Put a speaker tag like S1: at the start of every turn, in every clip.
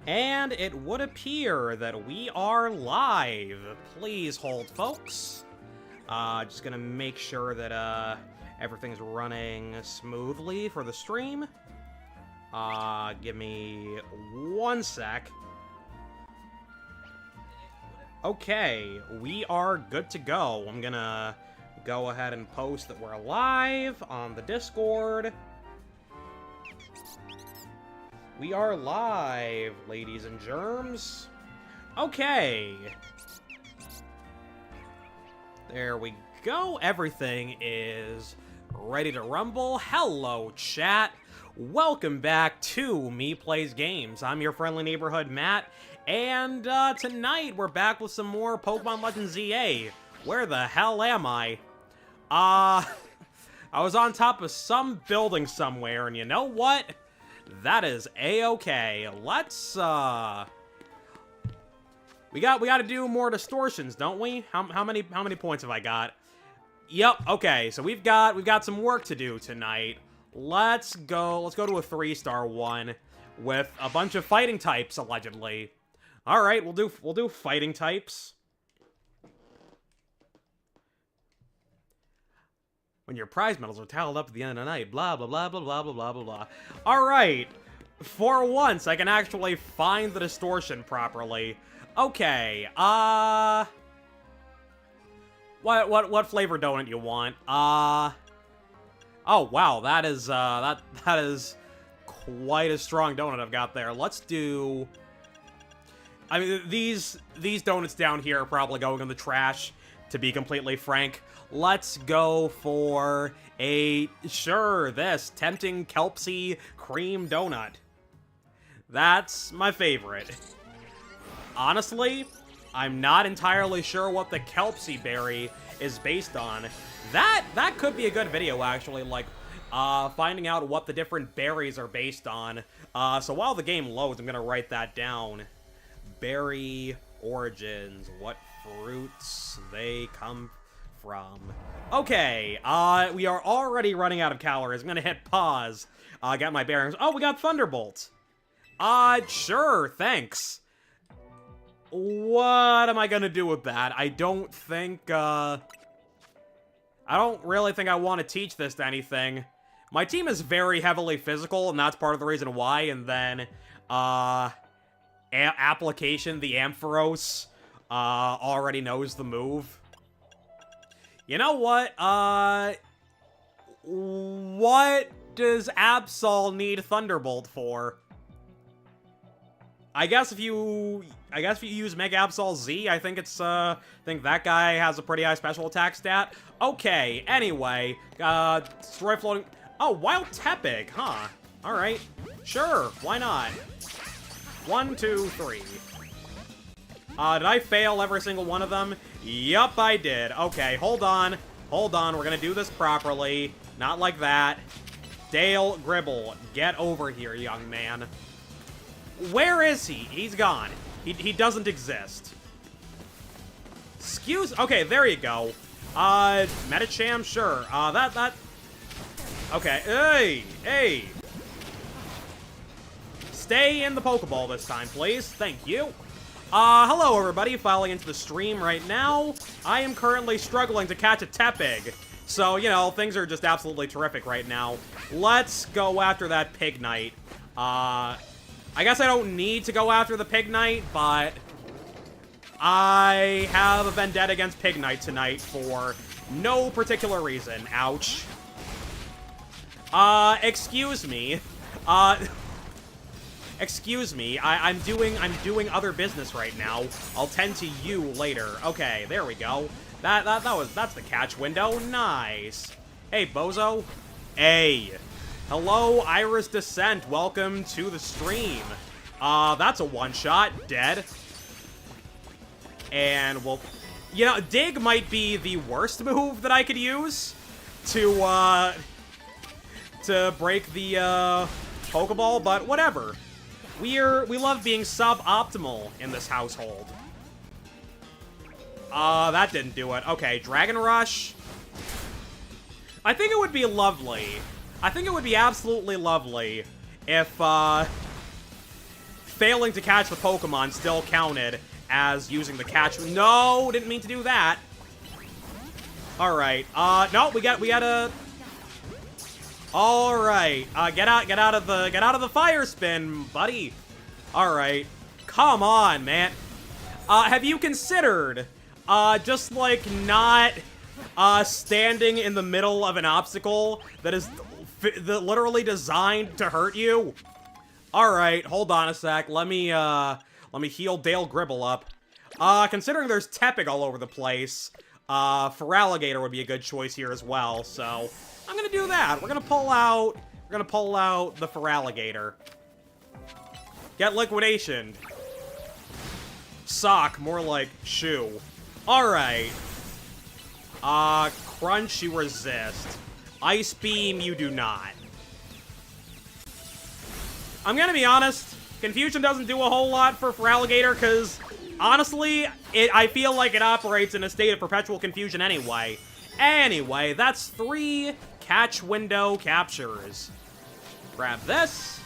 S1: And it would appear that we are live. Please hold, folks. Just gonna make sure that, everything's running smoothly for the stream. Give me 1 sec. Okay, we are good to go. I'm gonna go ahead and post that we're live on the Discord. We are live, ladies and germs. Okay. There we go. Everything is ready to rumble. Hello, chat. Welcome back to MEPlaysGames. I'm your friendly neighborhood Matt, and tonight we're back with some more Pokemon Legends ZA. Where the hell am I? I was on top of some building somewhere, and you know what? That is a-okay. Let's, We got to do more distortions, don't we? How many points have I got? Yep, okay, so we've got some work to do tonight. Let's go to a 3-star one with a bunch of fighting types, allegedly. Alright, we'll do fighting types. When your prize medals are tallied up at the end of the night, blah, blah, blah, blah, blah, blah, blah, blah, blah. Alright. For once, I can actually find the distortion properly. Okay, what flavor donut you want? Oh, wow, that is quite a strong donut I've got there. Let's do... I mean, these donuts down here are probably going in the trash, to be completely frank. Let's go for this tempting Kelpsy cream donut. That's my favorite. Honestly, I'm not entirely sure what the Kelpsy berry is based on. That could be a good video, actually, like, finding out what the different berries are based on. So while the game loads, I'm gonna write that down. Berry origins, what fruits they come from. Okay, we are already running out of calories. I'm gonna hit pause, get my bearings. Oh, we got Thunderbolt. Sure, thanks. What am I gonna do with that? I don't really think I want to teach this to anything. My team is very heavily physical, and that's part of the reason why, and then, application, the Ampharos, already knows the move. You know what? What does Absol need Thunderbolt for? I guess if you use Mega Absol Z, I think that guy has a pretty high special attack stat. Okay, anyway, Destroy Floating... Oh, Wild Tepig, huh? Alright, sure, why not? 1, 2, 3. Did I fail every single one of them? Yup, I did. Okay, hold on, we're gonna do this properly. Not like that. Dale Gribble, get over here, young man. Where is he? He's gone. He doesn't exist. Okay, there you go. Metacham, sure. Okay, hey! Stay in the Pokeball this time, please. Thank you. Hello, everybody. Filing into the stream right now. I am currently struggling to catch a Tepig. So, you know, things are just absolutely terrific right now. Let's go after that Pignite. I guess I don't need to go after the Pignite, but I have a vendetta against Pignite tonight for no particular reason. Ouch. Excuse me. Excuse me. I'm doing other business right now. I'll tend to you later. Okay, there we go. That's the catch window. Nice. Hey, bozo. Hey. Hello, Iris Descent. Welcome to the stream. That's a one-shot. Dead. And, well, you know, Dig might be the worst move that I could use to break the, Pokeball, but whatever. We love being suboptimal in this household. That didn't do it. Okay, Dragon Rush. I think it would be lovely. I think it would be absolutely lovely if, failing to catch the Pokemon still counted as using the catch. No, didn't mean to do that. Alright, no, we gotta... Alright, get out of the fire spin, buddy. Alright, come on, man. Have you considered, just, like, not, standing in the middle of an obstacle that is literally designed to hurt you? Alright, hold on a sec. Let me heal Dale Gribble up. Considering there's Tepig all over the place, Feraligatr would be a good choice here as well, so I'm gonna do that. We're gonna pull out the Feraligatr. Get Liquidation. Sock, more like shoe. Alright. Crunch, you resist. Ice Beam, you do not. I'm gonna be honest, Confusion doesn't do a whole lot for Feraligatr, because, honestly, I feel like it operates in a state of perpetual confusion anyway. Anyway, that's 3 catch window captures. Grab this.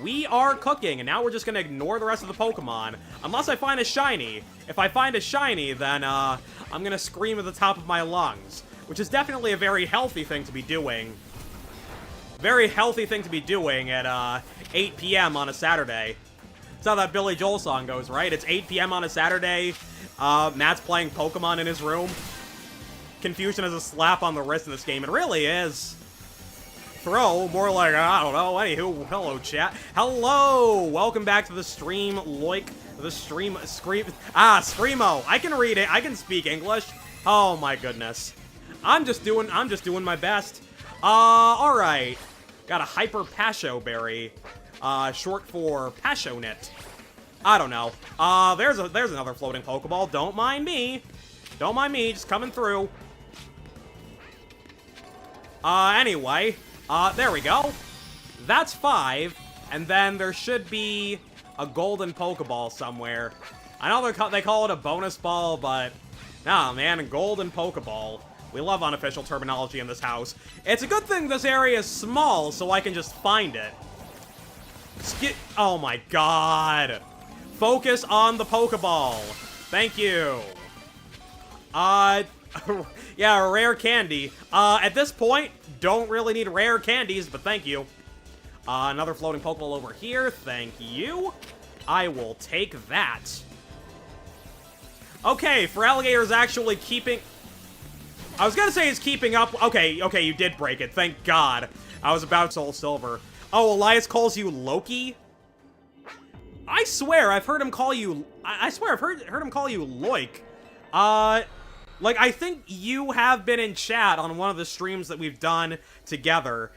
S1: We are cooking, and now we're just gonna ignore the rest of the Pokemon. Unless I find a shiny. If I find a shiny, then, I'm gonna scream at the top of my lungs. Which is definitely a very healthy thing to be doing. Very healthy thing to be doing at, 8 p.m. on a Saturday. That's how that Billy Joel song goes, right? It's 8 p.m. on a Saturday. Matt's playing Pokemon in his room. Confusion is a slap on the wrist in this game. It really is. Throw, more like, I don't know. Anywho, hello, chat. Hello! Welcome back to the stream, Screamo. I can read it. I can speak English. Oh, my goodness. I'm just doing my best. Alright. Got a Hyper Pasho Berry. Short for Passionate. I don't know. There's another floating Pokeball. Don't mind me. Don't mind me, just coming through. Anyway. There we go. That's 5. And then there should be a golden Pokeball somewhere. I know they call it a bonus ball, but... Nah, man, a golden Pokeball. We love unofficial terminology in this house. It's a good thing this area is small, so I can just find it. Oh my god. Focus on the Pokeball. Thank you. Yeah, rare candy. At this point, don't really need rare candies, but thank you. Another floating Pokeball over here. Thank you. I will take that. Okay, Feraligatr's actually keeping... I was gonna say it's keeping up... Okay, you did break it. Thank God. I was about to Soul Silver. Oh, Elias calls you Loki? I swear I've heard him call you... I swear I've heard him call you Loik. Like, I think you have been in chat on one of the streams that we've done together.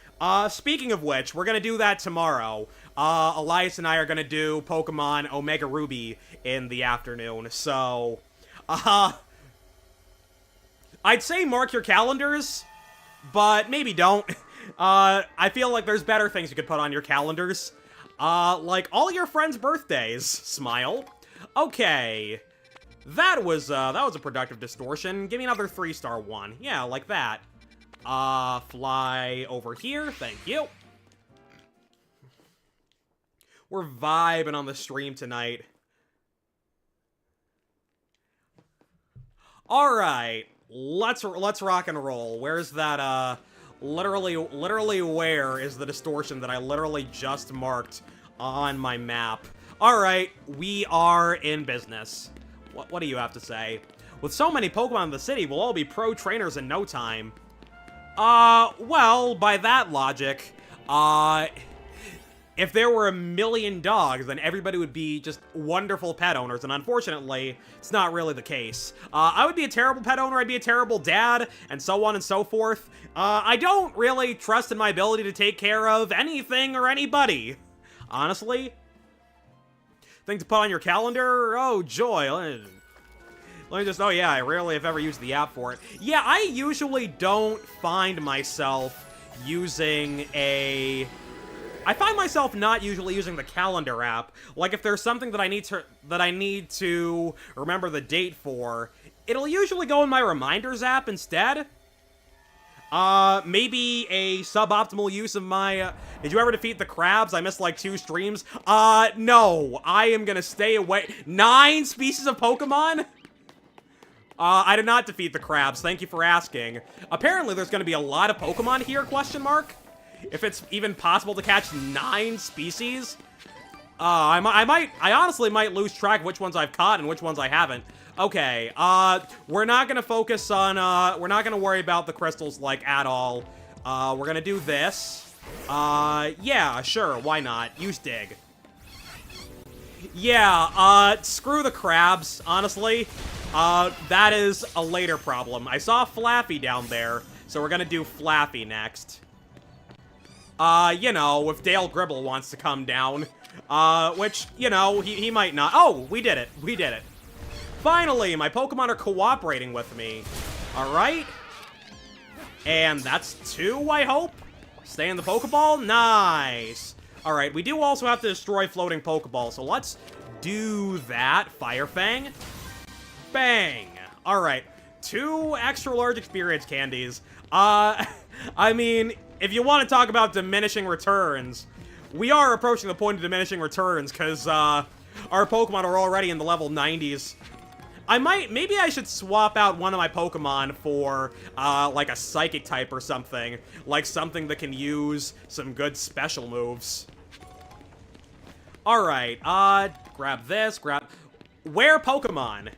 S1: Speaking of which, we're gonna do that tomorrow. Elias and I are gonna do Pokemon Omega Ruby in the afternoon, so... I'd say mark your calendars, but maybe don't. I feel like there's better things you could put on your calendars. Like all your friends' birthdays. Smile. Okay. That was a productive distortion. Give me another 3-star one. Yeah, like that. Fly over here. Thank you. We're vibing on the stream tonight. Alright. Let's rock and roll. Where's that, literally where is the distortion that I literally just marked on my map? Alright, we are in business. What do you have to say? With so many Pokemon in the city, we'll all be pro trainers in no time. Well, by that logic, if there were 1 million dogs, then everybody would be just wonderful pet owners, and unfortunately, it's not really the case. I would be a terrible pet owner, I'd be a terrible dad, and so on and so forth. I don't really trust in my ability to take care of anything or anybody, honestly. Thing to put on your calendar? Oh, joy. Let me just... Oh, yeah, I rarely have ever used the app for it. Yeah, I usually don't find myself using a... I find myself not usually using the calendar app. Like, if there's something that I need to remember the date for, it'll usually go in my reminders app instead. Maybe a suboptimal use of my, did you ever defeat the crabs? I missed like 2 streams. No. I am gonna stay away. 9 species of Pokemon? I did not defeat the crabs. Thank you for asking. Apparently, there's gonna be a lot of Pokemon here, question mark? If it's even possible to catch 9 species? I honestly might lose track of which ones I've caught and which ones I haven't. Okay, we're not gonna focus on, we're not gonna worry about the crystals, like, at all. We're gonna do this. Yeah, sure, why not? Use dig. Yeah, screw the crabs, honestly. That is a later problem. I saw Flappy down there, so we're gonna do Flappy next. You know, if Dale Gribble wants to come down, which, you know, he might not. Oh, we did it. We did it. Finally, my Pokemon are cooperating with me. Alright. And that's 2, I hope? Stay in the Pokeball? Nice. Alright, we do also have to destroy floating Pokeballs, so let's do that. Fire Fang. Bang. Alright. 2 extra large experience candies. I mean, if you want to talk about diminishing returns, we are approaching the point of diminishing returns, because, our Pokemon are already in the level 90s. Maybe I should swap out one of my Pokemon for, like a Psychic type or something. Like something that can use some good special moves. Alright, grab this, Where Pokemon?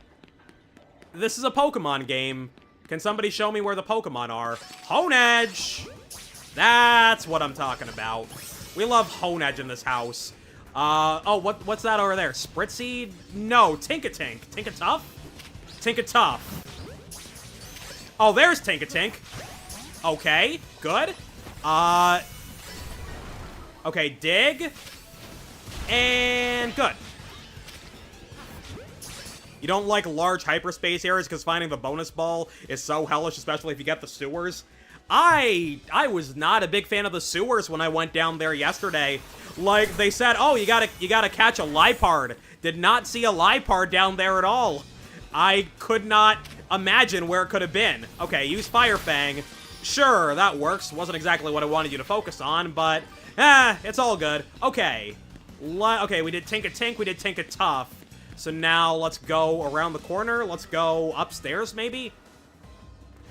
S1: This is a Pokemon game. Can somebody show me where the Pokemon are? Honedge! That's what I'm talking about. We love Honedge in this house. Oh, what's that over there? Spritzy? No, Tinkatink. Tinkatuff? Tinkatuff. Oh, there's Tinkatink. Okay, good. Okay, dig. And good. You don't like large hyperspace areas because finding the bonus ball is so hellish, especially if you get the sewers? I was not a big fan of the sewers when I went down there yesterday. Like, they said, oh, you gotta catch a Liepard. Did not see a Liepard down there at all. I could not imagine where it could have been. Okay, use Fire Fang. Sure, that works. Wasn't exactly what I wanted you to focus on, but, it's all good. Okay. Okay, we did Tinkatink, we did Tinkatuff. So now let's go around the corner. Let's go upstairs, maybe?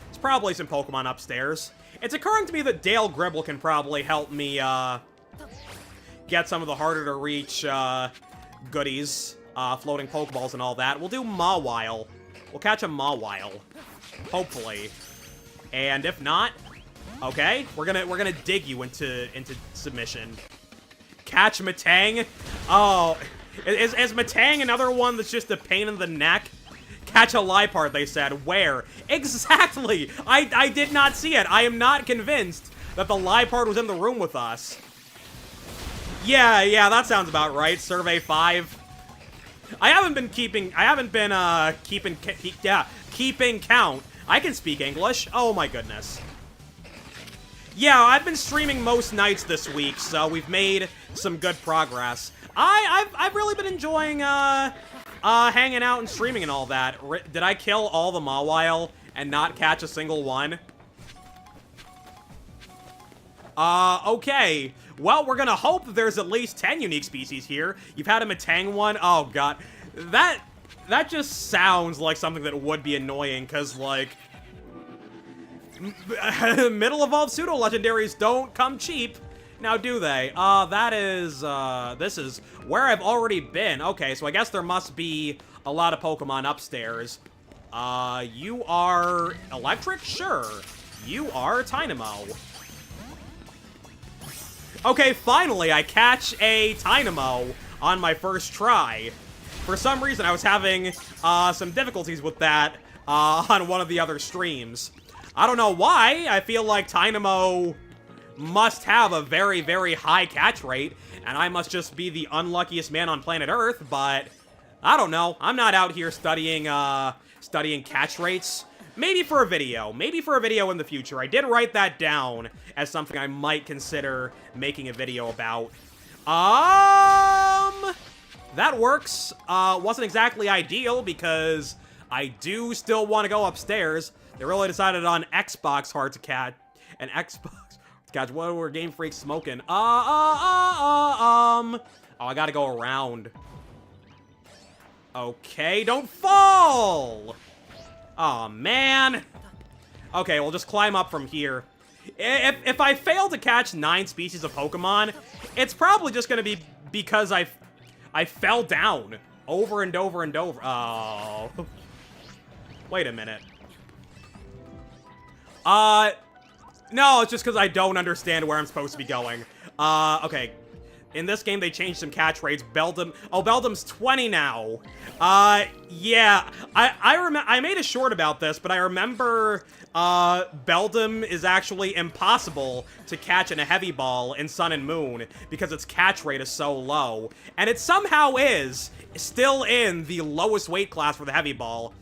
S1: There's probably some Pokemon upstairs. It's occurring to me that Dale Gribble can probably help me, get some of the harder-to-reach, goodies. Floating Pokeballs and all that. We'll do Mawile. We'll catch a Mawile. Hopefully. And if not, okay, we're gonna dig you into submission. Catch Matang? Oh, is Matang another one that's just a pain in the neck? Catch a Liepard, they said. Where? Exactly! I did not see it. I am not convinced that the Liepard was in the room with us. Yeah, that sounds about right. Survey 5. I haven't been keeping count. I can speak English. Oh my goodness. Yeah, I've been streaming most nights this week, so we've made some good progress. I've really been enjoying, hanging out and streaming and all that. Did I kill all the Mawile and not catch a single one? Okay. Well, we're gonna hope that there's at least 10 unique species here. You've had a Matang one? Oh, God. That just sounds like something that would be annoying, because, like, middle evolved pseudo-legendaries don't come cheap. Now, do they? This is where I've already been. Okay, so I guess there must be a lot of Pokemon upstairs. You are electric? Sure. You are Tynamo. Okay, finally, I catch a Tynamo on my first try. For some reason, I was having some difficulties with that on one of the other streams. I don't know why. I feel like Tynamo must have a very, very high catch rate, and I must just be the unluckiest man on planet Earth, but I don't know. I'm not out here studying catch rates. Maybe for a video. Maybe for a video in the future. I did write that down as something I might consider making a video about. That works. Wasn't exactly ideal because I do still want to go upstairs. They really decided on Xbox hard to catch. an Xbox. Gosh, what were Game Freak smoking? Oh, I gotta go around. Okay, don't fall! Oh man. Okay, we'll just climb up from here. If I fail to catch 9 species of Pokemon, it's probably just gonna be because I fell down over and over and over. Oh. Wait a minute. No, it's just because I don't understand where I'm supposed to be going. Okay. In this game, they changed some catch rates. Beldum... Oh, Beldum's 20 now. Yeah. I made a short about this, but I remember, Beldum is actually impossible to catch in a heavy ball in Sun and Moon because its catch rate is so low. And it somehow is still in the lowest weight class for the heavy ball.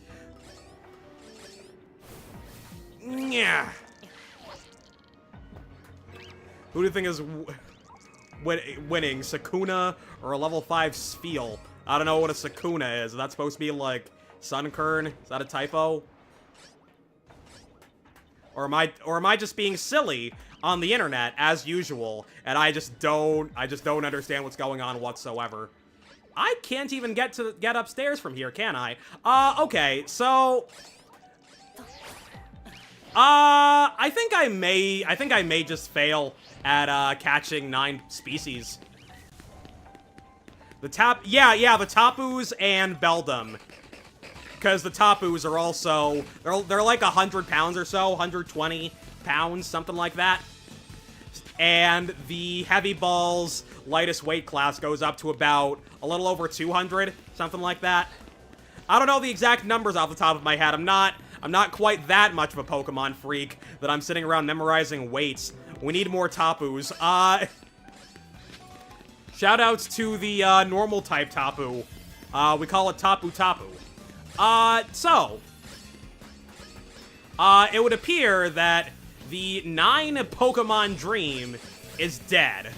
S1: Yeah. Who do you think is winning, Sakuna or a level 5 Spheal? I don't know what a Sakuna is. Is that supposed to be like Sunkern? Is that a typo? Or am I just being silly on the internet as usual, and I just don't understand what's going on whatsoever. I can't even get upstairs from here, can I? Okay, so I think I may just fail at catching 9 species. The Tapus and Beldum. Because the Tapus are also, they're like 100 pounds or so, 120 pounds, something like that. And the heavy ball's lightest weight class goes up to about a little over 200, something like that. I don't know the exact numbers off the top of my head. I'm not quite that much of a Pokemon freak that I'm sitting around memorizing weights. We need more Tapus. Shoutouts to the normal type Tapu. We call it Tapu Tapu. It would appear that the 9 Pokemon dream is dead.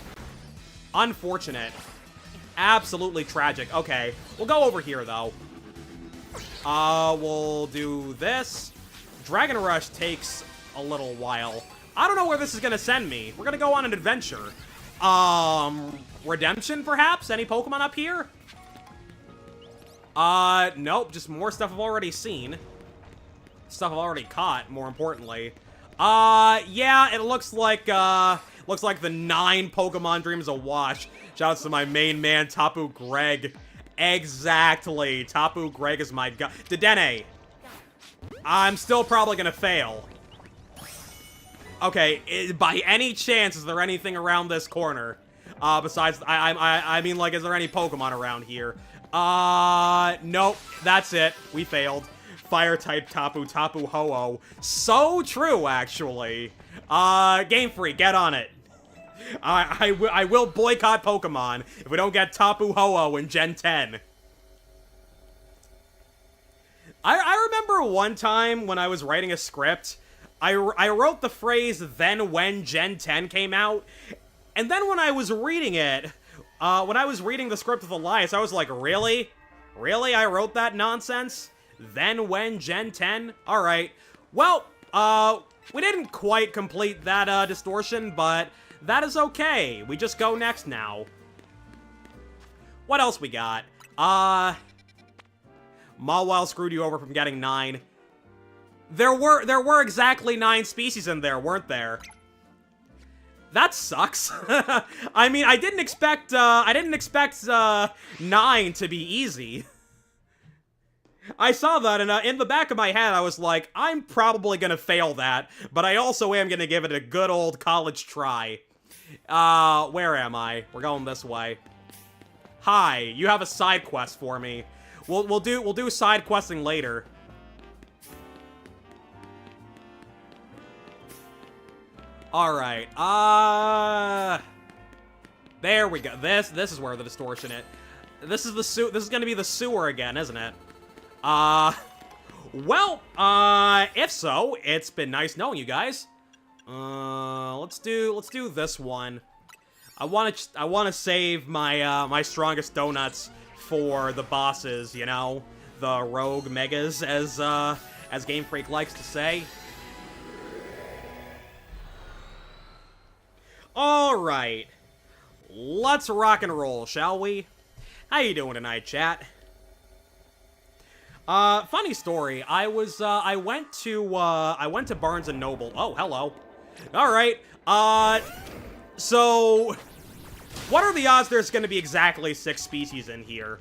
S1: Unfortunate. Absolutely tragic. Okay, we'll go over here, though. We'll do this. Dragon Rush takes a little while. I don't know where this is gonna send me. We're gonna go on an adventure. Redemption, perhaps? Any Pokemon up here? Nope, just more stuff I've already seen. Stuff I've already caught, more importantly. Yeah, it looks like the 9 Pokemon dream is a wash. Shoutouts to my main man, Tapu Greg. Exactly. Tapu Greg is my god. Dedenne. I'm still probably gonna fail. Okay, by any chance, is there anything around this corner? Besides, I mean, like, is there any Pokemon around here? Nope. That's it. We failed. Fire-type Tapu, Tapu Ho-Oh. So true, actually. Game Freak, get on it. I will boycott Pokemon if we don't get Tapu Ho-Oh in Gen 10. I remember one time when I was writing a script, I wrote the phrase, then when Gen 10 came out, and then when I was reading it, when I was reading the script with Elias, I was like, really? Really? I wrote that nonsense? Then when Gen 10? Alright. Well, we didn't quite complete that, distortion, but that is okay. We just go next now. What else we got? Mawile screwed you over from getting 9. There were exactly 9 species in there, weren't there? That sucks. I mean, I didn't expect 9 to be easy. I saw that, and in the back of my head, I was like, I'm probably gonna fail that, but I also am gonna give it a good old college try. Where am I? We're going this way. Hi, you have a side quest for me. We'll do side questing later. Alright, there we go. This is where the distortion is. This is gonna be the sewer again, isn't it? Well, if so, it's been nice knowing you guys. Let's do this one. I wanna save my, my strongest donuts for the bosses, you know? The rogue megas, as Game Freak likes to say. Alright. Let's rock and roll, shall we? How you doing tonight, chat? Funny story. I went to Barnes & Noble. Oh, hello. Alright. So... what are the odds there's gonna be exactly 6 species in here?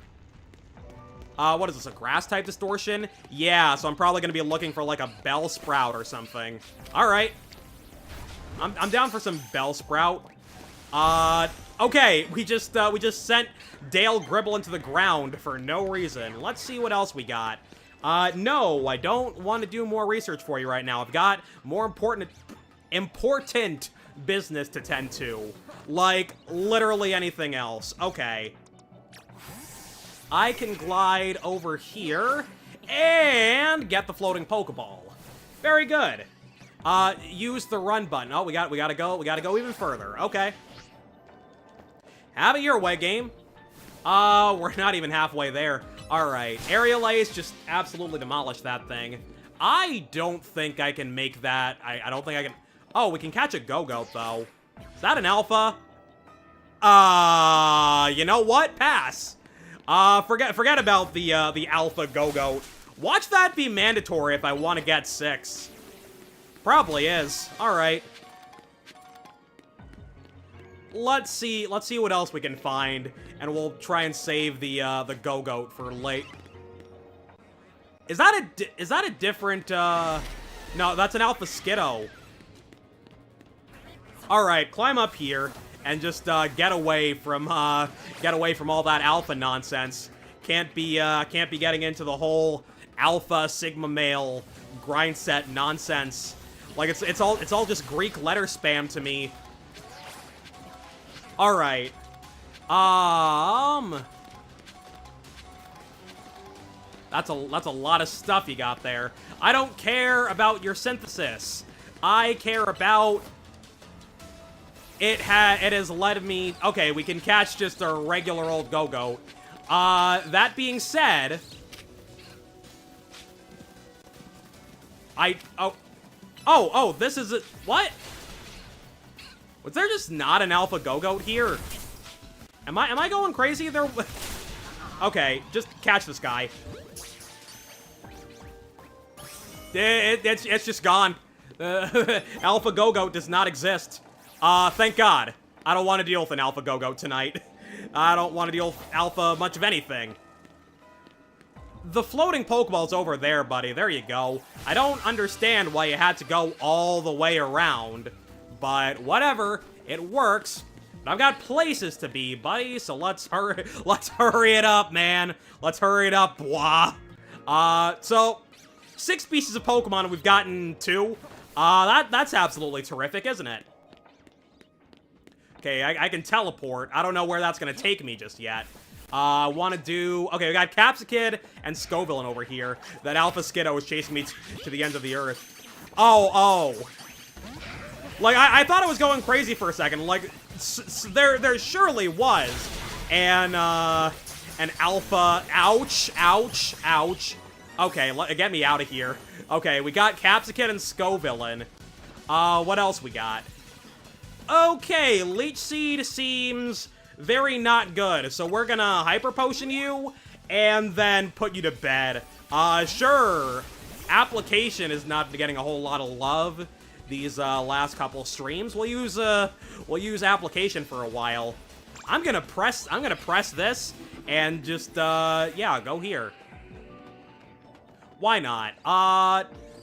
S1: What is this, a grass-type distortion? Yeah, so I'm probably gonna be looking for, like, a Bellsprout or something. Alright. I'm down for some Bellsprout. Okay, we just sent Dale Gribble into the ground for no reason. Let's see what else we got. No, I don't want to do more research for you right now. I've got more important business to tend to. Like, literally anything else. Okay. I can glide over here and get the floating Pokeball. Very good. Use the run button. Oh, we gotta go even further. Okay. Have it your way, game. We're not even halfway there. Alright, Aerial Ace just absolutely demolished that thing. I don't think I can make that. I don't think I can. Oh, we can catch a Go-Goat, though. Is that an Alpha? You know what? Pass. Forget about the Alpha Go-Goat. Watch that be mandatory if I want to get 6. Probably is. Alright. Let's see what else we can find, and we'll try and save the Go-Goat for late. Is that a different, no, that's an Alpha Skiddo. Alright, climb up here, and just, get away from all that Alpha nonsense. Can't be getting into the whole Alpha Sigma male grind set nonsense. Like, it's all just Greek letter spam to me. Alright. That's a lot of stuff you got there. I don't care about your synthesis. I care about... It has led me... Okay, we can catch just a regular old Go-Goat. That being said... Oh, this is a... What? Was there just not an Alpha Go-Goat here? Am I going crazy? There... Okay, just catch this guy. It's just gone. Alpha Go-Goat does not exist. Thank God. I don't want to deal with an Alpha Go-Goat tonight. I don't want to deal with Alpha much of anything. The floating Pokeball's over there, buddy. There you go. I don't understand why you had to go all the way around. But whatever. It works. But I've got places to be, buddy, so let's hurry it up, man. Let's hurry it up, blah. So 6 species of Pokemon, and we've gotten 2. That's absolutely terrific, isn't it? Okay, I can teleport. I don't know where that's gonna take me just yet. I want to do... Okay, we got Capsicid and Scovillain over here. That Alpha Skiddo was chasing me to the end of the earth. Oh. Like, I thought I was going crazy for a second. Like, there surely was an Alpha... Ouch. Okay, get me out of here. Okay, we got Capsicid and Scovillain. What else we got? Okay, Leech Seed seems very not good. So we're gonna Hyper Potion you and then put you to bed. Sure. Application is not getting a whole lot of love these last couple streams. We'll use Application for a while. I'm gonna press this and just yeah, go here. Why not?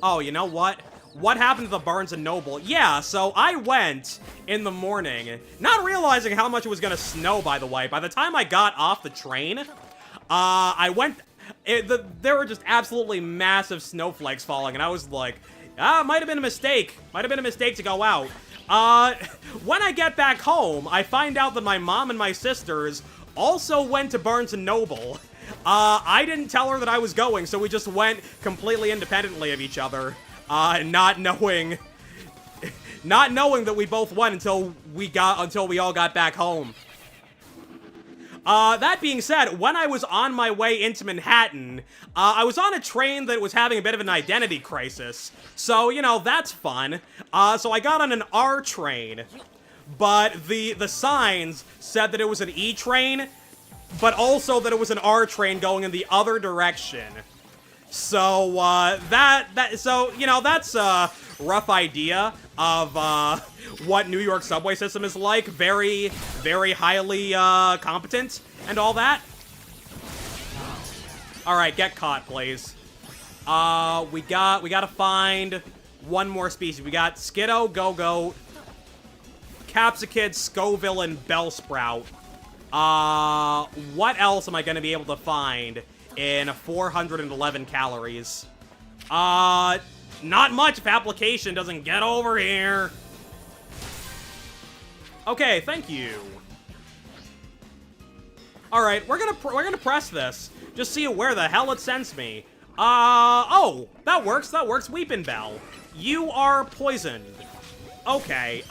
S1: Oh, you know what? What happened to the Barnes & Noble? Yeah, so I went in the morning, not realizing how much it was gonna snow, by the way. By the time I got off the train, there were just absolutely massive snowflakes falling, and I was like, might have been a mistake. Might have been a mistake to go out. When I get back home, I find out that my mom and my sisters also went to Barnes & Noble. I didn't tell her that I was going, so we just went completely independently of each other. Not knowing that we both went until we all got back home. That being said, when I was on my way into Manhattan, I was on a train that was having a bit of an identity crisis. So, you know, that's fun. So I got on an R train. but the signs said that it was an E train, but also that it was an R train going in the other direction. So, so, you know, that's a rough idea of, what New York subway system is like. Very, very highly, competent and all that. Alright, get caught, please. We gotta find one more species. We got Skiddo, Go-Go, Capsicid, Scoville, and Bellsprout. What else am I gonna be able to find in 411 calories? Not much if application doesn't get over here. Okay, thank you. Alright, we're gonna press this. Just see where the hell it sends me. Oh, that works, Weepin' Bell. You are poisoned. Okay,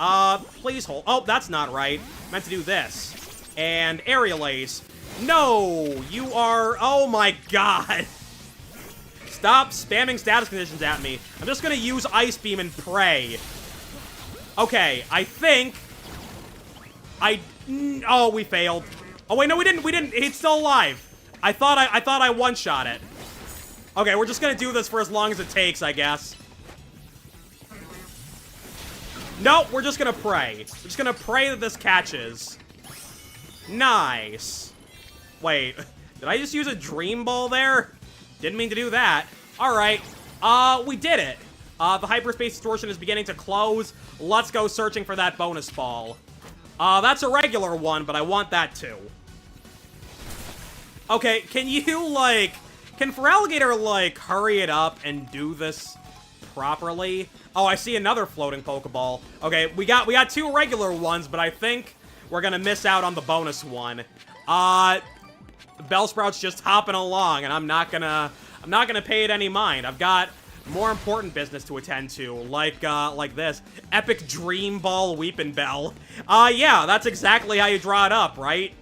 S1: please hold. Oh, that's not right. Meant to do this. And Aerial Ace. No, you are... Oh my god. Stop spamming status conditions at me. I'm just gonna use Ice Beam and pray. Okay, I think... Oh, we failed. Oh wait, no, we didn't. He's still alive. I thought I one-shot it. Okay, we're just gonna do this for as long as it takes, I guess. Nope, we're just gonna pray. We're just gonna pray that this catches. Nice. Wait, did I just use a Dream Ball there? Didn't mean to do that. Alright, we did it. The hyperspace distortion is beginning to close. Let's go searching for that bonus ball. That's a regular one, but I want that too. Okay, can you, like... Can Feraligatr, like, hurry it up and do this properly? Oh, I see another floating Pokeball. Okay, we got two regular ones, but I think we're gonna miss out on the bonus one. Bellsprout's just hopping along, and I'm not gonna pay it any mind. I've got more important business to attend to, like this. Epic Dream Ball Weepin' Bell. Yeah, that's exactly how you draw it up, right?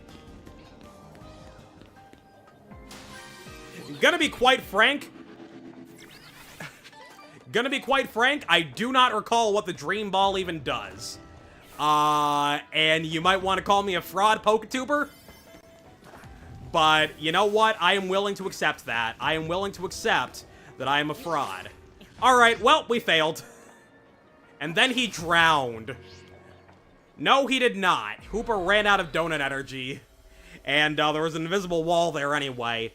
S1: Gonna be quite frank, I do not recall what the Dream Ball even does. And you might want to call me a fraud Poketuber, but you know what? I am willing to accept that. I am willing to accept that I am a fraud. Alright, well, we failed. And then he drowned. No, he did not. Hooper ran out of donut energy. And there was an invisible wall there anyway.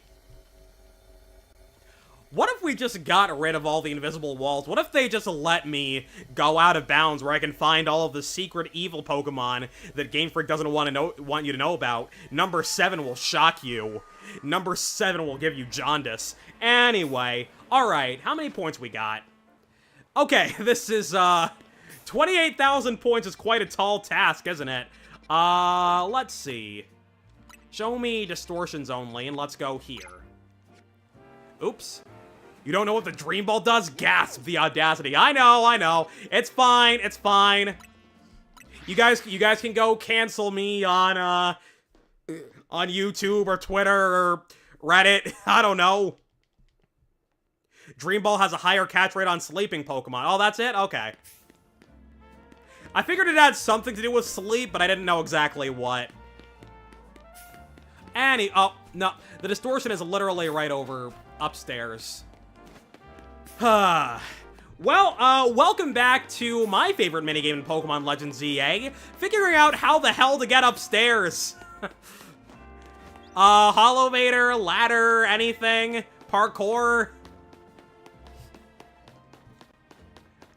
S1: What if we just got rid of all the invisible walls? What if they just let me go out of bounds where I can find all of the secret evil Pokemon that Game Freak doesn't want you to know about? Number 7 will shock you. Number 7 will give you jaundice. Anyway, alright, how many points we got? Okay, this is, 28,000 points is quite a tall task, isn't it? Let's see. Show me distortions only, and let's go here. Oops. You don't know what the Dream Ball does? Gasp, the audacity. I know. It's fine, it's fine. You guys can go cancel me on YouTube or Twitter or Reddit. I don't know. Dream Ball has a higher catch rate on sleeping Pokemon. Oh, that's it? Okay. I figured it had something to do with sleep, but I didn't know exactly what. Oh, no. The distortion is literally right over upstairs. Well, welcome back to my favorite minigame in Pokemon Legends ZA, figuring out how the hell to get upstairs. Holovator, ladder, anything, parkour.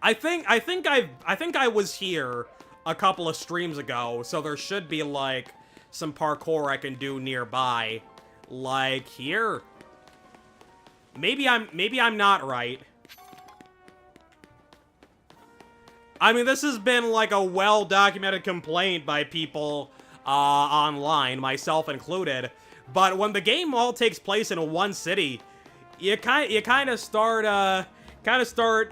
S1: I think I was here a couple of streams ago, so there should be, like, some parkour I can do nearby. Like, here. Maybe I'm not right. I mean, this has been, like, a well-documented complaint by people, online, myself included. But when the game all takes place in one city, you kind of start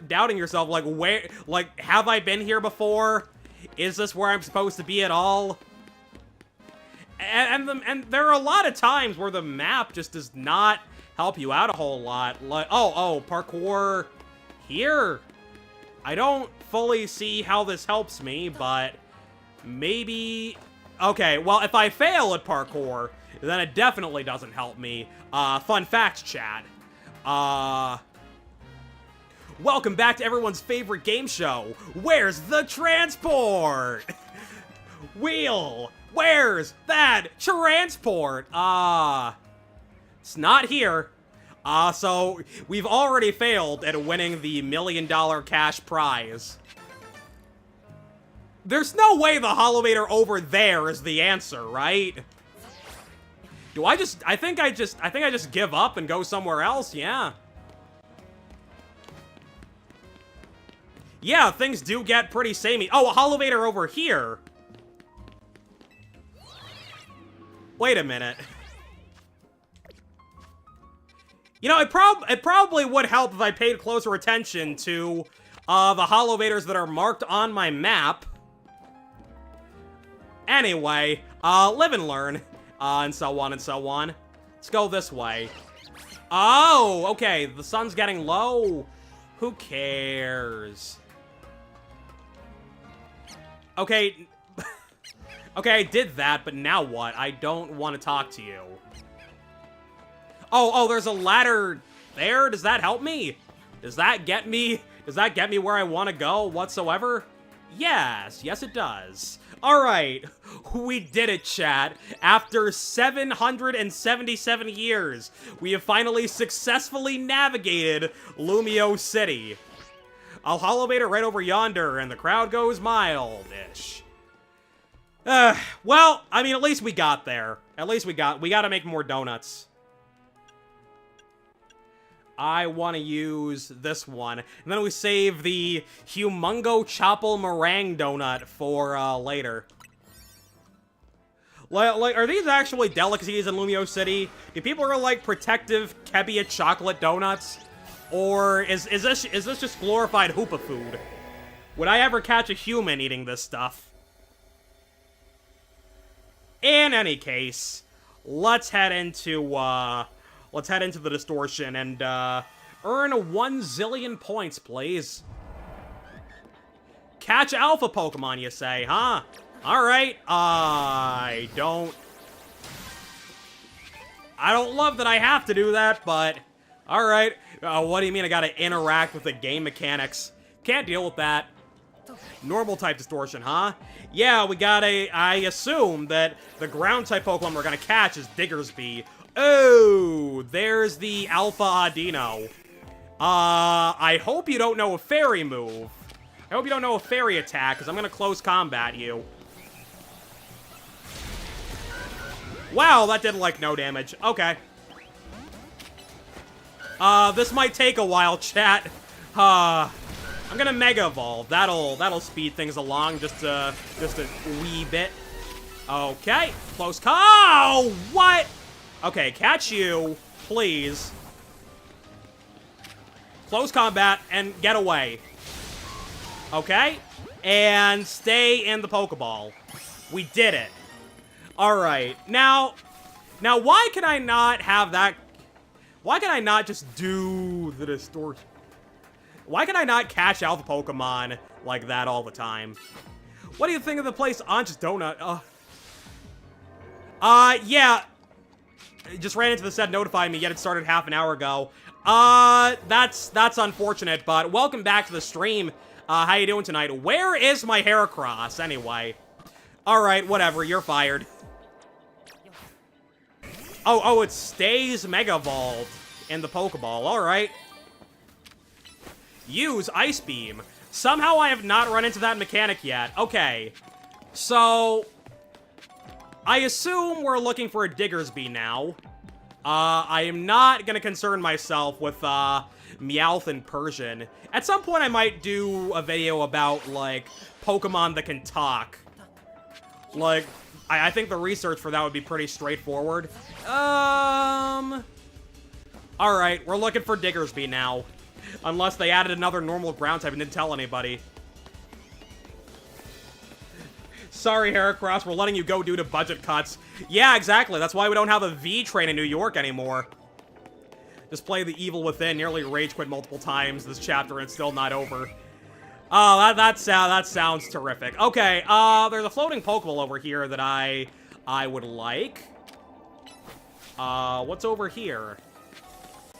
S1: doubting yourself, like, where, like, have I been here before? Is this where I'm supposed to be at all? And there are a lot of times where the map just does not help you out a whole lot. Like, oh, parkour here. I don't fully see how this helps me, but Maybe... Okay, well, if I fail at parkour, then it definitely doesn't help me. Fun fact, chat. Welcome back to everyone's favorite game show. Where's the transport? Wheel, where's that transport? It's not here. So we've already failed at winning the $1 million cash prize. There's no way the Holovator over there is the answer, right? Do I just... I think I just give up and go somewhere else, yeah. Yeah, things do get pretty samey. Oh, a Holovator over here. Wait a minute. You know, it probably would help if I paid closer attention to the Holovators that are marked on my map. Anyway, live and learn, and so on and so on. Let's go this way. Oh, okay, the sun's getting low. Who cares? Okay, okay, I did that, but now what? I don't want to talk to you. Oh, there's a ladder there? Does that help me? Does that get me where I want to go whatsoever? Yes, it does. Alright, we did it, chat. After 777 years, we have finally successfully navigated Lumio City. A Holovator right over yonder, and the crowd goes mild-ish. Well, I mean, at least we got there. At least we gotta make more donuts. I want to use this one. And then we save the Humongo Chapel Meringue donut for later. Like, are these actually delicacies in Lumio City? Do people really like protective Kebbia chocolate donuts? Or is this just glorified Hoopa food? Would I ever catch a human eating this stuff? In any case, let's head into the distortion and, earn 1 zillion points, please. Catch alpha Pokemon, you say, huh? Alright, I don't love that I have to do that, but... Alright, what do you mean I gotta interact with the game mechanics? Can't deal with that. Normal type distortion, huh? Yeah, I assume that the ground type Pokemon we're gonna catch is Diggersby. Oh, there's the Alpha Audino. I hope you don't know a fairy move. I hope you don't know a fairy attack, because I'm gonna close combat you. Wow, that did, like, no damage. Okay. This might take a while, chat. I'm gonna Mega Evolve. That'll speed things along just a wee bit. Okay, close call. Oh, what? Okay, catch you, please. Close combat and get away. Okay, and stay in the Pokeball. We did it. All right, now, why can I not have that? Why can I not just do the distortion? Why can I not catch alpha Pokemon like that all the time? What do you think of the place Anch's Donut? Yeah. Just ran into the set notifying me, yet it started half an hour ago. That's unfortunate, but welcome back to the stream. How you doing tonight? Where is my Heracross, anyway? Alright, whatever, you're fired. Oh, it stays Mega Evolved in the Pokeball, alright. Use Ice Beam. Somehow I have not run into that mechanic yet. Okay, so... I assume we're looking for a Diggersby now. I am not gonna concern myself with, Meowth and Persian. At some point I might do a video about, like, Pokemon that can talk. Like, I think the research for that would be pretty straightforward. Alright, we're looking for Diggersby now. Unless they added another normal ground type and didn't tell anybody. Sorry, Heracross, we're letting you go due to budget cuts. Yeah, exactly. That's why we don't have a V train in New York anymore. Just play The Evil Within. Nearly rage quit multiple times this chapter and it's still not over. Oh, that sounds terrific. Okay, there's a floating Pokeball over here that I would like. What's over here?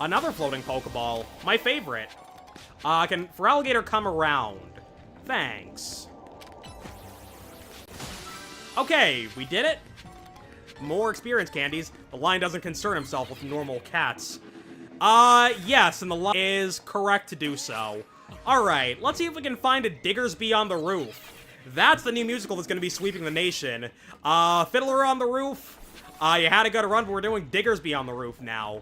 S1: Another floating Pokeball. My favorite. Can Feraligatr come around? Thanks. Okay, we did it. More experience candies. The lion doesn't concern himself with normal cats. Yes, and the lion is correct to do so. Alright, let's see if we can find a Diggersby on the Roof. That's the new musical that's gonna be sweeping the nation. Fiddler on the Roof. You had a good run, but we're doing Diggersby on the Roof now.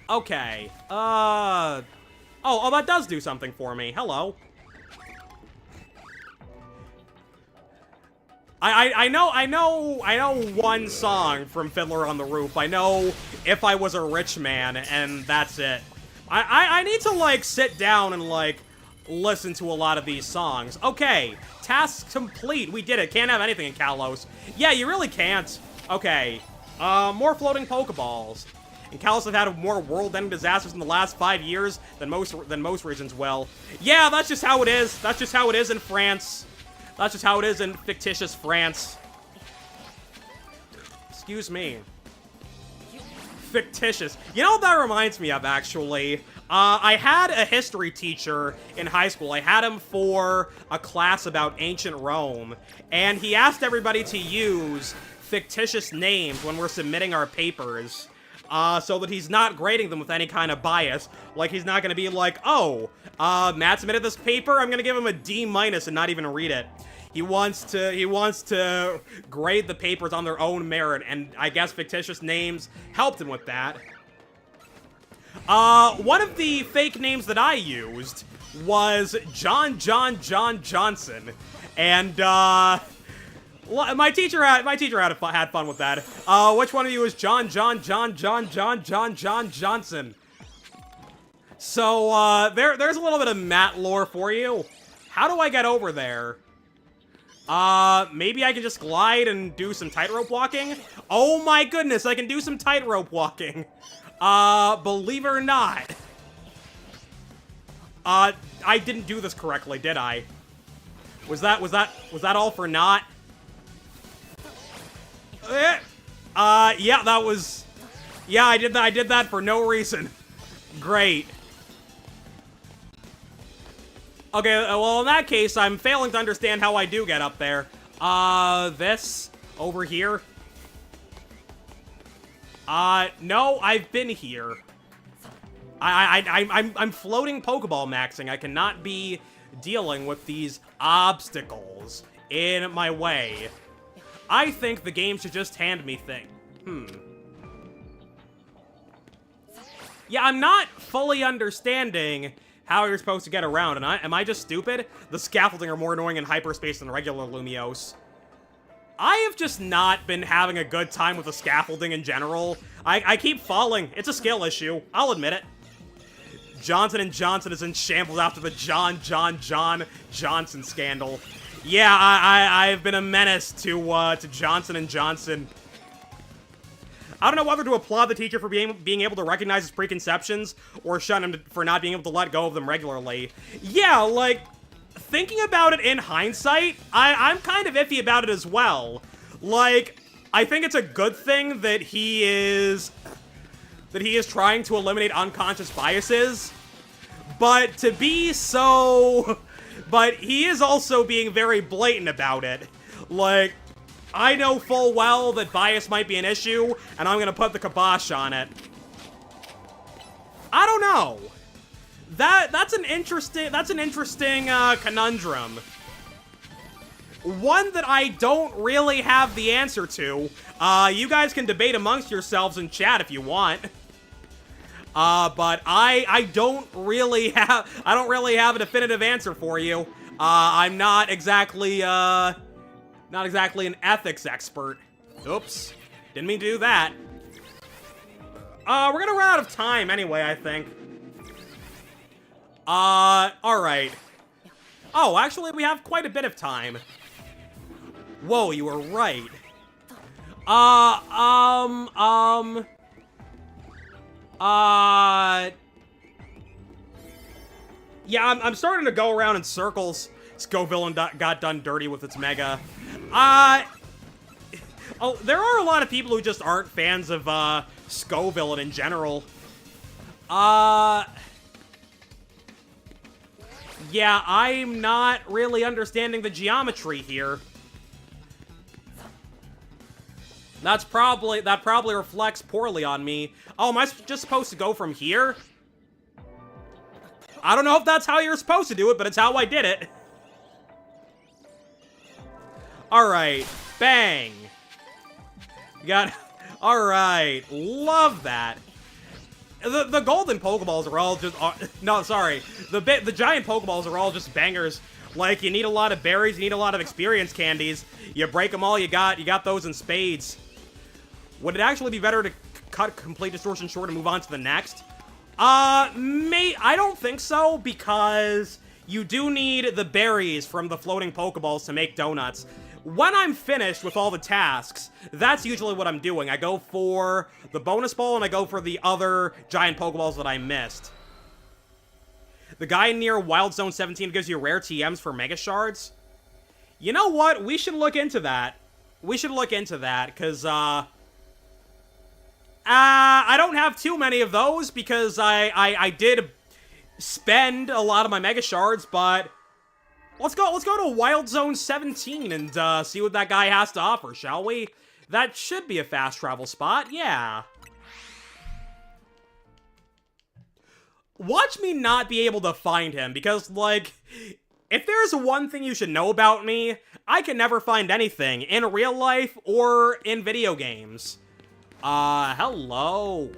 S1: Okay, oh, that does do something for me. Hello. I know one song from Fiddler on the Roof. I know If I Was a Rich Man, and that's it. I need to, like, sit down and, like, listen to a lot of these songs. Okay, task complete. We did it. Can't have anything in Kalos. Yeah, you really can't. Okay, more floating Pokeballs. And Kalos have had more world-ending disasters in the last 5 years than most regions will. Yeah, that's just how it is. That's just how it is in France. That's just how it is in fictitious France. Excuse me. Fictitious. You know what that reminds me of, actually? I had a history teacher in high school. I had him for a class about ancient Rome, and he asked everybody to use fictitious names when we're submitting our papers, so that he's not grading them with any kind of bias. Like, he's not gonna be like, oh, Matt submitted this paper, I'm gonna give him a D- and not even read it. He wants to grade the papers on their own merit, and I guess fictitious names helped him with that. One of the fake names that I used was John Johnson, and my teacher had fun with that. Which one of you is John Johnson? So there's a little bit of Matt lore for you. How do I get over there? Maybe I can just glide and do some tightrope walking? Oh my goodness, I can do some tightrope walking. Believe it or not. I didn't do this correctly, did I? Was that all for naught? Yeah, that was... Yeah, I did that for no reason. Great. Okay, well, in that case, I'm failing to understand how I do get up there. This over here. No, I've been here. I'm floating Pokeball maxing. I cannot be dealing with these obstacles in my way. I think the game should just hand me things. Yeah, I'm not fully understanding how you're supposed to get around, and am I just stupid? The scaffolding are more annoying in hyperspace than regular Lumiose. I have just not been having a good time with the scaffolding in general. I keep falling. It's a skill issue. I'll admit it. Johnson & Johnson is in shambles after the John Johnson scandal. Yeah, I've been a menace to Johnson & Johnson. I don't know whether to applaud the teacher for being able to recognize his preconceptions, or shun him for not being able to let go of them regularly. Yeah, like, thinking about it in hindsight, I'm kind of iffy about it as well. Like, I think it's a good thing that he is trying to eliminate unconscious biases, but to be so... But he is also being very blatant about it. Like, I know full well that bias might be an issue, and I'm gonna put the kibosh on it. I don't know. That's an interesting conundrum. One that I don't really have the answer to. You guys can debate amongst yourselves in chat if you want. But I don't really have a definitive answer for you. I'm not exactly an ethics expert. Oops. Didn't mean to do that. We're gonna run out of time anyway, I think. Alright. Oh, actually, we have quite a bit of time. Whoa, you were right. Yeah, Yeah, I'm starting to go around in circles. Scoville got done dirty with its Mega. Oh, there are a lot of people who just aren't fans of, Scoville in general. Yeah, I'm not really understanding the geometry here. That probably reflects poorly on me. Oh, am I just supposed to go from here? I don't know if that's how you're supposed to do it, but it's how I did it. Alright, bang. You got... Alright, love that. The golden Pokeballs are all just... no, sorry. The giant Pokeballs are all just bangers. Like, you need a lot of berries, you need a lot of experience candies. You break them all, you got those in spades. Would it actually be better to cut Complete Distortion short and move on to the next? I don't think so, because you do need the berries from the floating Pokeballs to make donuts. When I'm finished with all the tasks, that's usually what I'm doing. I go for the bonus ball, and I go for the other giant Pokeballs that I missed. The guy near Wild Zone 17 gives you rare TMs for Mega Shards. You know what? We should look into that. We should look into that, because, I don't have too many of those, because I did spend a lot of my Mega Shards, but... Let's go to Wild Zone 17 and see what that guy has to offer, shall we? That should be a fast travel spot, yeah. Watch me not be able to find him, because, like, if there's one thing you should know about me, I can never find anything, in real life or in video games. Hello.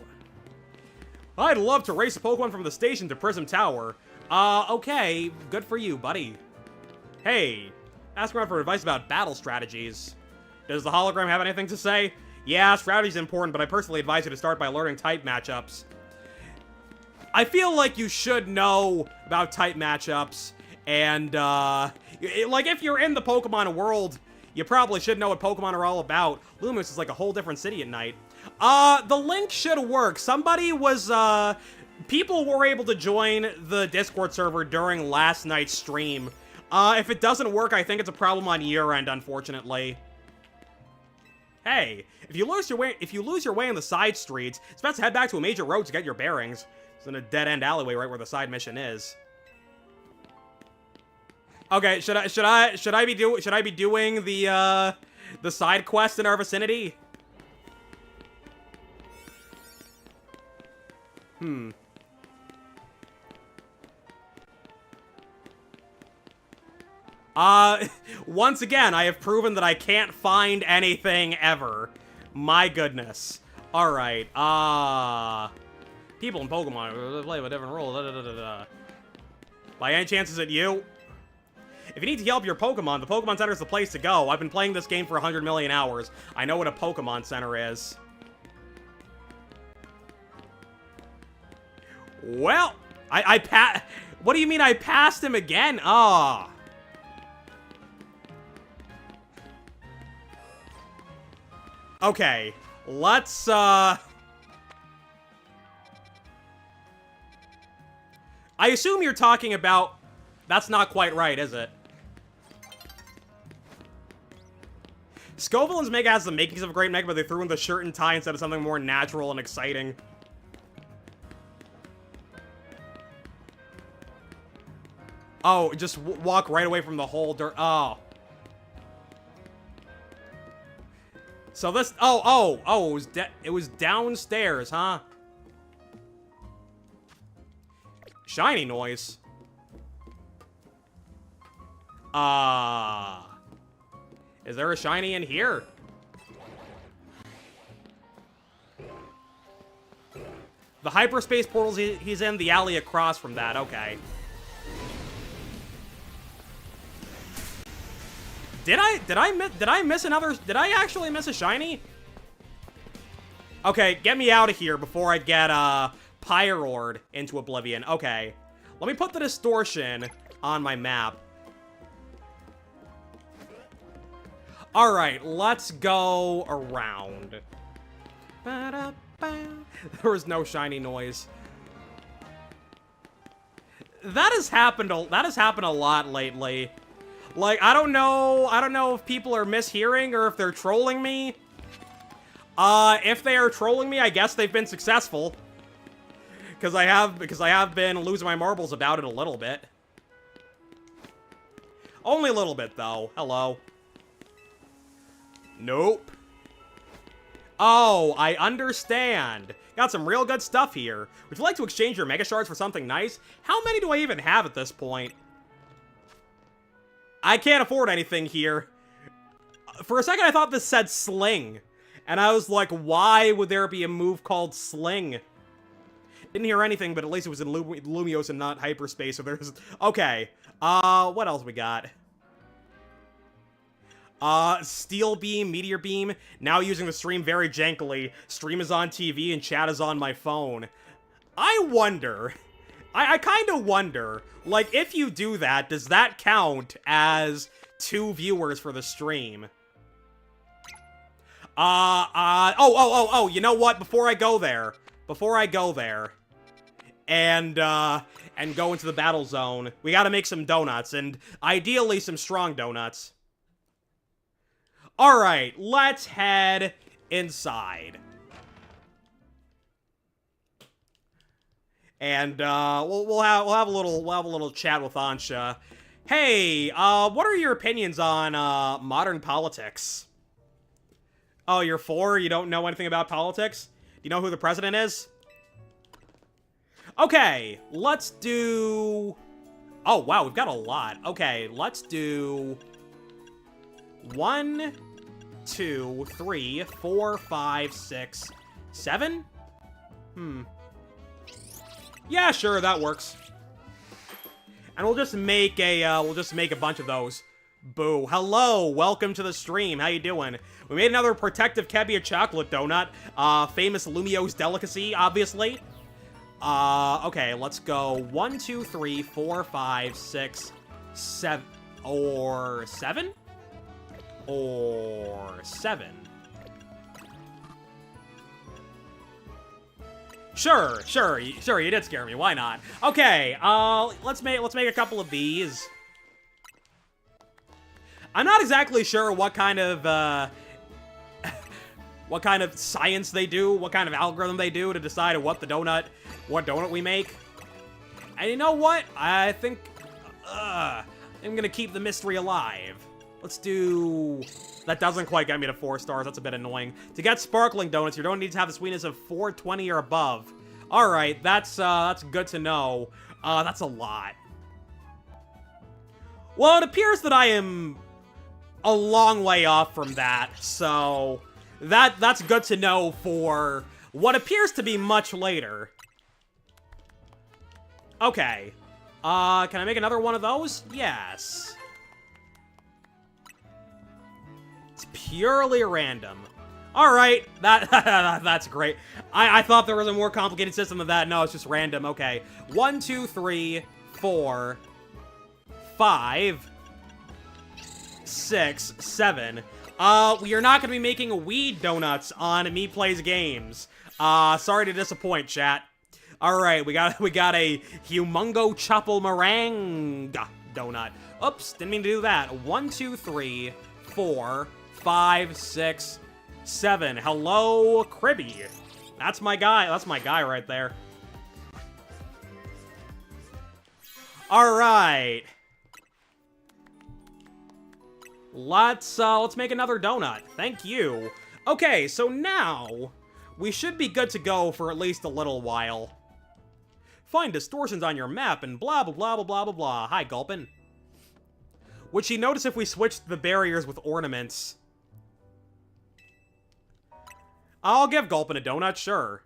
S1: I'd love to race a Pokemon from the station to Prism Tower. Okay, good for you, buddy. Hey, ask around for advice about battle strategies. Does the hologram have anything to say? Yeah, strategy's important, but I personally advise you to start by learning type matchups. I feel like you should know about type matchups, and, like, if you're in the Pokemon world, you probably should know what Pokemon are all about. Loomis is like a whole different city at night. The link should work. Somebody was, people were able to join the Discord server during last night's stream. If it doesn't work, I think it's a problem on your end, unfortunately. Hey, if you lose your way in the side streets, it's best to head back to a major road to get your bearings. It's in a dead-end alleyway right where the side mission is. Okay, should I be doing the side quest in our vicinity? Once again, I have proven that I can't find anything ever. My goodness. Alright, people in Pokemon play a different role. By any chance, is it you? If you need to help your Pokemon, the Pokemon Center is the place to go. I've been playing this game for 100 million hours. I know what a Pokemon Center is. Well, what do you mean I passed him again? Ah. Okay, let's, I assume you're talking about... That's not quite right, is it? Scovilla's Mega has the makings of a great Mega, but they threw in the shirt and tie instead of something more natural and exciting. Oh, just walk right away from the whole dirt. Oh. So this... Oh, it was downstairs, huh? Shiny noise. Is there a shiny in here? The hyperspace portals he's in, the alley across from that, okay. Did I miss another... Did I actually miss a shiny? Okay, get me out of here before I get, Pyrored into oblivion. Okay. Let me put the distortion on my map. Alright, let's go around. There was no shiny noise. That has happened a lot lately. Like, I don't know if people are mishearing or if they're trolling me. If they are trolling me, I guess they've been successful. Because I have been losing my marbles about it a little bit. Only a little bit, though. Hello. Nope. Oh, I understand. Got some real good stuff here. Would you like to exchange your Mega Shards for something nice? How many do I even have at this point? I can't afford anything here. For a second, I thought this said Sling. And I was like, why would there be a move called Sling? Didn't hear anything, but at least it was in Lumiose and not hyperspace, so there's... Okay. What else we got? Steel Beam, Meteor Beam, now using the stream very jankily. Stream is on TV and chat is on my phone. I wonder... I kind of wonder, like, if you do that, does that count as 2 viewers for the stream? You know what? Before I go there, and go into the battle zone, we gotta make some donuts, and ideally some strong donuts. Alright, let's head inside. And, we'll have a little chat with Ansha. Hey, what are your opinions on, modern politics? Oh, you're 4? You don't know anything about politics? Do you know who the president is? Okay, let's do... Oh, wow, we've got a lot. Okay, let's do... 1, 2, 3, 4, 5, 6, 7? Yeah, sure, that works. And we'll just make a bunch of those. Boo. Hello, welcome to the stream. How you doing? We made another protective Kebia chocolate donut. Famous Lumiose delicacy, obviously. Okay, let's go 1, 2, 3, 4, 5, 6, 7, or 7? Or 7. Sure, you did scare me. Why not? Okay, let's make a couple of these. I'm not exactly sure what kind of science they do, what kind of algorithm they do to decide what donut we make. And you know what? I think I'm gonna keep the mystery alive. Let's do... That doesn't quite get me to 4 stars. That's a bit annoying. To get sparkling donuts, your donut needs to have the sweetness of 420 or above. Alright, that's good to know. That's a lot. Well, it appears that I am a long way off from that, so... That's good to know for what appears to be much later. Okay. Can I make another one of those? Yes. It's purely random. Alright, that's great. I thought there was a more complicated system than that. No, it's just random. Okay. 1, 2, 3, 4, 5, 6, 7. We are not going to be making weed donuts on MEPlaysGames. Sorry to disappoint, chat. Alright, we got a humongo chapel meringue donut. Oops, didn't mean to do that. 1, 2, 3, 4, 5, 6, 7. Hello, Cribby. That's my guy. That's my guy right there. Alright. Let's make another donut. Thank you. Okay, so now we should be good to go for at least a little while. Find distortions on your map and blah blah blah blah blah blah blah. Hi, Gulpin. Would she notice if we switched the barriers with ornaments? I'll give Gulpin a donut, sure.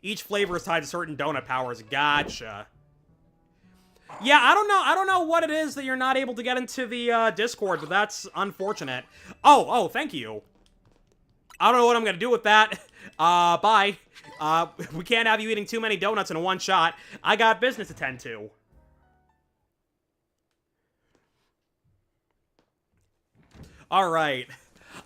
S1: Each flavor is tied to certain donut powers. Gotcha. Yeah, I don't know what it is that you're not able to get into the Discord, but that's unfortunate. Oh, thank you. I don't know what I'm gonna do with that. Bye. We can't have you eating too many donuts in one shot. I got business to tend to. Alright.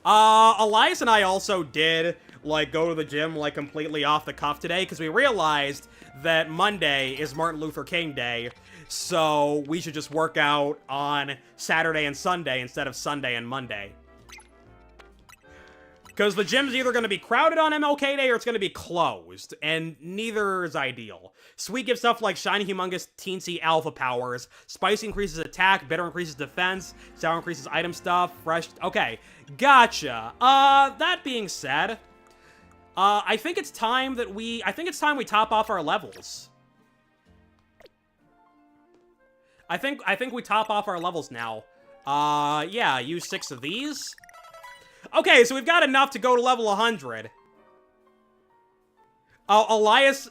S1: Elias and I also did, like, go to the gym, like, completely off the cuff today, because we realized that Monday is Martin Luther King Day, so we should just work out on Saturday and Sunday instead of Sunday and Monday. Because the gym's either going to be crowded on MLK Day or it's going to be closed, and neither is ideal. Sweet gives stuff like Shiny Humongous Teensy Alpha Powers, Spicy increases attack, Bitter increases defense, Sour increases item stuff, Fresh... Okay, gotcha. That being said, I think it's time we top off our levels. I think we top off our levels now. Yeah, use 6 of these. Okay, so we've got enough to go to level 100. Elias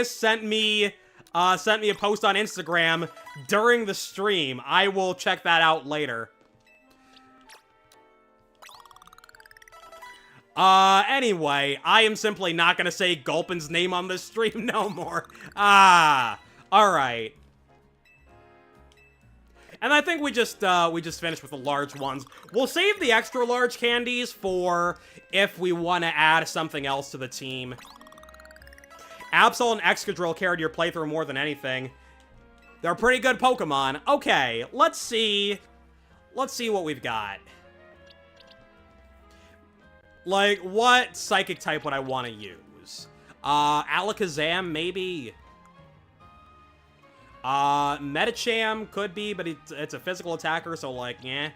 S1: sent me a post on Instagram during the stream. I will check that out later. Anyway, I am simply not gonna say Gulpin's name on this stream no more. Alright. And I think we just finished with the large ones. We'll save the extra large candies for if we want to add something else to the team. Absol and Excadrill carried your playthrough more than anything. They're pretty good Pokemon. Okay, let's see what we've got. Like, what Psychic type would I want to use? Alakazam, maybe? Medicham could be, but it's a physical attacker, so, like, yeah.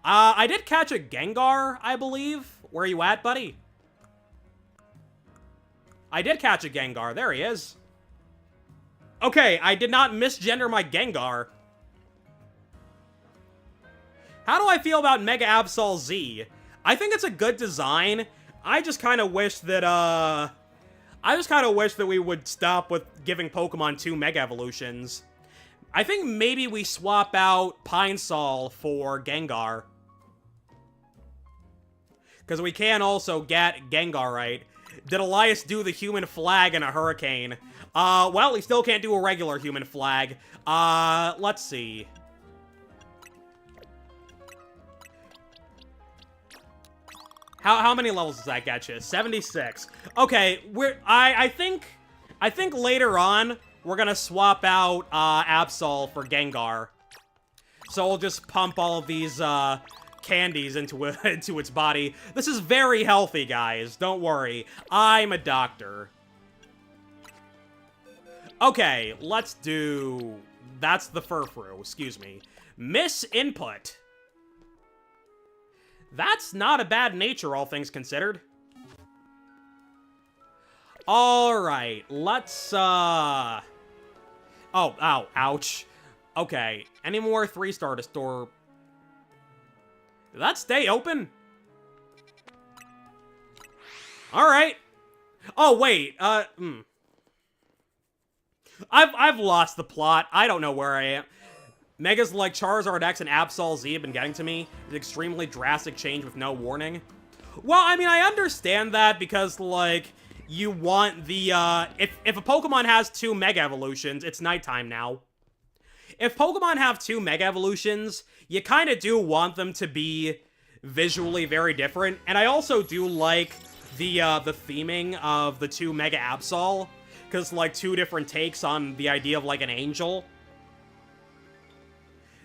S1: I did catch a Gengar, I believe. Where are you at, buddy? I did catch a Gengar. There he is. Okay, I did not misgender my Gengar. How do I feel about Mega Absol Z? I think it's a good design. I just kind of wish that, we would stop with giving Pokemon 2 Mega Evolutions. I think maybe we swap out Pinesol for Gengar. Because we can also get Gengar right. Did Elias do the human flag in a hurricane? Well, he still can't do a regular human flag. Let's see. How many levels does that get you? 76. Okay, I think later on we're gonna swap out Absol for Gengar. So we'll just pump all of these candies into its body. This is very healthy, guys. Don't worry. I'm a doctor. Okay, let's do... That's the Furfrou, excuse me. Miss Input. That's not a bad nature, all things considered. Alright, let's, Oh, ow, ouch. Okay, any more 3-star to store? Did that stay open? Alright. Oh, wait, I've lost the plot. I don't know where I am. Megas like Charizard X and Absol Z have been getting to me. An extremely drastic change with no warning. Well, I mean, I understand that because, like, you want the, if a Pokemon has 2 Mega Evolutions, it's nighttime now. If Pokemon have 2 Mega Evolutions, you kind of do want them to be visually very different. And I also do like the theming of the 2 Mega Absol, because, like, 2 different takes on the idea of, like, an angel.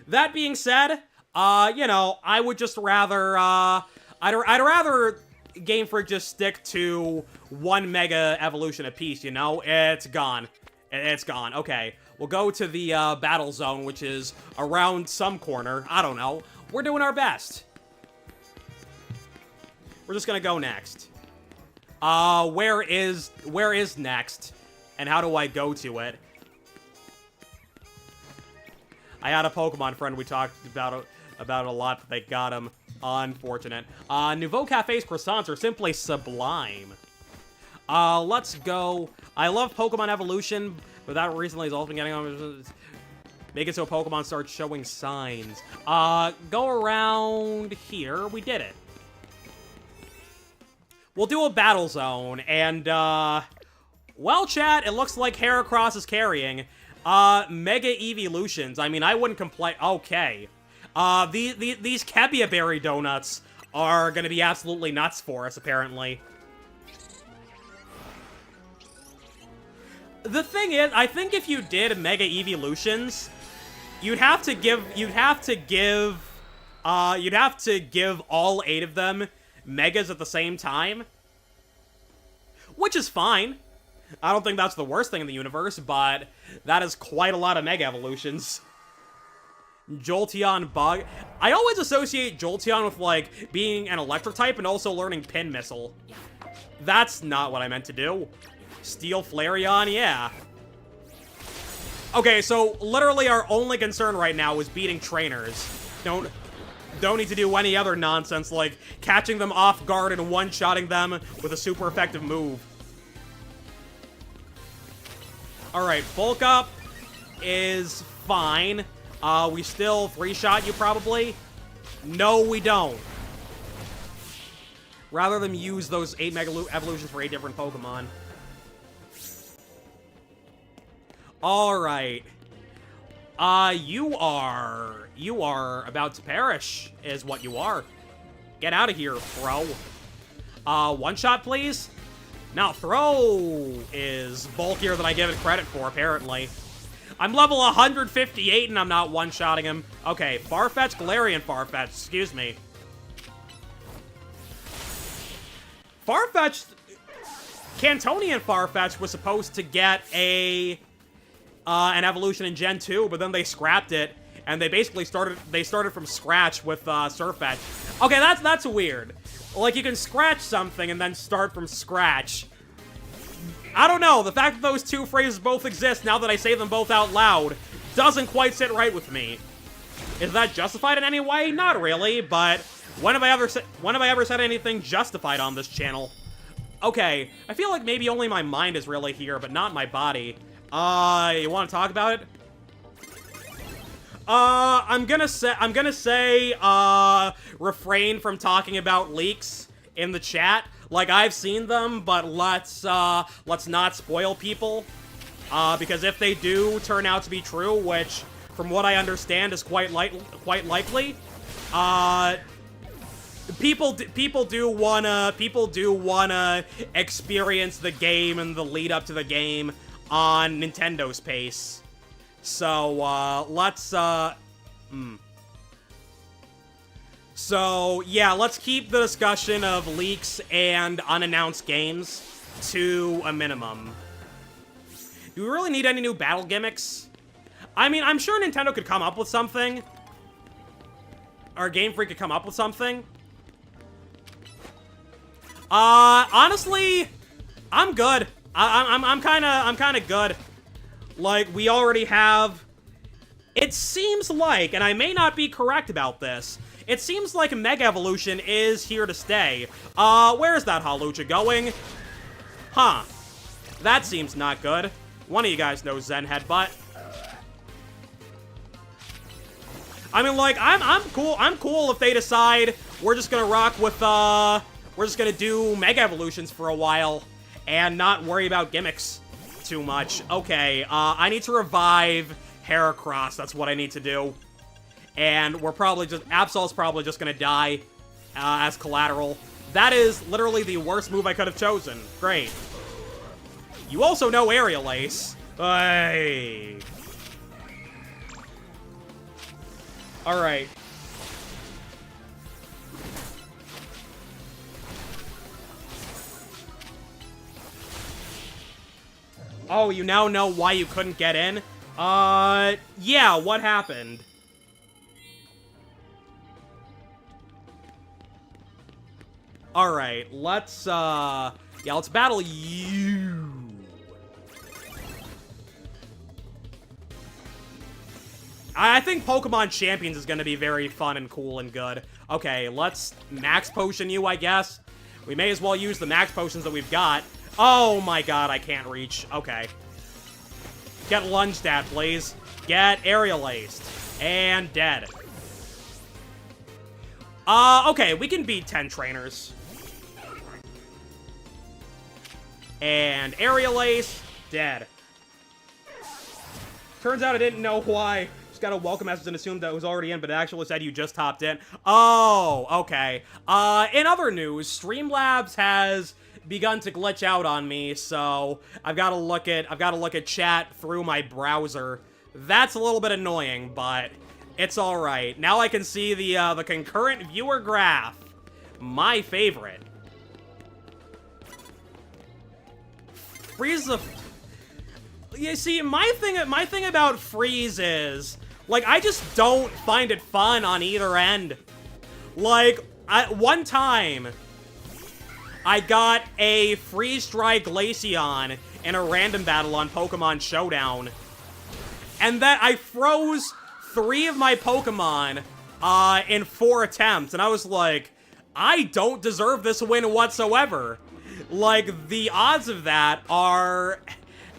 S1: That being said, you know, I would just rather, I'd rather Game Freak just stick to 1 Mega Evolution apiece, you know? It's gone. It's gone. Okay, we'll go to the, Battle Zone, which is around some corner. I don't know. We're doing our best. We're just gonna go next. Where is next? And how do I go to it? I had a Pokemon friend we talked about it a lot, but they got him. Unfortunate. Nouveau Cafe's croissants are simply sublime. Let's go. I love Pokemon Evolution, but that recently has also been getting on. Make it so Pokemon starts showing signs. Go around here. We did it. We'll do a Battle Zone, and, well, chat, it looks like Heracross is carrying. Mega Evolutions. I mean, I wouldn't complain. Okay. These Kebia Berry donuts are gonna be absolutely nuts for us, apparently. The thing is, I think if you did Mega Evolutions, you'd have to give all 8 of them Megas at the same time. Which is fine. I don't think that's the worst thing in the universe, but that is quite a lot of Mega Evolutions. Jolteon Bug. I always associate Jolteon with, like, being an electric type and also learning Pin Missile. That's not what I meant to do. Steel Flareon, yeah. Okay, so literally our only concern right now is beating trainers. Don't need to do any other nonsense like catching them off guard and one-shotting them with a super effective move. Alright, bulk up is fine. We still 3-shot you probably? No, we don't. Rather than use those 8 Mega Evolutions for 8 different Pokemon. Alright. You are about to perish, is what you are. Get out of here, bro. One shot, please? Now, throw is bulkier than I give it credit for, apparently. I'm level 158 and I'm not one-shotting him. Okay, Farfetch, Galarian Farfetch, excuse me. Farfetch, Cantonian Farfetch was supposed to get an evolution in Gen 2, but then they scrapped it, and they basically started from scratch with Surfetch. Okay, that's weird. Like, you can scratch something and then start from scratch. I don't know, the fact that those two phrases both exist now that I say them both out loud doesn't quite sit right with me. Is that justified in any way? Not really, but when have I ever said anything justified on this channel? Okay, I feel like maybe only my mind is really here, but not my body. You want to talk about it? I'm gonna say, refrain from talking about leaks in the chat. Like, I've seen them, but let's not spoil people. Because if they do turn out to be true, which, from what I understand, is quite likely, people do wanna experience the game and the lead up to the game on Nintendo's pace. So, So, yeah, let's keep the discussion of leaks and unannounced games to a minimum. Do we really need any new battle gimmicks? I mean, I'm sure Nintendo could come up with something. Or Game Freak could come up with something. Honestly, I'm good. I'm kind of good. Like, we already have... It seems like, and I may not be correct about this, it seems like Mega Evolution is here to stay. Where is that Hawlucha going? Huh. That seems not good. One of you guys knows Zen Headbutt. I mean, like, I'm cool if they decide we're just gonna rock with, we're just gonna do Mega Evolutions for a while and not worry about gimmicks too much. Okay, I need to revive Heracross. That's what I need to do. And we're probably just... Absol's probably just gonna die as collateral. That is literally the worst move I could have chosen. Great. You also know Aerial Ace. Hey. Alright. Oh, you now know why you couldn't get in? Yeah, what happened? Alright, let's battle you. I think Pokemon Champions is gonna be very fun and cool and good. Okay, let's Max Potion you, I guess. We may as well use the Max Potions that we've got. Oh my god, I can't reach. Okay. Get lunged at, please. Get Aerial Aced. And dead. Okay, we can beat 10 trainers. And Aerial Ace, dead. Turns out I didn't know why got a welcome message and assumed that it was already in, but it actually said you just hopped in. Oh, okay. In other news, Streamlabs has begun to glitch out on me, so I've got to look at chat through my browser. That's a little bit annoying, but it's all right. Now I can see the concurrent viewer graph. My favorite. Freeze the... You see, my thing about Freeze is, like, I just don't find it fun on either end. Like, one time, I got a Freeze-Dry Glaceon in a random battle on Pokemon Showdown. And then I froze 3 of my Pokemon in 4 attempts. And I was like, I don't deserve this win whatsoever. Like, the odds of that are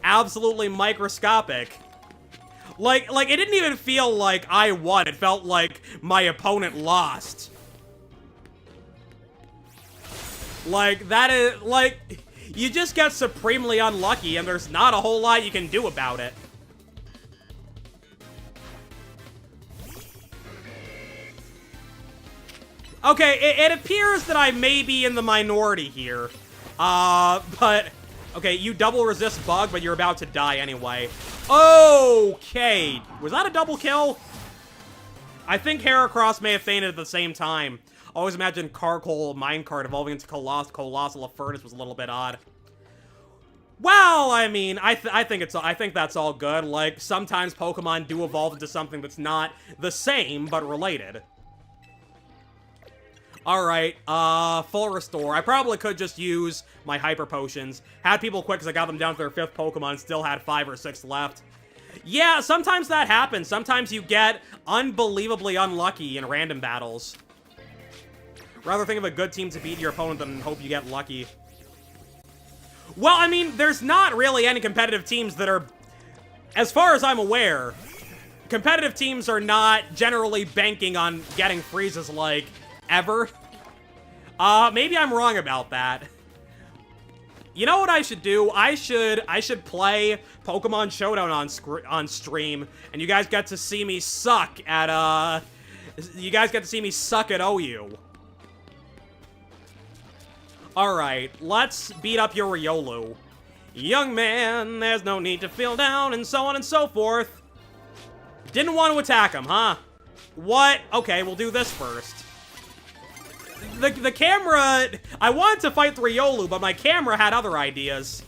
S1: absolutely microscopic. Like, it didn't even feel like I won. It felt like my opponent lost. Like, that is, like, you just get supremely unlucky, and there's not a whole lot you can do about it. Okay, it appears that I may be in the minority here. But... Okay, you double resist bug, but you're about to die anyway. Okay. Was that a double kill? I think Heracross may have fainted at the same time. Always imagine Carkol Minecart evolving into Colossal Furnace was a little bit odd. Well, I mean, I think that's all good. Like, sometimes Pokemon do evolve into something that's not the same, but related. Alright, full restore. I probably could just use my Hyper Potions. Had people quit because I got them down to their 5th Pokemon, still had 5 or 6 left. Yeah, sometimes that happens. Sometimes you get unbelievably unlucky in random battles. Rather think of a good team to beat your opponent than hope you get lucky. Well, I mean, there's not really any competitive teams that are... As far as I'm aware, competitive teams are not generally banking on getting freezes, like... ever. Maybe I'm wrong about that. You know what I should do? I should play Pokemon Showdown on stream, and you guys get to see me suck at, you guys get to see me suck at OU. Alright, let's beat up your Riolu. Young man, there's no need to feel down, and so on and so forth. Didn't want to attack him, huh? What? Okay, we'll do this first. The camera... I wanted to fight the Riolu, but my camera had other ideas.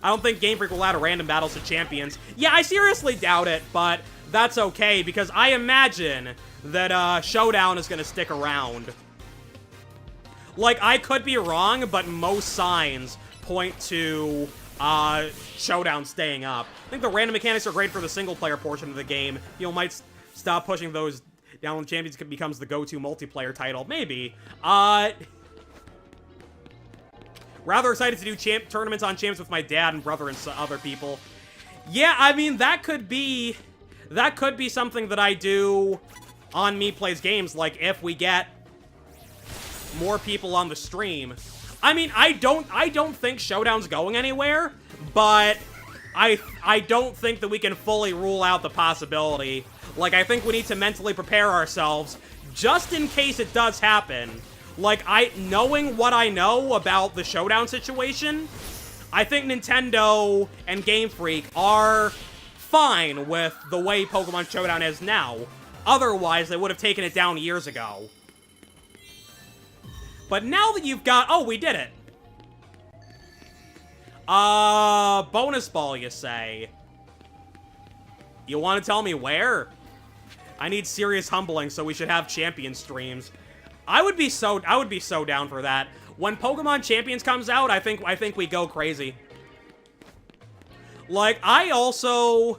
S1: I don't think Game Freak will add random battles to champions. Yeah, I seriously doubt it, but that's okay, because I imagine that Showdown is going to stick around. Like, I could be wrong, but most signs point to Showdown staying up. I think the random mechanics are great for the single-player portion of the game. You know, might stop pushing those... Down when Champions becomes the go-to multiplayer title. Maybe. Rather excited to do tournaments on champs with my dad and brother and other people. Yeah, I mean, that could be something that I do on MEPlaysGames, like, if we get more people on the stream. I mean, I don't think Showdown's going anywhere, but I don't think that we can fully rule out the possibility. Like, I think we need to mentally prepare ourselves just in case it does happen. Like, knowing what I know about the Showdown situation, I think Nintendo and Game Freak are fine with the way Pokemon Showdown is now. Otherwise, they would have taken it down years ago. But now that you've got... Oh, we did it. Bonus ball, you say? You want to tell me where? I need serious humbling, so we should have champion streams. I would be so down for that. When Pokemon Champions comes out, I think we go crazy. Like, I also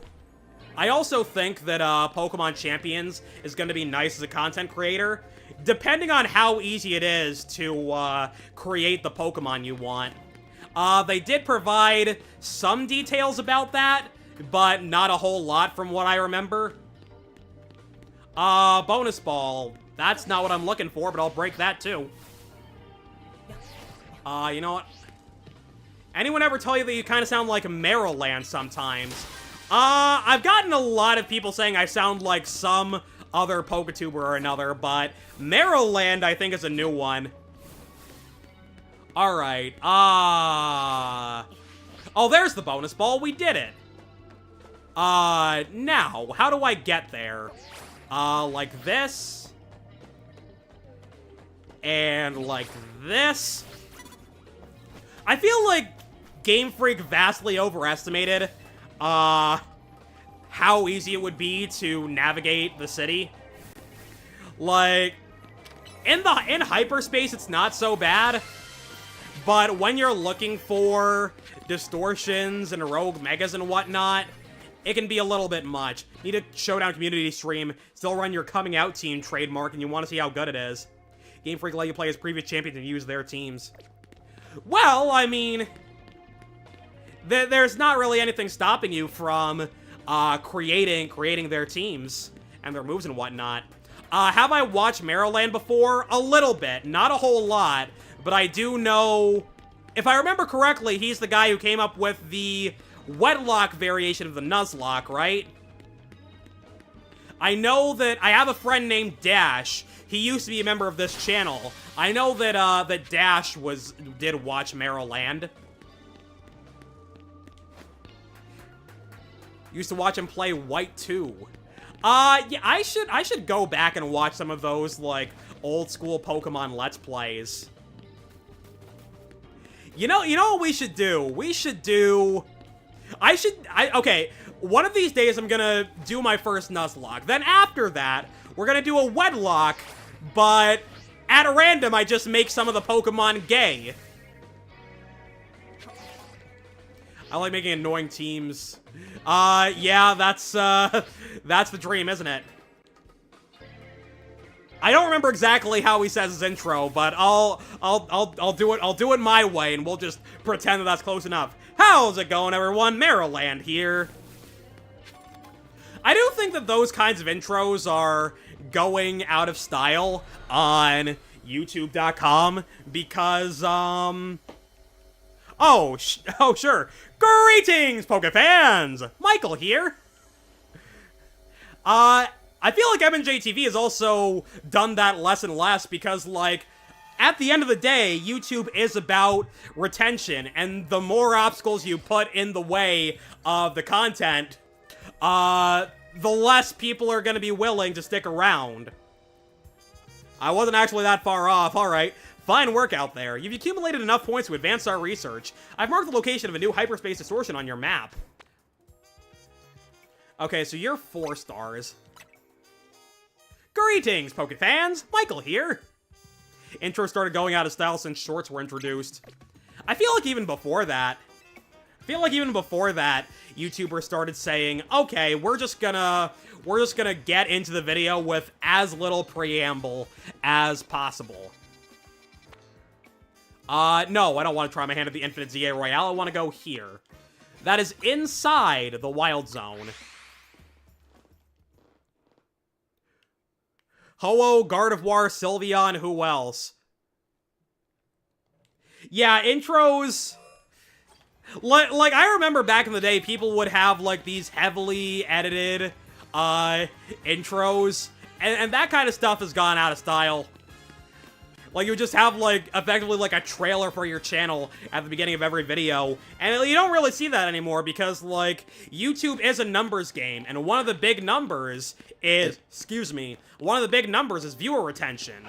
S1: think that Pokemon Champions is going to be nice as a content creator, depending on how easy it is to create the Pokemon you want. They did provide some details about that, but not a whole lot from what I remember. Bonus ball. That's not what I'm looking for, but I'll break that too. You know what? Anyone ever tell you that you kind of sound like Maryland sometimes? I've gotten a lot of people saying I sound like some other PokeTuber or another, but Maryland, I think, is a new one. Alright, oh, there's the bonus ball. We did it. Now, how do I get there? Like this. And like this. I feel like Game Freak vastly overestimated, how easy it would be to navigate the city. Like, in hyperspace, it's not so bad. But when you're looking for distortions and rogue megas and whatnot, it can be a little bit much. Need a Showdown community stream, still run your coming out team trademark, and you want to see how good it is. Game Freak let you play as previous champions and use their teams. Well, I mean, there's not really anything stopping you from creating their teams and their moves and whatnot. Have I watched Maryland before? A little bit, not a whole lot, but I do know, if I remember correctly, he's the guy who came up with the Wetlock variation of the Nuzlocke, right? I know that I have a friend named Dash. He used to be a member of this channel. I know that that Dash did watch Maryland. Used to watch him play White 2. Yeah, I should go back and watch some of those, like, old school Pokemon Let's Plays. You know what we should do? We should do... okay, one of these days I'm gonna do my first Nuzlocke. Then after that, we're gonna do a Wedlock, but at random I just make some of the Pokemon gay. I like making annoying teams. Yeah, that's the dream, isn't it? I don't remember exactly how he says his intro, but I'll do it my way, and we'll just pretend that that's close enough. How's it going, everyone? Maryland here. I do think that those kinds of intros are going out of style on YouTube.com because, oh, sure. Greetings, Pokefans! Michael here. I feel like MNJTV has also done that less and less because, like, at the end of the day, YouTube is about retention, and the more obstacles you put in the way of the content, the less people are going to be willing to stick around. I wasn't actually that far off, alright. Fine work out there. You've accumulated enough points to advance our research. I've marked the location of a new hyperspace distortion on your map. Okay, so you're 4 stars. Greetings, Pokefans! Michael here! Intro started going out of style since shorts were introduced. I feel like even before that, YouTubers started saying, okay, we're just gonna get into the video with as little preamble as possible. No, I don't want to try my hand at the Infinite ZA Royale. I want to go here. That is inside the Wild Zone. Ho-Oh, Gardevoir, Sylveon, who else? Yeah, intros... Like, I remember back in the day, people would have, like, these heavily edited, intros, and that kind of stuff has gone out of style. Like, you would just have, like, effectively, like, a trailer for your channel at the beginning of every video, and you don't really see that anymore because, like, YouTube is a numbers game, and one of the big numbers is, one of the big numbers is viewer retention.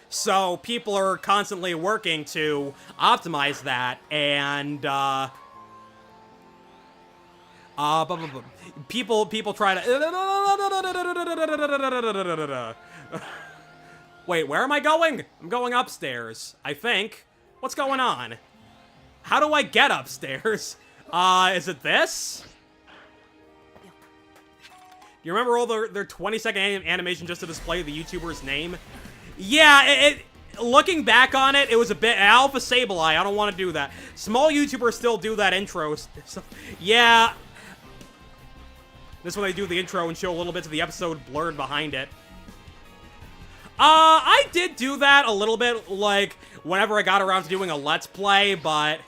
S1: So, people are constantly working to optimize that, and, people try to... Wait, where am I going? I'm going upstairs, I think. What's going on? How do I get upstairs? Is it this? Do you remember all their 20-second animation just to display the YouTuber's name? Yeah, looking back on it, it was a bit... Alpha Sableye, I don't want to do that. Small YouTubers still do that intro. So, yeah. This is when they do the intro and show a little bit of the episode blurred behind it. I did do that a little bit, like, whenever I got around to doing a Let's Play, but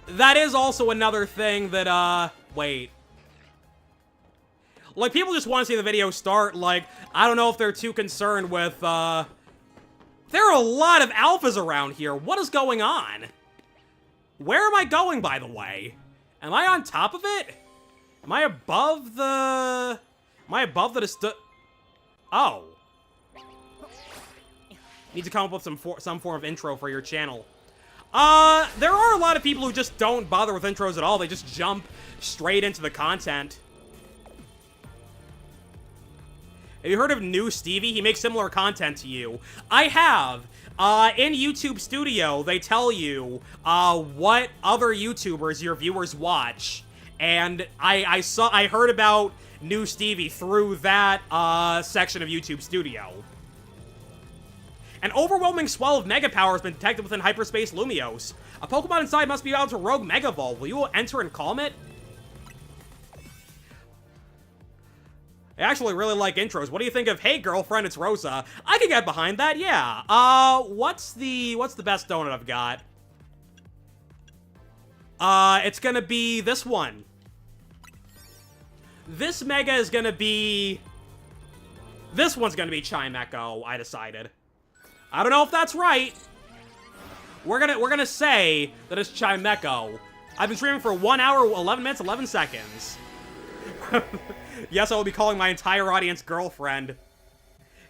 S1: that is also another thing that Wait. Like, people just want to see the video start. Like, I don't know if they're too concerned with, There are a lot of alphas around here. What is going on? Where am I going, by the way? Am I on top of it? Am I above the... Oh. Need to come up with some form of intro for your channel. There are a lot of people who just don't bother with intros at all. They just jump straight into the content. Have you heard of New Stevie? He makes similar content to you. I have. In YouTube Studio, they tell you what other YouTubers your viewers watch. And I heard about New Stevie through that section of YouTube Studio. An overwhelming swell of Mega Power has been detected within Hyperspace Lumiose. A Pokemon inside must be able to Rogue Mega Evolve. Will you enter and calm it? I actually really like intros. What do you think of, hey girlfriend, it's Rosa? I can get behind that, yeah. What's the best donut I've got? It's gonna be this one. This Mega is gonna be... This one's gonna be Chimecho, I decided. I don't know if that's right. We're gonna say that it's Chimecho. I've been streaming for 1 hour, 11 minutes, 11 seconds. Yes, I will be calling my entire audience girlfriend.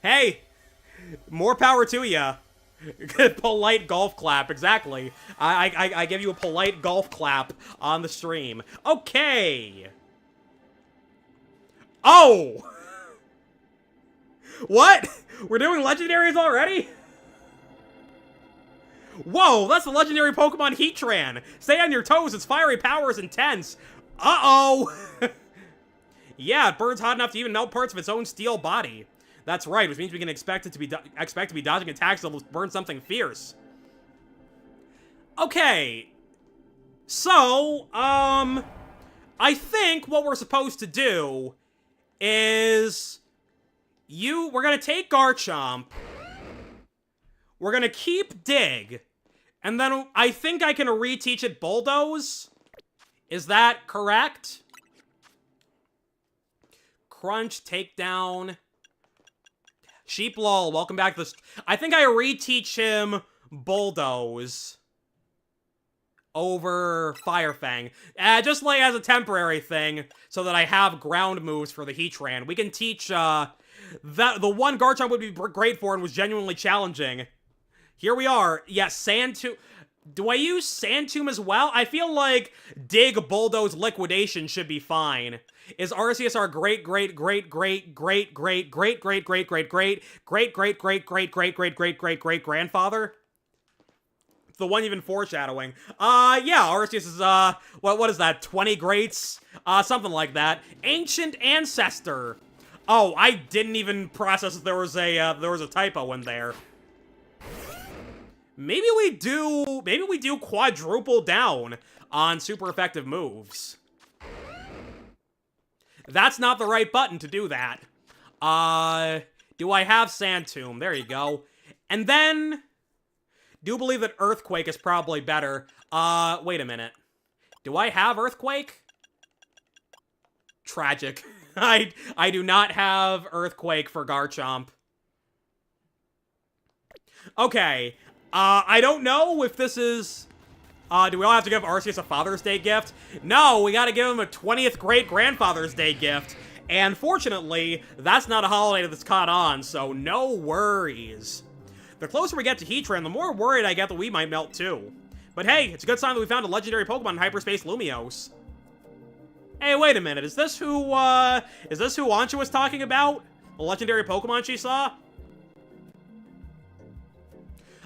S1: Hey, more power to ya. Polite golf clap, exactly. I give you a polite golf clap on the stream. Okay. Oh! What? We're doing legendaries already? Whoa, that's the legendary Pokemon Heatran. Stay on your toes, its fiery power is intense. Uh-oh! Yeah, it burns hot enough to even melt parts of its own steel body. That's right, which means we can expect to be dodging attacks that will burn something fierce. Okay. So, I think what we're supposed to do is... We're gonna take Garchomp. We're gonna keep Dig. And then I think I can reteach it Bulldoze. Is that correct? Crunch, Takedown. Sheeplol, welcome back to the... I think I reteach him Bulldoze over Firefang. Just like as a temporary thing, so that I have ground moves for the Heatran. We can teach, the one Garchomp would be great for and was genuinely challenging. Here we are. Yes, Sand Tomb. Do I use Sand Tomb as well? I feel like Dig, Bulldoze, Liquidation should be fine. Is RCSR great grandfather? The one you've been foreshadowing. Yeah, RCS is, what is that, 20 greats? Something like that. Ancient Ancestor. Oh, I didn't even process that there was a typo in there. Maybe we do quadruple down on super effective moves. That's not the right button to do that. Do I have Sand Tomb? There you go. And then, do believe that Earthquake is probably better. Wait a minute. Do I have Earthquake? Tragic. I do not have Earthquake for Garchomp. Okay. I don't know if this is... do we all have to give Arceus a Father's Day gift? No, we gotta give him a 20th great-grandfather's Day gift. And fortunately, that's not a holiday that's caught on, so no worries. The closer we get to Heatran, the more worried I get that we might melt too. But hey, it's a good sign that we found a legendary Pokemon in Hyperspace Lumiose. Hey, wait a minute, is this who Anshu was talking about? The legendary Pokemon she saw?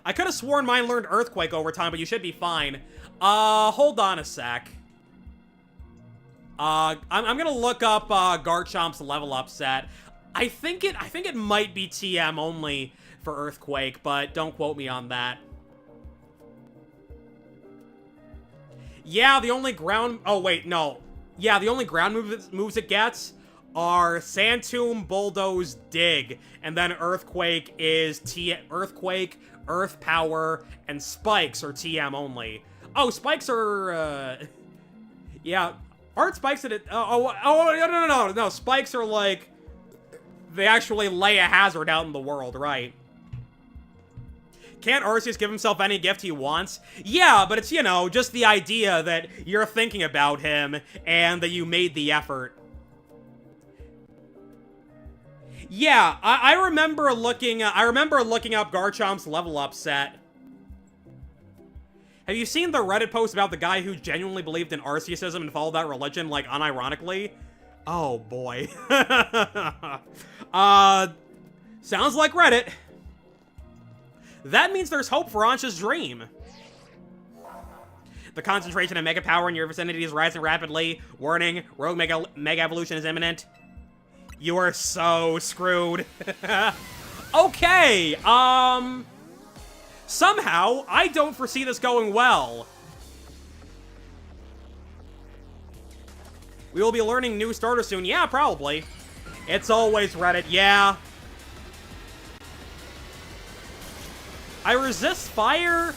S1: I could have sworn mine learned Earthquake over time, but you should be fine. Hold on a sec. I'm gonna look up, Garchomp's level up set. I think it might be TM only for Earthquake, but don't quote me on that. Yeah, the only ground... Oh, wait, no. Yeah, the only ground moves it gets are Sand Tomb, Bulldoze, Dig, and then Earthquake is Earthquake, Earth Power, and Spikes are TM only. Oh, Spikes are, yeah. Aren't spikes at it? No. Spikes are like, they actually lay a hazard out in the world, right? Can't Arceus give himself any gift he wants? Yeah, but it's, you know, just the idea that you're thinking about him and that you made the effort. Yeah, I remember looking up Garchomp's level up set. Have you seen the Reddit post about the guy who genuinely believed in Arceusism and followed that religion, like, unironically? Oh, boy. Sounds like Reddit. That means there's hope for Ansh's dream. The concentration of Mega Power in your vicinity is rising rapidly. Warning, Rogue Mega Evolution is imminent. You are so screwed. Okay, somehow, I don't foresee this going well. We will be learning new starters soon. Yeah, probably. It's always Reddit, yeah. I resist fire,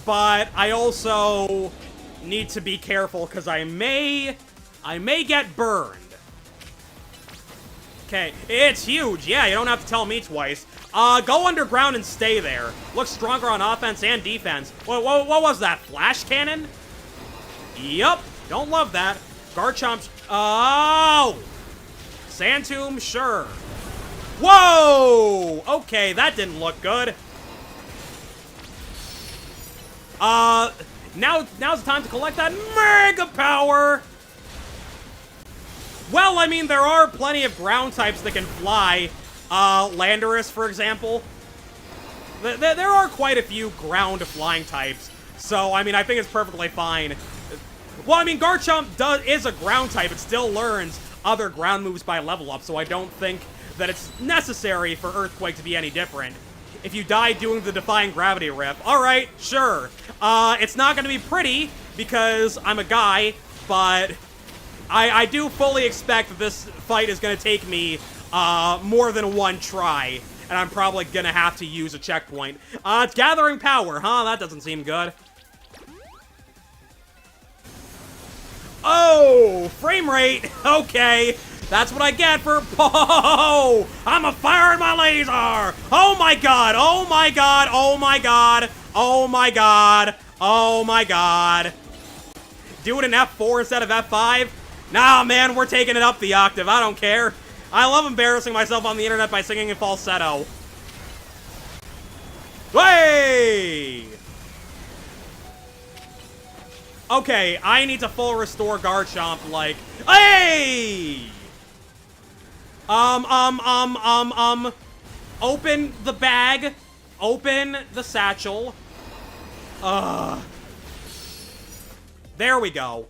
S1: but I also need to be careful because I may get burned. Okay, it's huge. Yeah, you don't have to tell me twice. Go underground and stay there. Look stronger on offense and defense. What was that? Flash cannon? Yup. Don't love that. Garchomp's... Oh! Sand Tomb? Sure. Whoa! Okay, that didn't look good. Now's the time to collect that Mega Power! Well, I mean, there are plenty of ground types that can fly. Landorus, for example. There are quite a few ground flying types. So, I mean, I think it's perfectly fine. Well, I mean, Garchomp is a ground type. It still learns other ground moves by level up, so I don't think that it's necessary for Earthquake to be any different. If you die doing the Defying Gravity Rip, alright, sure. It's not gonna be pretty, because I'm a guy, but I do fully expect that this fight is gonna take me more than one try, and I'm probably gonna have to use a checkpoint. It's gathering power, huh? That doesn't seem good. Oh, frame rate. Okay, that's what I get for... Oh, I'm a firing my laser. Oh my god, oh my god, oh my god, oh my god, oh my god. Do it in F4 instead of F5? Nah, man, we're taking it up the octave. I don't care. I love embarrassing myself on the internet by singing in falsetto. Hey! Okay, I need to full restore Garchomp, like... Hey! Open the bag. Open the satchel. There we go.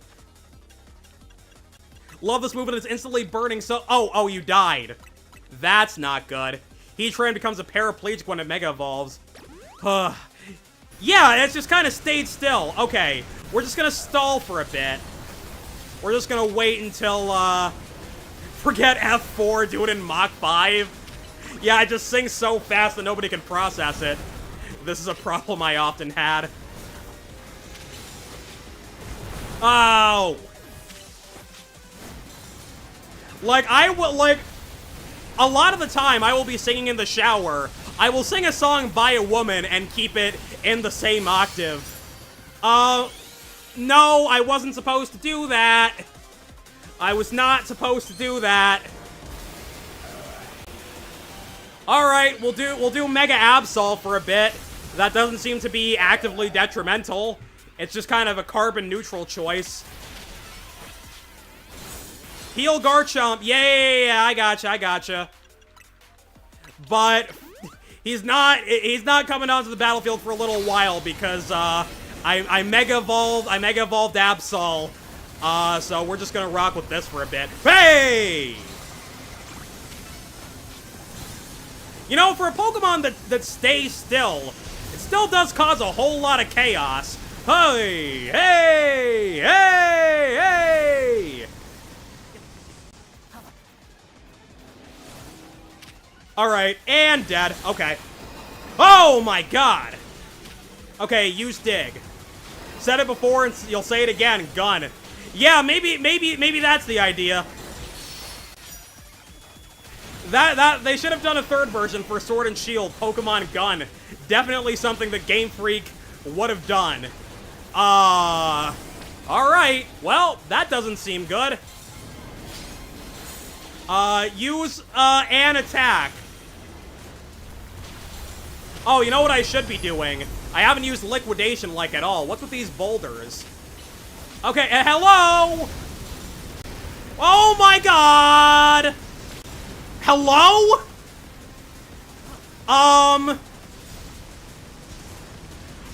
S1: Love this move, and it's instantly burning, so... Oh, you died. That's not good. Heatran becomes a paraplegic when it Mega Evolves. Yeah, it's just kind of stayed still. Okay, we're just gonna stall for a bit. We're just gonna wait until, forget F4, do it in Mach 5. Yeah, I just sing so fast that nobody can process it. This is a problem I often had. Oh! Like, a lot of the time, I will be singing in the shower. I will sing a song by a woman and keep it in the same octave. No, I wasn't supposed to do that. I was not supposed to do that. Alright, we'll do Mega Absol for a bit. That doesn't seem to be actively detrimental. It's just kind of a carbon-neutral choice. Heal Garchomp. Yeah, I gotcha. But he's not coming onto the battlefield for a little while because I Mega Evolved Absol. So we're just gonna rock with this for a bit. Hey! You know, for a Pokemon that stays still, it still does cause a whole lot of chaos. Hey! Hey! Hey! Hey! Alright, and dead. Okay. Oh my god! Okay, use Dig. Said it before and you'll say it again, gun. Yeah, maybe that's the idea. They should have done a third version for Sword and Shield, Pokemon Gun. Definitely something that Game Freak would have done. Alright. Well, that doesn't seem good. Use, an attack. Oh, you know what I should be doing? I haven't used Liquidation, like, at all. What's with these boulders? Okay, hello? Oh my god! Hello?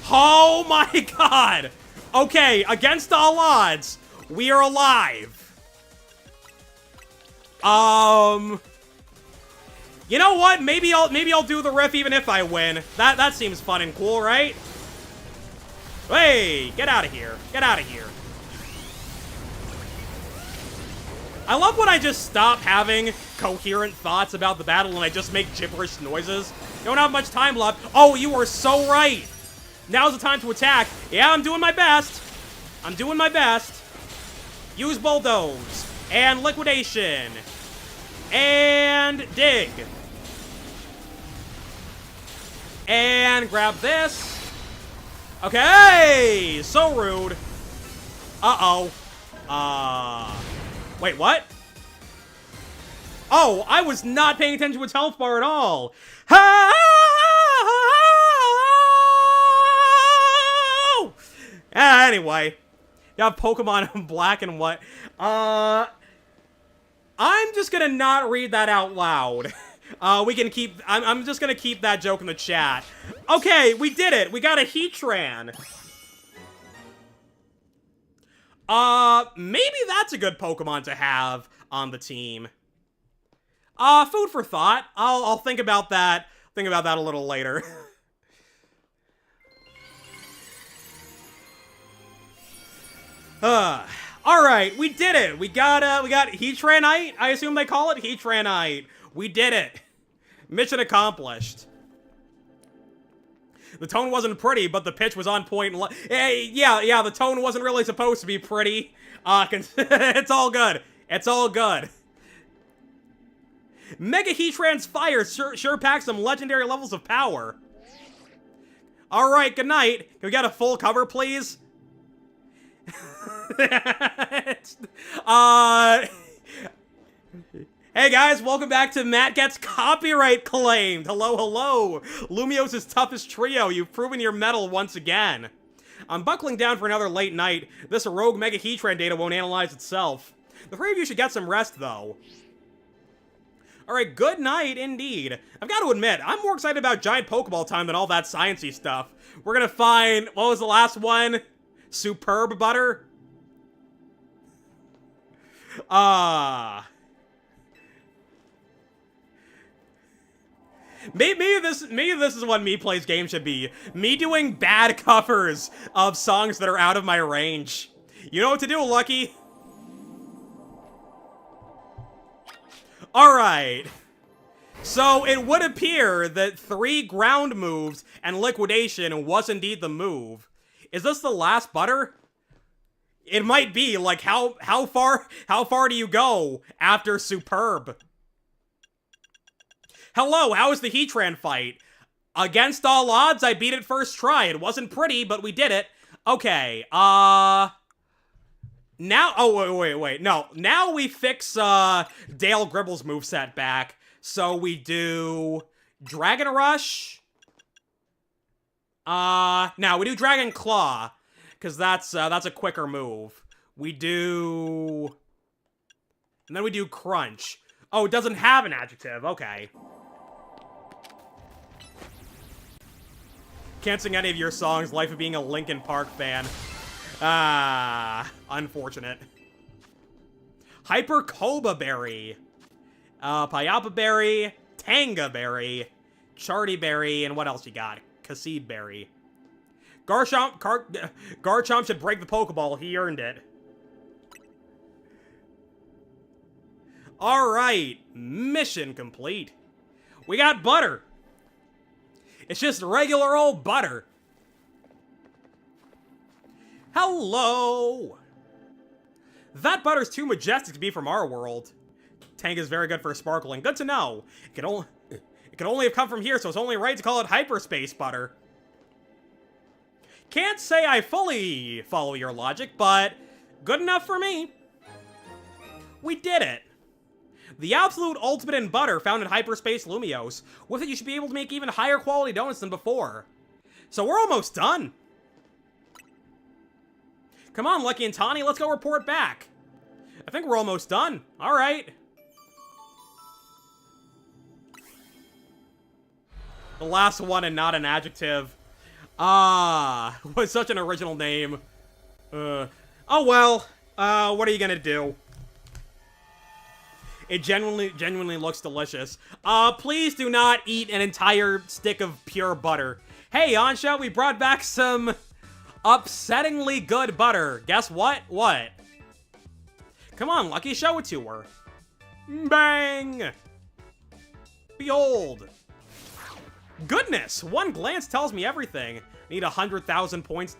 S1: Oh my god! Okay, against all odds, we are alive. You know what? Maybe I'll do the riff even if I win. That seems fun and cool, right? Hey, get out of here. Get out of here. I love when I just stop having coherent thoughts about the battle and I just make gibberish noises. You don't have much time left. Oh, you are so right. Now's the time to attack. Yeah, I'm doing my best. I'm doing my best. Use Bulldoze. And Liquidation. And dig. And grab this. Okay, so rude. Uh-oh. Wait, what? Oh, I was not paying attention to its health bar at all. Anyway. You have Pokemon in black and white. I'm just gonna not read that out loud. We can keep... I'm just gonna keep that joke in the chat. Okay, we did it! We got a Heatran. Maybe that's a good Pokemon to have on the team. Food for thought. I'll think about that. Think about that a little later. Alright, we did it! We got Heatranite? I assume they call it Heatranite. We did it. Mission accomplished. The tone wasn't pretty, but the pitch was on point. Yeah, the tone wasn't really supposed to be pretty. It's all good. It's all good. Mega Heatran's fire sure packs some legendary levels of power. Alright, good night. Can we get a full cover, please? Hey guys, welcome back to Matt Gets Copyright Claimed. Hello, hello. Lumios' toughest trio. You've proven your mettle once again. I'm buckling down for another late night. This rogue Mega Heatran data won't analyze itself. The three of you should get some rest, though. Alright, good night, indeed. I've got to admit, I'm more excited about Giant Pokeball time than all that sciencey stuff. We're gonna find... What was the last one? Superb Butter? Maybe this is what MEPlaysGames should be. Me doing bad covers of songs that are out of my range. You know what to do, Lucky. Alright. So, it would appear that 3 ground moves and Liquidation was indeed the move. Is this the last butter? It might be. Like, how far do you go after Superb? Hello, how was the Heatran fight? Against all odds, I beat it first try. It wasn't pretty, but we did it. Okay, now, oh, wait, no. Now we fix, Dale Gribble's moveset back. So we do Dragon Rush. Now we do Dragon Claw, because that's a quicker move. We do... And then we do Crunch. Oh, it doesn't have an adjective. Okay. Can't sing any of your songs, life of being a Linkin Park fan. Unfortunate. Hyper Koba Berry. Payapa Berry, Tanga Berry, Charty Berry, and what else you got? Kassid Berry. Garchomp should break the Pokeball. He earned it. Alright, mission complete. We got butter. It's just regular old butter. Hello. That butter's too majestic to be from our world. Tank is very good for sparkling. Good to know. It can only have come from here, so it's only right to call it hyperspace butter. Can't say I fully follow your logic, but good enough for me. We did it. The absolute ultimate in butter found in hyperspace Lumios. With it, you should be able to make even higher quality donuts than before. So we're almost done. Come on, Lucky and Tawny, let's go report back. I think we're almost done. All right. The last one and not an adjective. Ah, was such an original name. Oh well, what are you gonna do? It genuinely looks delicious. Please do not eat an entire stick of pure butter. Hey, Ansha, we brought back some upsettingly good butter. Guess what? What? Come on, Lucky, show it to her. Bang! Behold. Goodness, one glance tells me everything. Need 100,000 points.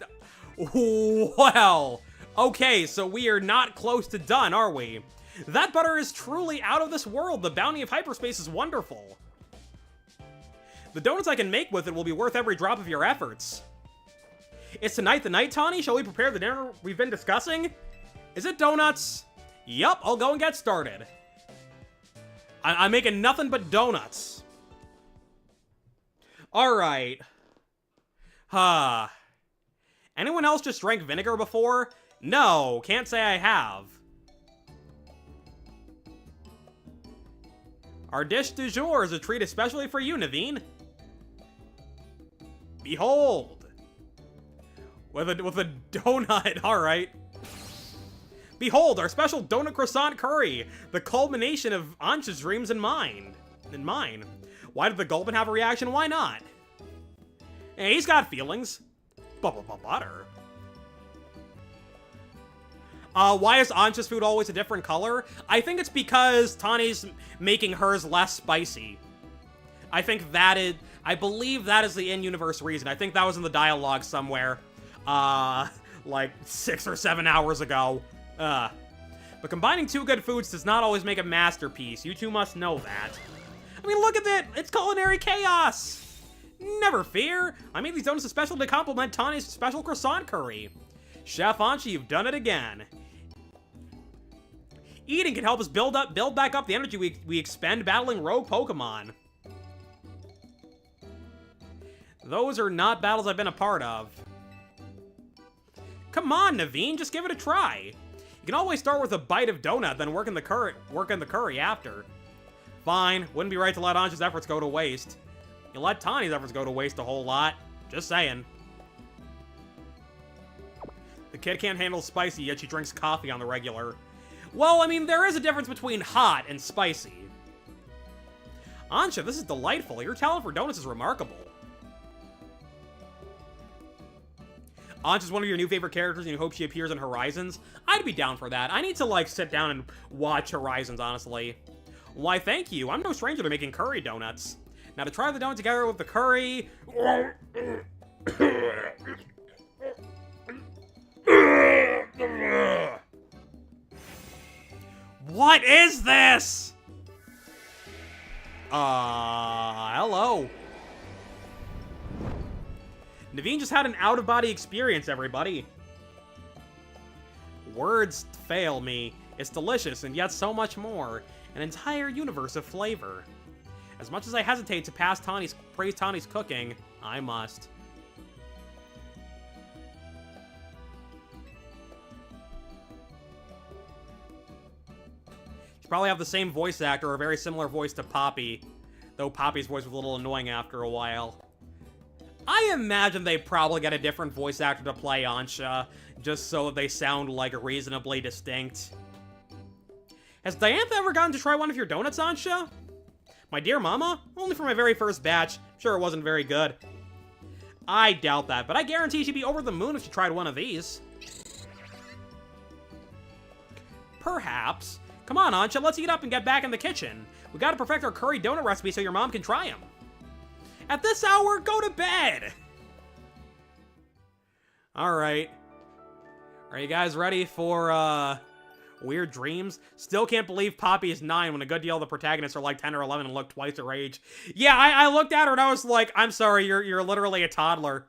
S1: Well, okay, so we are not close to done, are we? That butter is truly out of this world. The bounty of hyperspace is wonderful. The donuts I can make with it will be worth every drop of your efforts. Is tonight the night, Tawny? Shall we prepare the dinner we've been discussing? Is it donuts? Yup, I'll go and get started. I'm making nothing but donuts. Alright. Anyone else just drank vinegar before? No, can't say I have. Our dish du jour is a treat especially for you, Naveen. Behold. With a donut, alright. Behold, our special donut croissant curry, the culmination of Ansha's dreams and mine. Why did the Gulpin have a reaction? Why not? Hey, he's got feelings. Butter. Why is Ansha's food always a different color? I think it's because Tawny's making hers less spicy. I believe that is the in-universe reason. I think that was in the dialogue somewhere. Like 6 or 7 hours ago. But combining two good foods does not always make a masterpiece. You two must know that. I mean, look at that! It's culinary chaos! Never fear! I made these donuts especially to complement Tawny's special croissant curry. Chef Ansha, you've done it again. Eating can help us build back up the energy we expend battling rogue Pokemon. Those are not battles I've been a part of. Come on, Naveen, just give it a try. You can always start with a bite of donut, then work in the curry after. Fine, wouldn't be right to let Ansha's efforts go to waste. You let Tawny's efforts go to waste a whole lot. Just saying. The kid can't handle spicy, yet she drinks coffee on the regular. Well, I mean, there is a difference between hot and spicy. Ansha, this is delightful. Your talent for donuts is remarkable. Ansha's one of your new favorite characters, and you hope she appears in Horizons? I'd be down for that. I need to, like, sit down and watch Horizons, honestly. Why, thank you. I'm no stranger to making curry donuts. Now, to try the donut together with the curry... What is this? Hello. Naveen just had an out-of-body experience, everybody. Words fail me. It's delicious, and yet so much more. An entire universe of flavor. As much as I hesitate to praise Tawny's cooking, I must. She probably have the same voice actor or a very similar voice to Poppy, though Poppy's voice was a little annoying after a while. I imagine they probably get a different voice actor to play Ansha, just so that they sound, like, reasonably distinct. Has Diantha ever gotten to try one of your donuts, Ansha? My dear mama? Only for my very first batch. Sure, it wasn't very good. I doubt that, but I guarantee she'd be over the moon if she tried one of these. Perhaps. Come on, Ansha, let's eat up and get back in the kitchen. We gotta perfect our curry donut recipe so your mom can try them. At this hour, go to bed! Alright. Are you guys ready for, Weird dreams. Still can't believe Poppy is 9 when a good deal of the protagonists are like 10 or 11 and look twice her age. Yeah, I looked at her and I was like, I'm sorry, you're literally a toddler.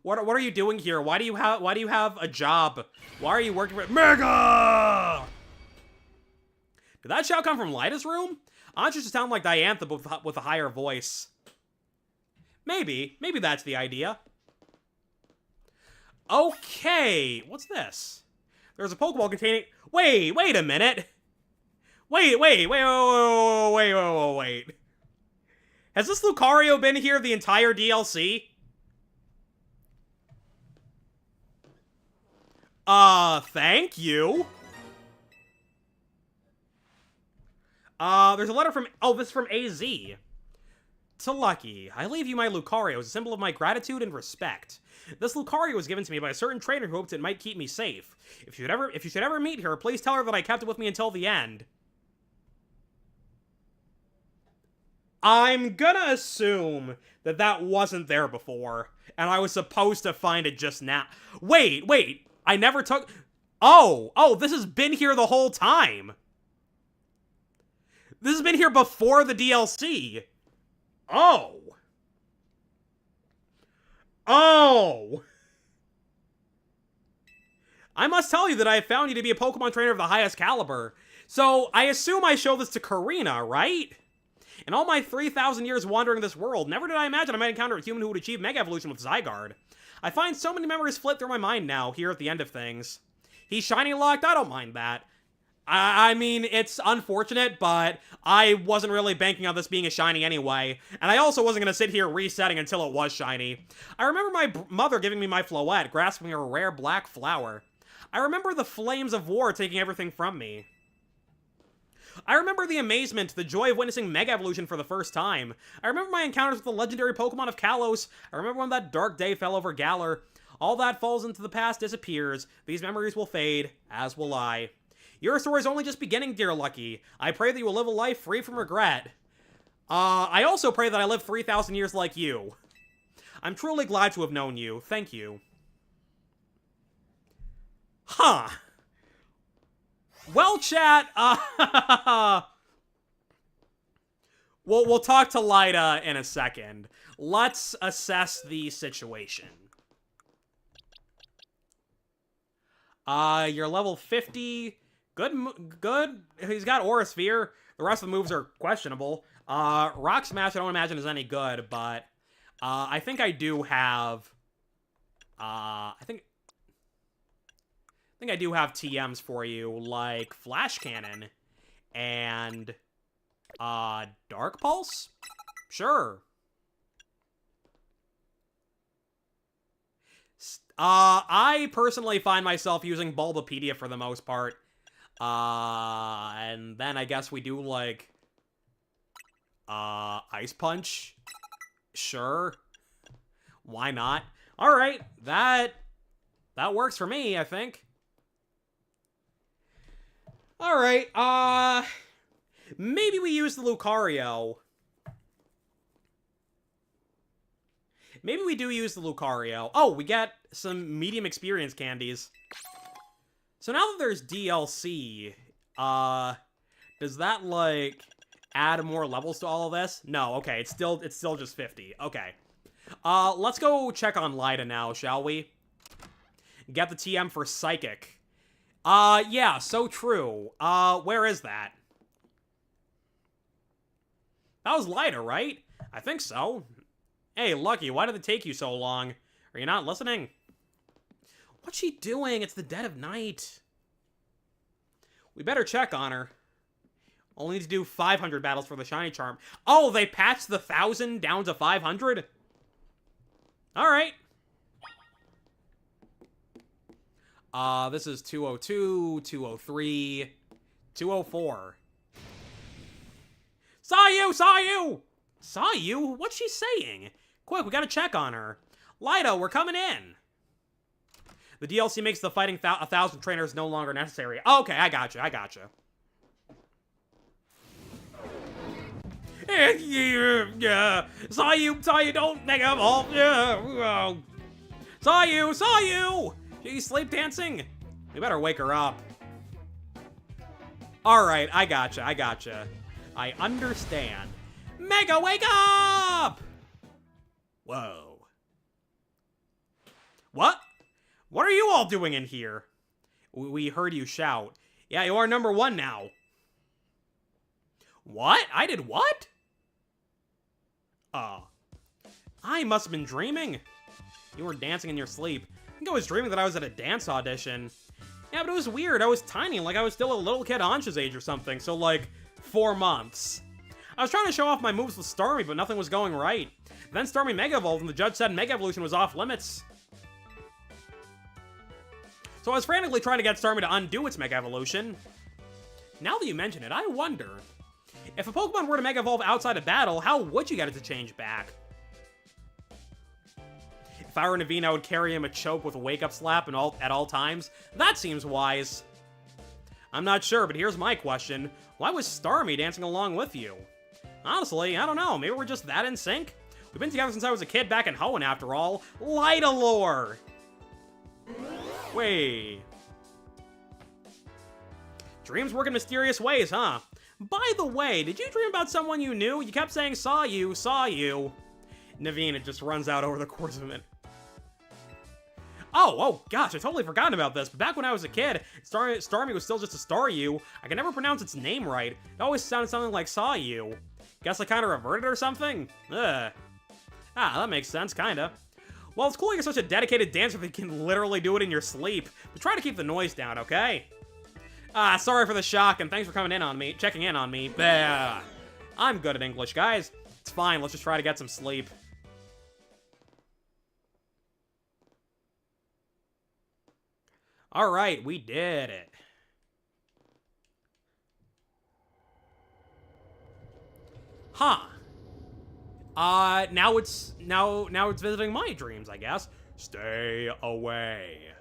S1: What are you doing here? Why do you have a job? Why are you working for Mega? Did that shout come from Lyda's room? I just sound like Diantha but with a higher voice. Maybe that's the idea. Okay, what's this? There's a Pokeball containing... Wait a minute. Wait. Has this Lucario been here the entire DLC? Thank you. There's a letter from... Oh, this is from AZ. To Lucky, I leave you my Lucario as a symbol of my gratitude and respect. This Lucario was given to me by a certain trainer who hoped it might keep me safe. If you should ever meet her, please tell her that I kept it with me until the end. I'm gonna assume that wasn't there before, and I was supposed to find it just now. Wait, I never took... Oh, this has been here the whole time. This has been here before the DLC. Oh. I must tell you that I have found you to be a Pokemon trainer of the highest caliber. So, I assume I show this to Karina, right? In all my 3,000 years wandering this world, never did I imagine I might encounter a human who would achieve Mega Evolution with Zygarde. I find so many memories flit through my mind now, here at the end of things. He's shiny locked, I don't mind that. I mean, it's unfortunate, but I wasn't really banking on this being a shiny anyway, and I also wasn't going to sit here resetting until it was shiny. I remember my mother giving me my Floette, grasping a rare black flower. I remember the flames of war taking everything from me. I remember the amazement, the joy of witnessing Mega Evolution for the first time. I remember my encounters with the legendary Pokemon of Kalos. I remember when that dark day fell over Galar. All that falls into the past disappears. These memories will fade, as will I. Your story is only just beginning, dear Lucky. I pray that you will live a life free from regret. I also pray that I live 3,000 years like you. I'm truly glad to have known you. Thank you. Huh. Well, chat, we'll talk to Lyda in a second. Let's assess the situation. You're level 50. Good. He's got Aura Sphere. The rest of the moves are questionable. Rock Smash I don't imagine is any good, but I think I do have... I think I do have TMs for you, like Flash Cannon and Dark Pulse? Sure. I personally find myself using Bulbapedia for the most part. And then I guess we do, like, Ice Punch. Sure. Why not? Alright, that works for me, I think. Alright, maybe we use the Lucario. Maybe we do use the Lucario. Oh, we get some medium experience candies. So now that there's DLC, does that, like, add more levels to all of this? No, okay, it's still just 50. Okay. Let's go check on Lyda now, shall we? Get the TM for Psychic. Yeah, so true. Where is that? That was Lyda, right? I think so. Hey, Lucky, why did it take you so long? Are you not listening? What's she doing? It's the dead of night. We better check on her. Only need to do 500 battles for the Shiny Charm. Oh, they patched the 1,000 down to 500? Alright. This is 202, 203, 204. Saw you! Saw you! Saw you? What's she saying? Quick, we gotta check on her. Lyda, we're coming in. The DLC makes the fighting 1,000 trainers no longer necessary. Okay, I gotcha. Yeah. Saw you, don't make up all. Yeah. Saw you. She's sleep dancing. We better wake her up. Alright, I gotcha, I gotcha. I understand. Mega, wake up! Whoa. What? What are you all doing in here? We heard you shout. Yeah, you are number 1 now. What? I did what? I must have been dreaming. You were dancing in your sleep. I think I was dreaming that I was at a dance audition. Yeah, but it was weird. I was tiny, like I was still a little kid Ansha's age or something, so like 4 months. I was trying to show off my moves with Starmie, but nothing was going right. Then Starmie Mega Evolved, and the judge said Mega Evolution was off limits. So I was frantically trying to get Starmie to undo its Mega Evolution. Now that you mention it, I wonder, if a Pokemon were to Mega Evolve outside of battle, how would you get it to change back? If I were Naveen, I would carry him a choke with a wake-up slap at all times. That seems wise. I'm not sure, but here's my question. Why was Starmie dancing along with you? Honestly, I don't know. Maybe we're just that in sync? We've been together since I was a kid back in Hoenn, after all. Light-a-lore! Wait. Dreams work in mysterious ways, huh? By the way, did you dream about someone you knew? You kept saying, saw you, saw you. Naveen, it just runs out over the course of a minute. Oh, gosh, I totally forgotten about this, but back when I was a kid, Starmie was still just a Staryu. I could never pronounce its name right. It always sounded something like Saw You. Guess I kinda reverted or something? Ugh. Ah, that makes sense, kinda. Well, it's cool you're such a dedicated dancer that you can literally do it in your sleep, but try to keep the noise down, okay? Ah, sorry for the shock, and thanks for checking in on me. Bah. I'm good at English, guys. It's fine, let's just try to get some sleep. Alright, we did it. Huh. Now it's visiting my dreams, I guess. Stay away.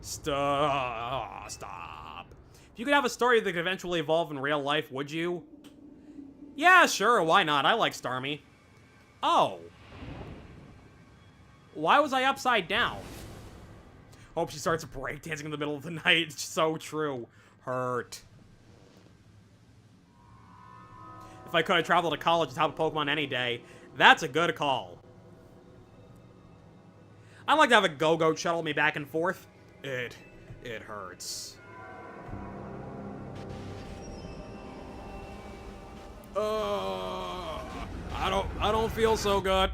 S1: Stop. If you could have a story that could eventually evolve in real life, would you? Yeah, sure, why not? I like Starmie. Oh. Why was I upside down? Hope she starts breakdancing in the middle of the night. It's so true. Hurt. If I could, I'd travel to college to top a Pokemon any day. That's a good call. I'd like to have a Go-Go shuttle me back and forth. It hurts. I don't feel so good.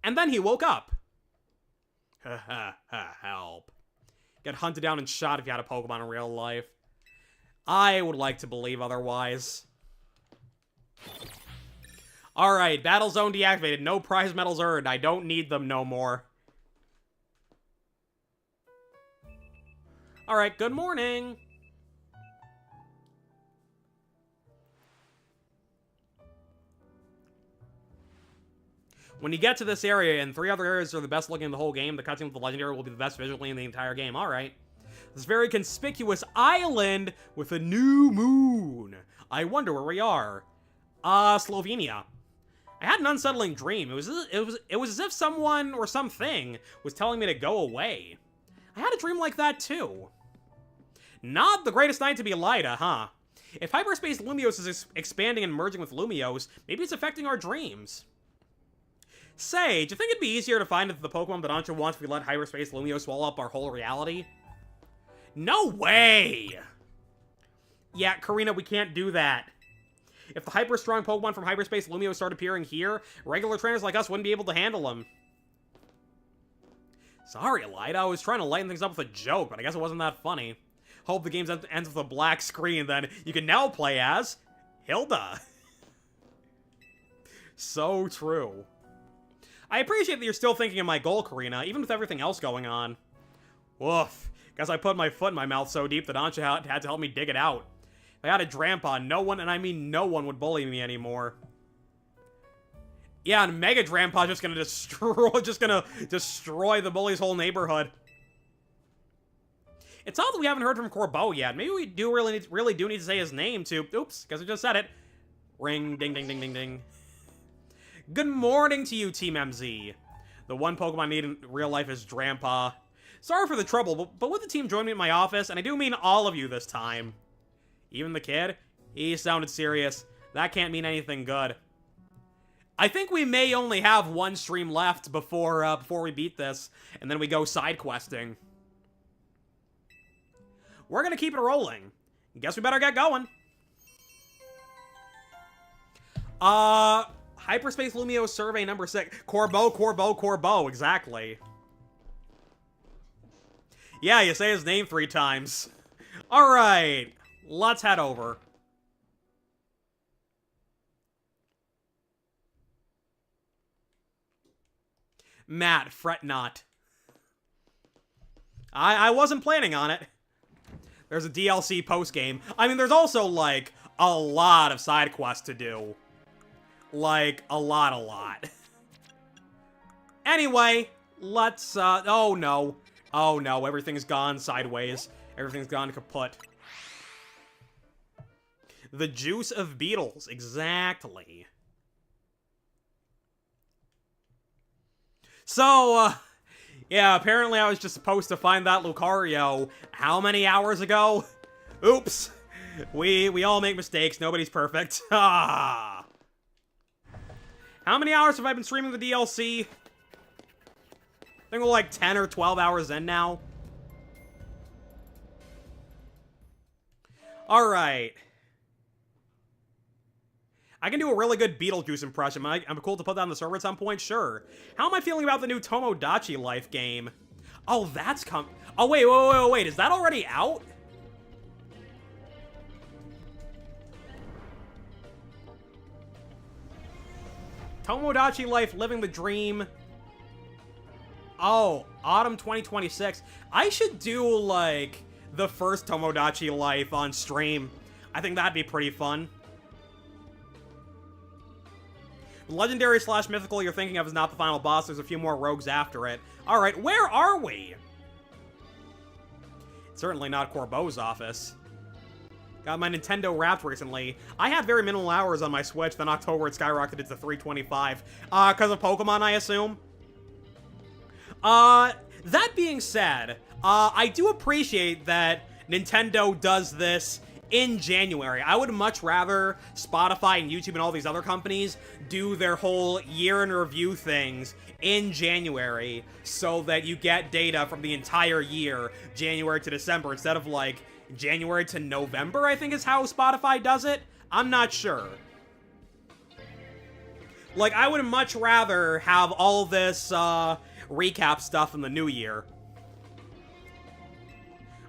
S1: And then he woke up. Help. Get hunted down and shot if you had a Pokemon in real life. I would like to believe otherwise. Alright, Battle Zone deactivated. No prize medals earned. I don't need them no more. Alright, good morning. When you get to this area, and 3 other areas are the best looking in the whole game, the cutscene with the legendary will be the best visually in the entire game. Alright. This very conspicuous island with a new moon. I wonder where we are. Slovenia. I had an unsettling dream. It was as if someone or something was telling me to go away. I had a dream like that too. Not the greatest night to be Lyda, huh? If Hyperspace Lumiose is expanding and merging with Lumiose, maybe it's affecting our dreams. Say, do you think it'd be easier to find the Pokemon that Ansha wants if we let Hyperspace Lumiose swallow up our whole reality? No way! Yeah, Karina, we can't do that. If the hyper-strong Pokemon from Hyperspace Lumiose start appearing here, regular trainers like us wouldn't be able to handle them. Sorry, Lyda, I was trying to lighten things up with a joke, but I guess it wasn't that funny. Hope the game ends with a black screen, then you can now play as Hilda. So true. I appreciate that you're still thinking of my goal, Karina, even with everything else going on. Woof. Guess I put my foot in my mouth so deep that Ansha had to help me dig it out. If I had a Drampa, no one, and I mean no one, would bully me anymore. Yeah, and Mega Drampa just gonna destroy the bully's whole neighborhood. It's odd that we haven't heard from Corbeau yet. Maybe we do really do need to say his name to... Oops, guess I just said it. Ring, ding, ding, ding, ding, ding. Good morning to you, Team MZ. The one Pokemon I need in real life is Drampa. Sorry for the trouble, but would the team join me at my office? And I do mean all of you this time. Even the kid? He sounded serious. That can't mean anything good. I think we may only have one stream left before we beat this, and then we go side questing. We're gonna keep it rolling. Guess we better get going. Hyperspace Lumio survey number 6. Corbeau, exactly. Yeah, you say his name 3 times. Alright, let's head over. Matt, fret not. I wasn't planning on it. There's a DLC post-game. I mean, there's also, like, a lot of side quests to do. Like, a lot. Anyway, let's, oh no. Oh no, everything's gone sideways. Everything's gone kaput. The juice of beetles, exactly. So, yeah, apparently I was just supposed to find that Lucario how many hours ago? Oops. We all make mistakes. Nobody's perfect. Ah. How many hours have I been streaming the DLC? I think we're like 10 or 12 hours in now. Alright. I can do a really good Beetlejuice impression. I'm cool to put that on the server at some point? Sure. How am I feeling about the new Tomodachi Life game? Oh, that's oh, wait. Is that already out? Tomodachi Life Living the Dream. Oh, autumn 2026. I should do, like, the first Tomodachi Life on stream. I think that'd be pretty fun. Legendary / mythical you're thinking of is not the final boss. There's a few more rogues after it. Alright, where are we? Certainly not Corbeau's office. Got my Nintendo Wrapped recently. I had very minimal hours on my Switch, then October it skyrocketed to 325. Because of Pokemon, I assume? That being said, I do appreciate that Nintendo does this in January. I would much rather Spotify and YouTube and all these other companies do their whole year in review things in January so that you get data from the entire year, January to December, instead of like January to November, I think is how Spotify does it. I'm not sure. Like, I would much rather have all this recap stuff in the new year.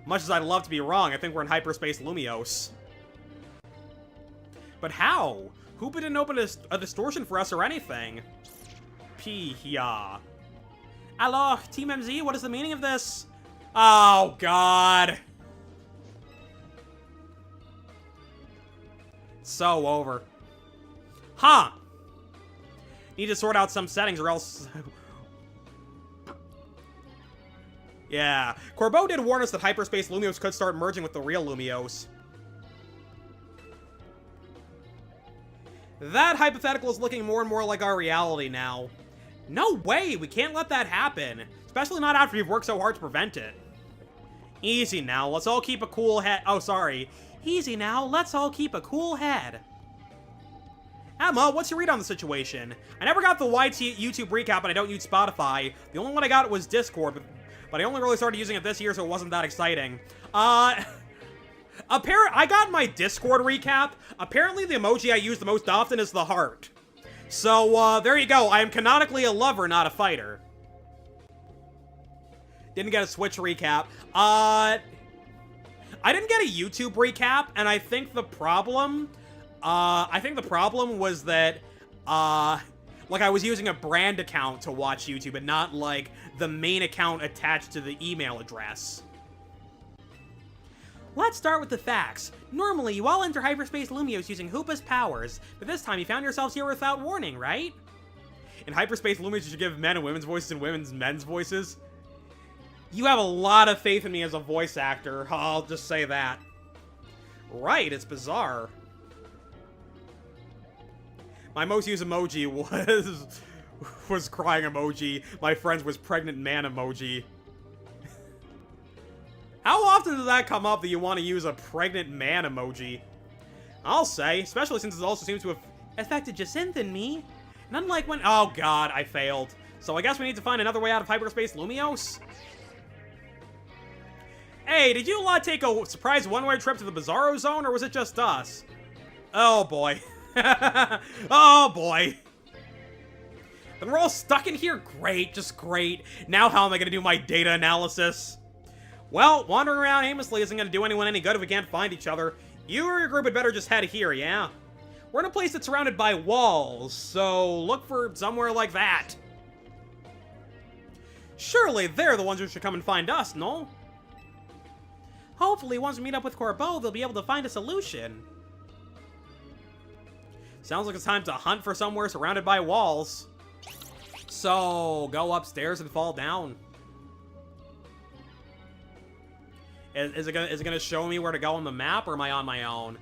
S1: Much as I'd love to be wrong, I think we're in Hyperspace Lumiose. But how? Hoopa didn't open a distortion for us or anything. Pee-ya. Alors, Team MZ, what is the meaning of this? Oh, God. So over. Huh. Need to sort out some settings or else... Yeah. Corbeau did warn us that Hyperspace Lumiose could start merging with the real Lumiose. That hypothetical is looking more and more like our reality now. No way! We can't let that happen. Especially not after you've worked so hard to prevent it. Easy now. Let's all keep a cool head. Oh, sorry. Easy now. Let's all keep a cool head. Emma, what's your read on the situation? I never got the YT YouTube recap and I don't use Spotify. The only one I got was Discord, but I only really started using it this year, so it wasn't that exciting. I got my Discord recap. Apparently, the emoji I use the most often is the heart. So, there you go. I am canonically a lover, not a fighter. Didn't get a Switch recap. I didn't get a YouTube recap, and I think the problem... was that, like, I was using a brand account to watch YouTube and not, like, the main account attached to the email address. Let's start with the facts. Normally, you all enter Hyperspace Lumiose using Hoopa's powers, but this time you found yourselves here without warning, right? In Hyperspace Lumiose, you should give men and women's voices and men's voices. You have a lot of faith in me as a voice actor, I'll just say that. Right, it's bizarre. My most used emoji was crying emoji. My friend's was pregnant man emoji. often does that come up that you want to use a pregnant man emoji? I'll say, especially since it also seems to have affected Jacinth and me. And unlike when... Oh, God, I failed. So I guess we need to find another way out of hyperspace Lumios? Hey, did you take a surprise one-way trip to the Bizarro Zone, or was it just us? Oh, boy. Oh, boy. Then we're all stuck in here? Great, just great. Now how am I going to do my data analysis? Well, wandering around aimlessly isn't going to do anyone any good if we can't find each other. You or your group had better just head here, yeah? We're in a place that's surrounded by walls, so look for somewhere like that. Surely they're the ones who should come and find us, no? Hopefully, once we meet up with Corbeau, they'll be able to find a solution. Sounds like it's time to hunt for somewhere surrounded by walls. So, go upstairs and fall down. Is it gonna show me where to go on the map, or am I on my own?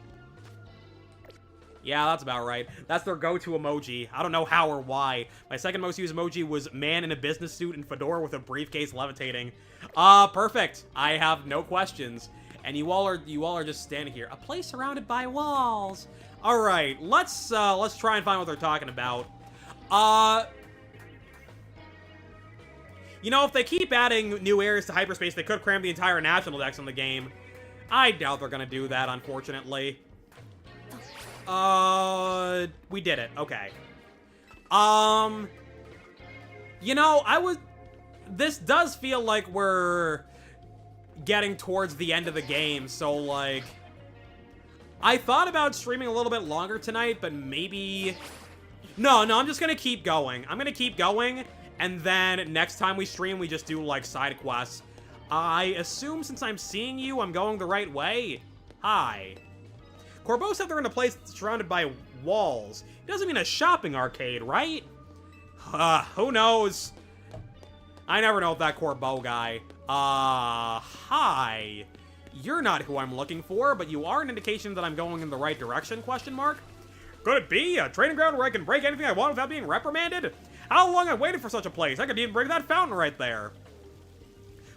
S1: Yeah, that's about right. That's their go-to emoji. I don't know how or why. My second most used emoji was man in a business suit and fedora with a briefcase levitating. Perfect. I have no questions. And you all are just standing here. A place surrounded by walls. All right, let's try and find what they're talking about. You know, if they keep adding new areas to hyperspace, they could cram the entire national dex in the game. I doubt they're gonna do that, unfortunately. We did it. Okay. You know, this does feel like we're getting towards the end of the game, so, like, I thought about streaming a little bit longer tonight, but maybe... No, I'm just gonna keep going. I'm gonna keep going, and then next time we stream, we just do, like, side quests. I assume since I'm seeing you, I'm going the right way. Hi. Corbeau said they're in a place that's surrounded by walls. He doesn't mean a shopping arcade, right? Who knows? I never know with that Corbeau guy. Hi. You're not who I'm looking for, but you are an indication that I'm going in the right direction, question mark? Could it be a training ground where I can break anything I want without being reprimanded? How long I waited for such a place? I could even break that fountain right there.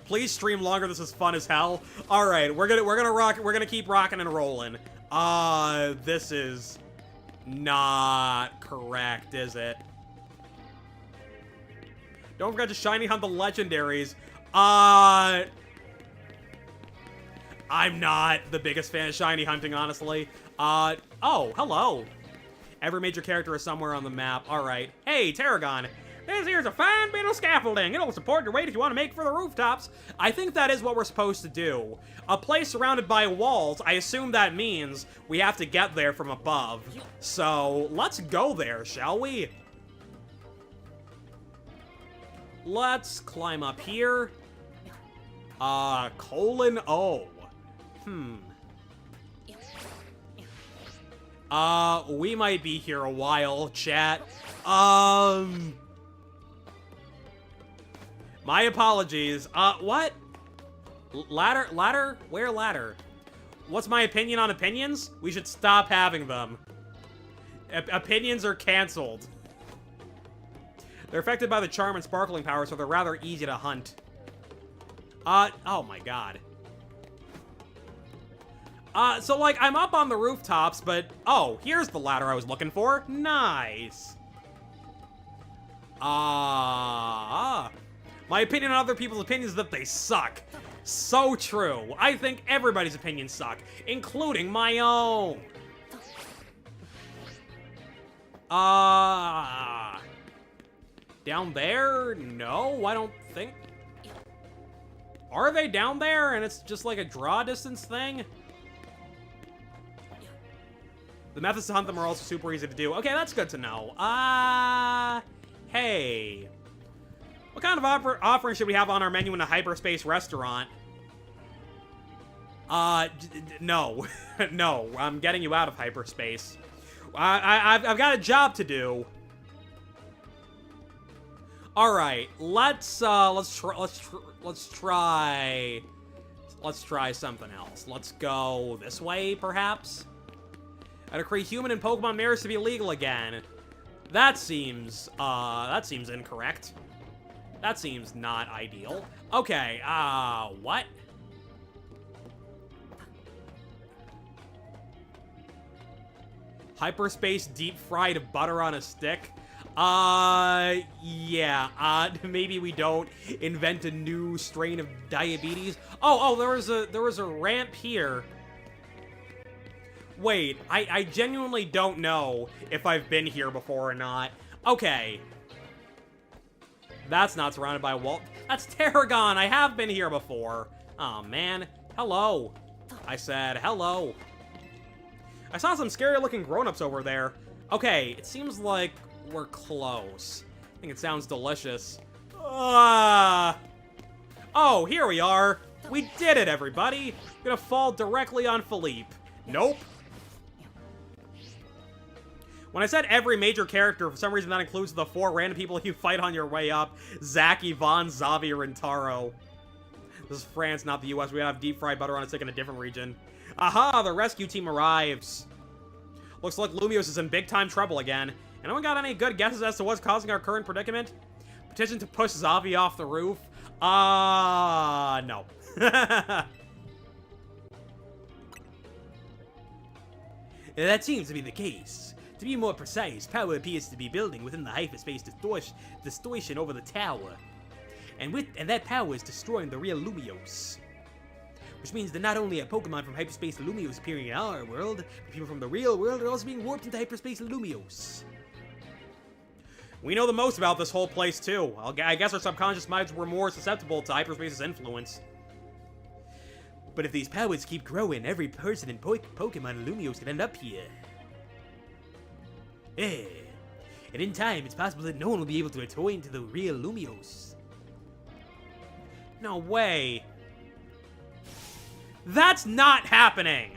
S1: Please stream longer, this is fun as hell. Alright, we're gonna keep rocking and rolling. This is not correct, is it? Don't forget to shiny hunt the legendaries. I'm not the biggest fan of shiny hunting, honestly. Oh, hello. Every major character is somewhere on the map. Alright. Hey, Tarragon. This here's a fine bit of scaffolding. It'll support your weight if you want to make it for the rooftops. I think that is what we're supposed to do. A place surrounded by walls, I assume that means we have to get there from above. So, let's go there, shall we? Let's climb up here. Colon O. We might be here a while, chat. My apologies. What? Ladder? Where ladder? What's my opinion on opinions? We should stop having them. Opinions are canceled. They're affected by the charm and sparkling power, so they're rather easy to hunt. Oh my god. So, like, I'm up on the rooftops, but... Oh, here's the ladder I was looking for. Nice. My opinion on other people's opinions is that they suck. So true. I think everybody's opinions suck, including my own. Down there? No, I don't think... Are they down there and it's just like a draw distance thing? The methods to hunt them are also super easy to do. Okay, that's good to know. Hey. What kind of offering should we have on our menu in a hyperspace restaurant? No. No, I'm getting you out of hyperspace. I've got a job to do. All right, let's try something else. Let's go this way, perhaps. I decree human and Pokemon marriage to be illegal again. That seems incorrect. That seems not ideal. Okay, what? Hyperspace deep-fried butter on a stick? Yeah. Maybe we don't invent a new strain of diabetes. Oh, there was a ramp here. Wait, I genuinely don't know if I've been here before or not. Okay. That's not surrounded by a wall. That's Tarragon. I have been here before. Oh, man. Hello. I said hello. I saw some scary-looking grown-ups over there. Okay, it seems like we're close. I think it sounds delicious. Oh, here we are. We did it, everybody. We're gonna fall directly on Philippe. Nope. When I said every major character, for some reason that includes the 4 random people you fight on your way up. Zack, Yvonne, Xavier, and Taro. This is France, not the US. We have deep-fried butter on a stick in a different region. Aha! The rescue team arrives. Looks like Lumiose is in big-time trouble again. Anyone got any good guesses as to what's causing our current predicament? Petition to push Xavi off the roof? No. That seems to be the case. To be more precise, power appears to be building within the hyperspace distortion over the tower. And that power is destroying the real Lumiose. Which means that not only are Pokemon from hyperspace Lumiose appearing in our world, but people from the real world are also being warped into hyperspace Lumiose. We know the most about this whole place, too. I guess our subconscious minds were more susceptible to hyperspace's influence. But if these powers keep growing, every person in Pokemon Lumiose could end up here. And in time, it's possible that no one will be able to return to the real Lumiose. No way. That's not happening.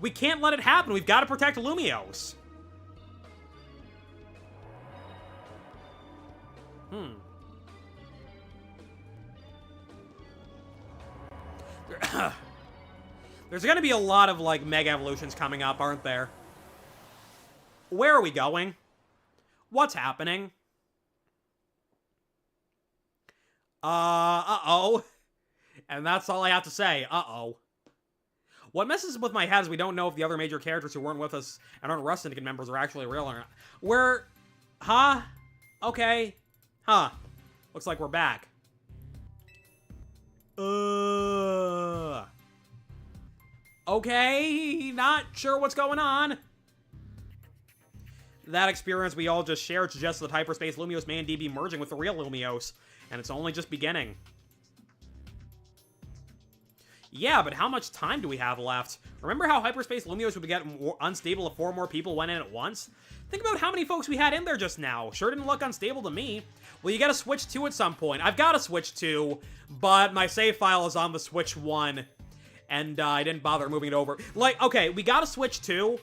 S1: We can't let it happen. We've got to protect Lumiose. There's gonna be a lot of, like, Mega Evolutions coming up, aren't there? Where are we going? What's happening? Uh-oh. And that's all I have to say. Uh-oh. What messes with my head is we don't know if the other major characters who weren't with us and aren't Rust Syndicate members are actually real or not. Huh? Okay. Huh. Looks like we're back. Okay, not sure what's going on. That experience we all just shared suggests that hyperspace Lumiose may indeed be merging with the real Lumiose, and it's only just beginning. Yeah, but how much time do we have left? Remember how hyperspace Lumiose would get unstable if 4 more people went in at once? Think about how many folks we had in there just now. Sure didn't look unstable to me. Well, you gotta switch 2 at some point. I've gotta switch 2, but my save file is on the Switch 1, and I didn't bother moving it over. Like, okay, we gotta switch 2.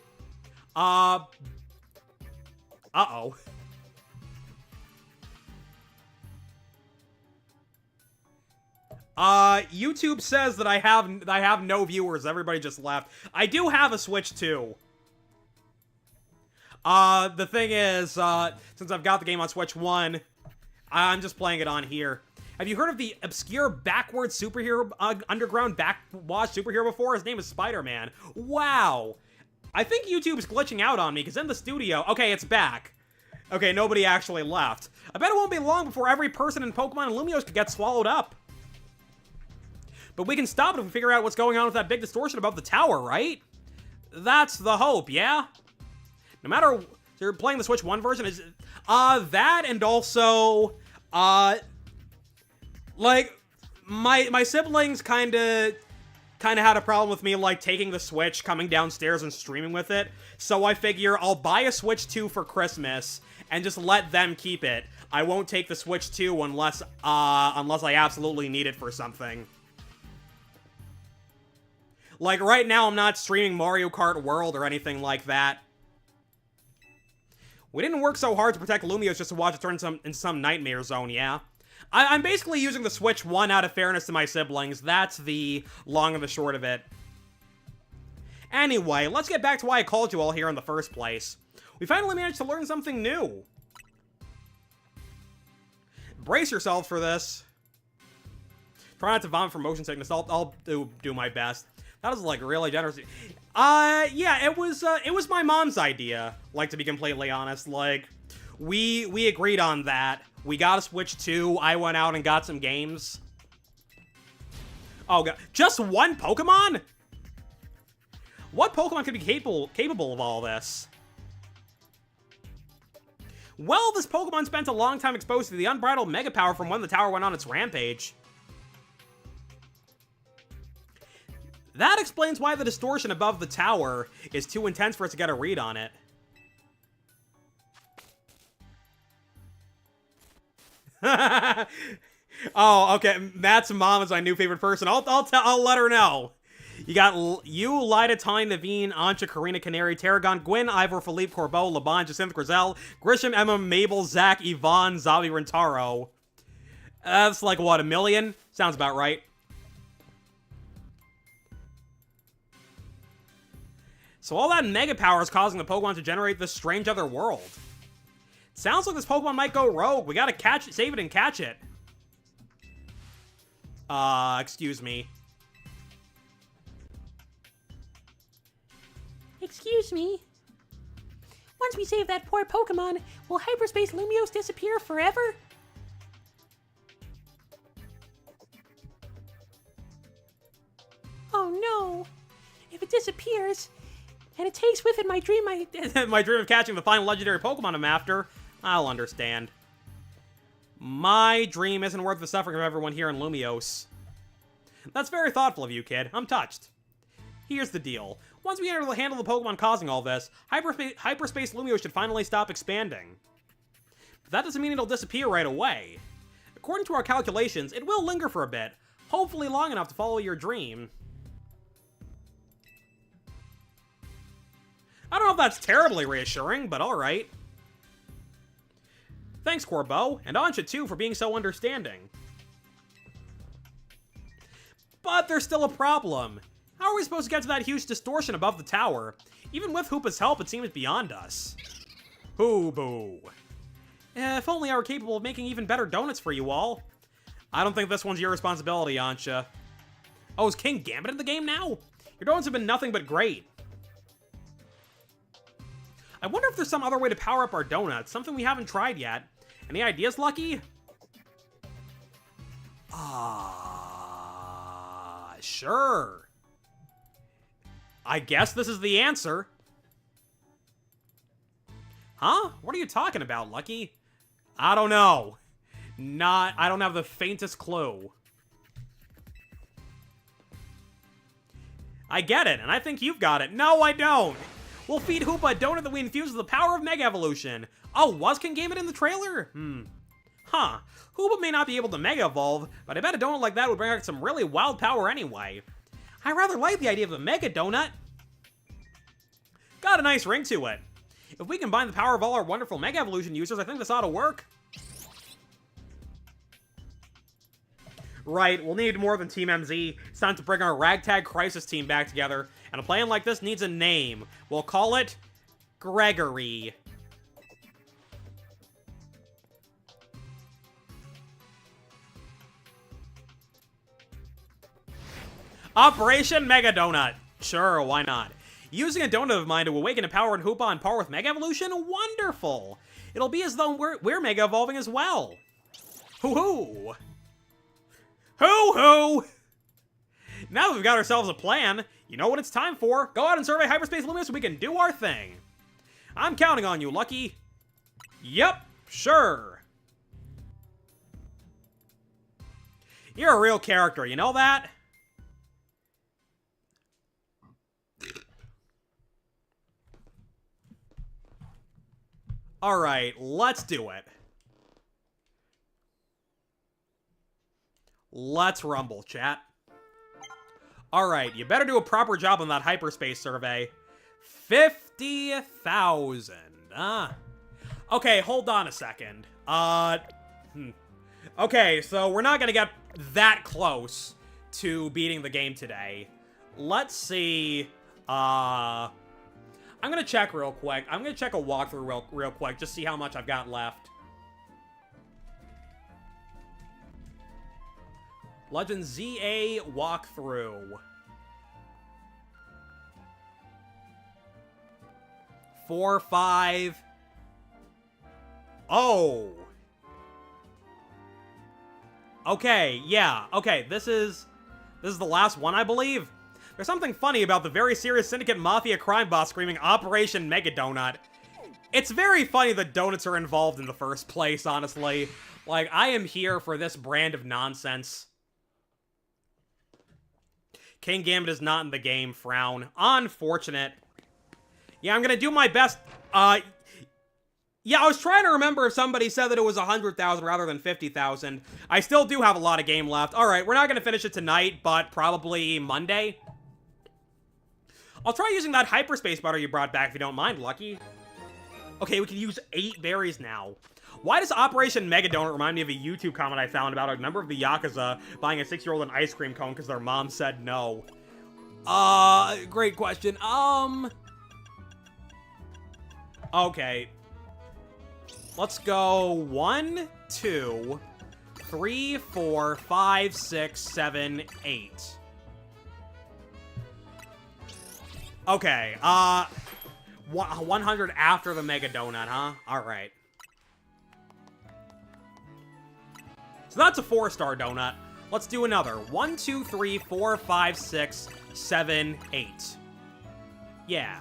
S1: Uh-oh. YouTube says that I have no viewers. Everybody just left. I do have a Switch 2. The thing is, since I've got the game on Switch 1, I'm just playing it on here. Have you heard of the obscure backwards superhero, underground backwash superhero before? His name is Spider-Man. Wow. I think YouTube's glitching out on me, because in the studio... Okay, it's back. Okay, nobody actually left. I bet it won't be long before every person in Pokemon and Lumiose could get swallowed up. But we can stop it if we figure out what's going on with that big distortion above the tower, right? That's the hope, yeah? No matter... So you're playing the Switch 1 version? Is that and also... like, my siblings kinda had a problem with me, like, taking the Switch, coming downstairs and streaming with it. So I figure I'll buy a Switch 2 for Christmas and just let them keep it. I won't take the Switch 2 unless I absolutely need it for something. Like, right now, I'm not streaming Mario Kart World or anything like that. We didn't work so hard to protect Lumiose just to watch it turn into some nightmare zone, yeah? I'm basically using the Switch 1 out of fairness to my siblings. That's the long and the short of it. Anyway, let's get back to why I called you all here in the first place. We finally managed to learn something new. Brace yourselves for this. Try not to vomit from motion sickness. I'll do my best. That was, like, really generous. Yeah, it was my mom's idea, like, to be completely honest. Like, we agreed on that. We got a Switch 2, I went out and got some games. Oh god, just one Pokemon? What Pokemon could be capable of all this? Well, this Pokemon spent a long time exposed to the unbridled Mega Power from when the tower went on its rampage. That explains why the distortion above the tower is too intense for us to get a read on it. Oh, okay. Matt's mom is my new favorite person. I'll let her know. You got you, Lyda, Tiny, Naveen, Ancha, Karina, Canary, Tarragon, Gwyn, Ivor, Philippe, Corbeau, Laban, Jacinth, Grizel, Grisham, Emma, Mabel, Zach, Yvonne, Zabi, Rentaro. That's like, what, 1 million? Sounds about right. So all that Mega Power is causing the Pokemon to generate this strange other world. Sounds like this Pokemon might go rogue. We gotta catch it, save it, and catch it. Excuse me.
S2: Excuse me? Once we save that poor Pokemon, will Hyperspace Lumiose disappear forever? Oh no. If it disappears, and it takes with it my dream
S1: my dream of catching the final legendary Pokemon I'm after, I'll understand. My dream isn't worth the suffering of everyone here in Lumiose. That's very thoughtful of you, kid. I'm touched. Here's the deal. Once we handle the Pokemon causing all this, Hyperspace Lumiose should finally stop expanding. But that doesn't mean it'll disappear right away. According to our calculations, it will linger for a bit, hopefully long enough to follow your dream. I don't know if that's terribly reassuring, but alright. Thanks, Corbeau, and Ancha too for being so understanding. But there's still a problem. How are we supposed to get to that huge distortion above the tower? Even with Hoopa's help, it seems beyond us. Hoo-boo. If only I were capable of making even better donuts for you all. I don't think this one's your responsibility, Ancha. Oh, is King Gambit in the game now? Your donuts have been nothing but great. I wonder if there's some other way to power up our donuts, something we haven't tried yet. Any ideas, Lucky? Sure. I guess this is the answer. Huh? What are you talking about, Lucky? I don't know. I don't have the faintest clue. I get it, and I think you've got it. No, I don't. We'll feed Hoopa a donut that we infuse with the power of Mega Evolution. Oh, was King Gambit in the trailer? Huh. Hoopa may not be able to Mega Evolve, but I bet a donut like that would bring out some really wild power anyway. I rather like the idea of a Mega Donut. Got a nice ring to it. If we combine the power of all our wonderful Mega Evolution users, I think this ought to work. Right, we'll need more than Team MZ. It's time to bring our Ragtag Crisis team back together, and a plan like this needs a name. We'll call it Gregory. Operation Mega Donut. Sure, why not? Using a donut of mine to awaken a power in Hoopa on par with Mega Evolution? Wonderful! It'll be as though we're Mega Evolving as well. Hoo-hoo! Hoo-hoo! Now that we've got ourselves a plan, you know what it's time for. Go out and survey Hyperspace Lumiose so we can do our thing. I'm counting on you, Lucky. Yep, sure. You're a real character, you know that? Alright, let's do it. Let's rumble, chat. Alright, you better do a proper job on that hyperspace survey. 50,000. Okay, hold on a second. Okay, so we're not gonna get that close to beating the game today. Let's see. I'm gonna check real quick. I'm gonna check a walkthrough real quick, just see how much I've got left. Legend ZA walkthrough. 4, 5. Oh. Okay, yeah. Okay, this is the last one, I believe. There's something funny about the very serious syndicate mafia crime boss screaming Operation Mega Donut. It's very funny that donuts are involved in the first place, honestly. Like, I am here for this brand of nonsense. King Gambit is not in the game, frown. Unfortunate. Yeah, I'm gonna do my best. Yeah, I was trying to remember if somebody said that it was 100,000 rather than 50,000. I still do have a lot of game left. Alright, we're not gonna finish it tonight, but probably Monday. I'll try using that hyperspace butter you brought back if you don't mind, Lucky. Okay, we can use 8 berries now. Why does Operation Mega Donut remind me of a YouTube comment I found about a member of the Yakuza buying a 6-year-old an ice cream cone because their mom said no? Great question. Okay. Let's go 1, 2, 3, 4, 5, 6, 7, 8. Okay, 100 after the Mega Donut, huh? Alright. So that's a 4-star donut. Let's do another. 1, 2, 3, 4, 5, 6, 7, 8. Yeah.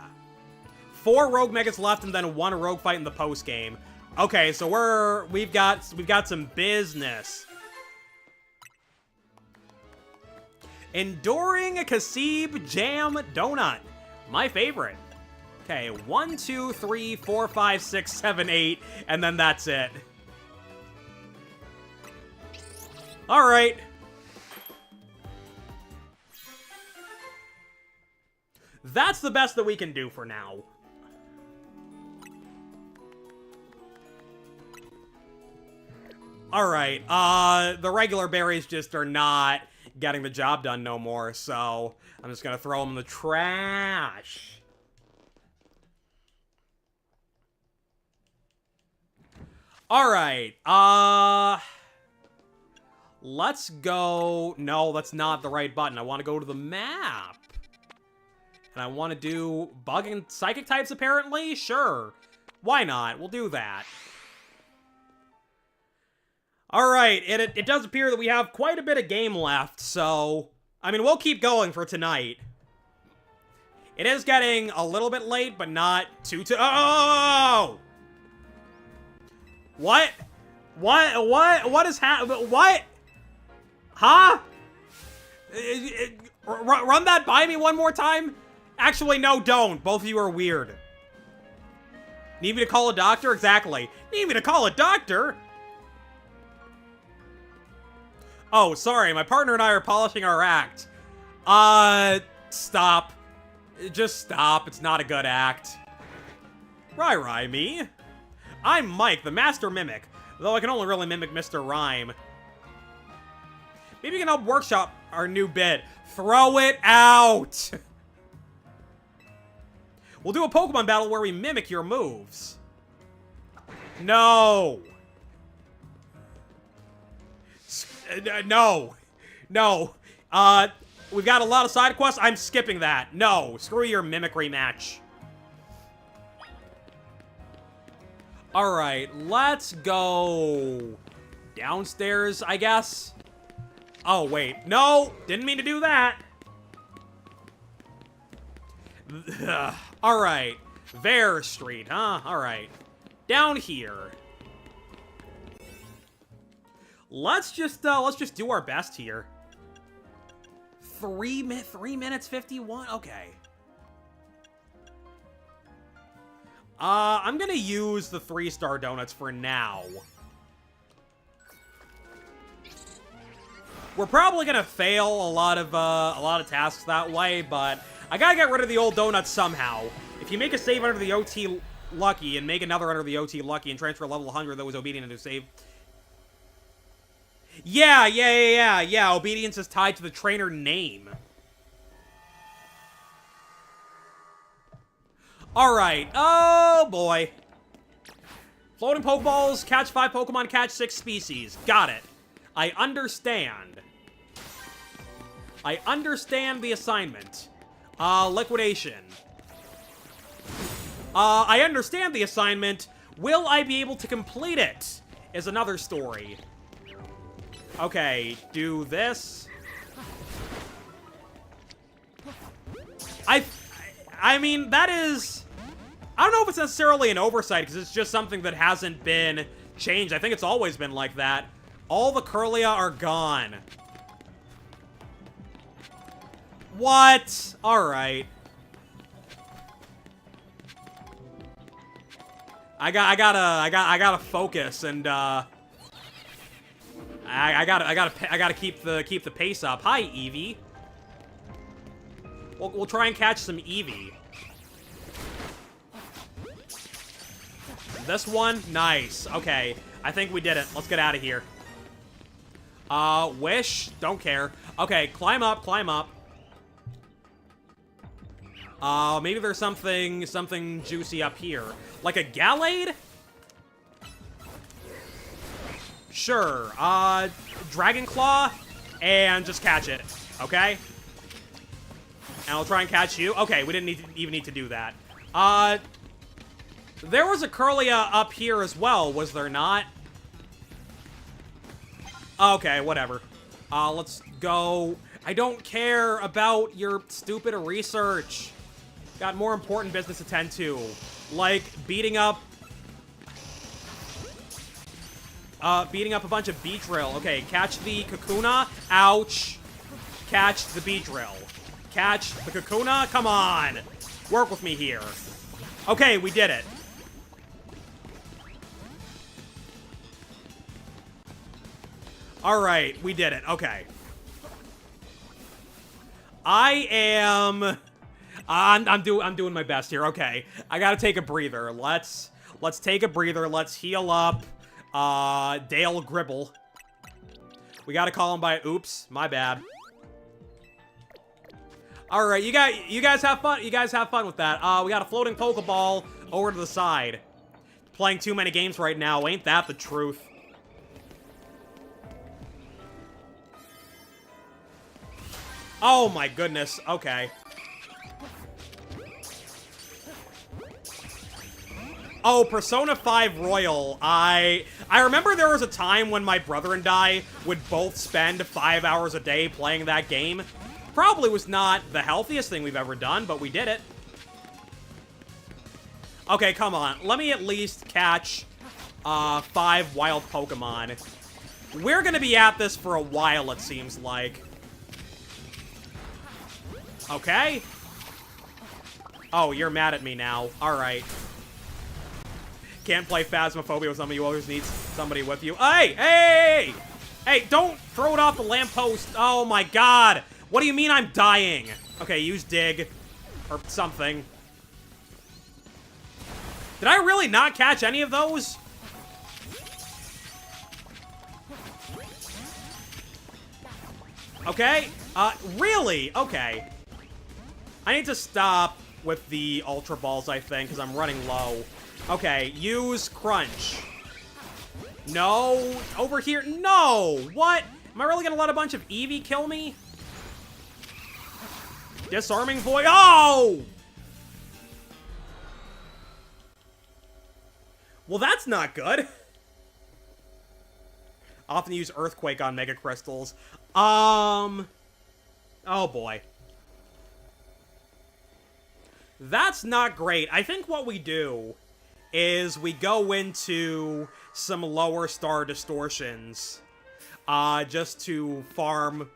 S1: 4 Rogue Megas left and then 1 Rogue Fight in the post-game. Okay, so we've got some business. Enduring Kasib Jam Donut. My favorite. Okay, 1, 2, 3, 4, 5, 6, 7, 8, and then that's it. Alright. That's the best that we can do for now. Alright, the regular berries just are not getting the job done no more, so I'm just gonna throw them in the trash. Alright, let's go... No, that's not the right button. I want to go to the map. And I want to do bug and psychic types, apparently? Sure. Why not? We'll do that. Alright, it does appear that we have quite a bit of game left, so... I mean, we'll keep going for tonight. It is getting a little bit late, but not too... Oh! What? What is happening? What? Huh? Run that by me one more time? Actually, no, don't. Both of you are weird. Need me to call a doctor? Exactly. Need me to call a doctor? Oh, sorry. My partner and I are polishing our act. Stop. Just stop. It's not a good act. Rai me. I'm Mike, the master mimic. Though I can only really mimic Mr. Rhyme. Maybe we can help workshop our new bit. Throw it out! We'll do a Pokemon battle where we mimic your moves. No! No. No. We've got a lot of side quests. I'm skipping that. No. Screw your mimicry match. Alright, let's go downstairs, I guess. Oh, wait. No! Didn't mean to do that. Alright. Vare Street, huh? Alright. Down here. Let's just do our best here. 3 minutes 51? Okay. I'm gonna use the 3-star donuts for now. We're probably gonna fail a lot of tasks that way, but I gotta get rid of the old donuts somehow. If you make a save under the OT Lucky and make another under the OT Lucky and transfer level 100 that was obedient into save. Yeah. Obedience is tied to the trainer name. Alright. Oh, boy. Floating Pokeballs, catch 5 Pokemon, catch 6 species. Got it. I understand. I understand the assignment. Liquidation. I understand the assignment. Will I be able to complete it? Is another story. Okay, do this. I mean, that is... I don't know if it's necessarily an oversight, because it's just something that hasn't been changed. I think it's always been like that. All the Curlia are gone. What? Alright. I gotta focus, and I gotta keep the pace up. Hi, Eevee. We'll try and catch some Eevee. This one, nice. Okay, I think we did it. Let's get out of here. Wish, don't care. Okay, climb up, climb up. Maybe there's something juicy up here. Like a Gallade? Sure. Dragon Claw, and just catch it, okay? And I'll try and catch you. Okay, we didn't even need to do that. There was a Curlia up here as well, was there not? Okay, whatever. Let's go. I don't care about your stupid research. Got more important business to tend to. Like, beating up a bunch of Beedrill. Okay, catch the Kakuna. Ouch. Catch the Beedrill. Catch the Kakuna. Come on. Work with me here. Okay, we did it. Alright, we did it. Okay. I'm doing my best here. Okay. I gotta take a breather. Let's take a breather. Let's heal up Dale Gribble. We gotta call him by oops, my bad. Alright, you guys have fun. You guys have fun with that. We got a floating Pokeball over to the side. Playing too many games right now, ain't that the truth? Oh my goodness, okay. Oh, Persona 5 Royal. I remember there was a time when my brother and I would both spend 5 hours a day playing that game. Probably was not the healthiest thing we've ever done, but we did it. Okay, come on. Let me at least catch 5 wild Pokemon. We're gonna be at this for a while, it seems like. Okay. Oh, you're mad at me now. Alright. Can't play Phasmophobia with somebody. You always need somebody with you. Hey! Hey! Hey, don't throw it off the lamppost. Oh my god. What do you mean I'm dying? Okay, use dig. Or something. Did I really not catch any of those? Okay. Really? Okay. I need to stop with the Ultra Balls, I think, because I'm running low. Okay, use Crunch. No. Over here. No. What? Am I really gonna let a bunch of Eevee kill me? Disarming Void. Oh! Well, that's not good. Often use Earthquake on Mega Crystals. Oh boy. That's not great. I think what we do is we go into some lower star distortions just to farm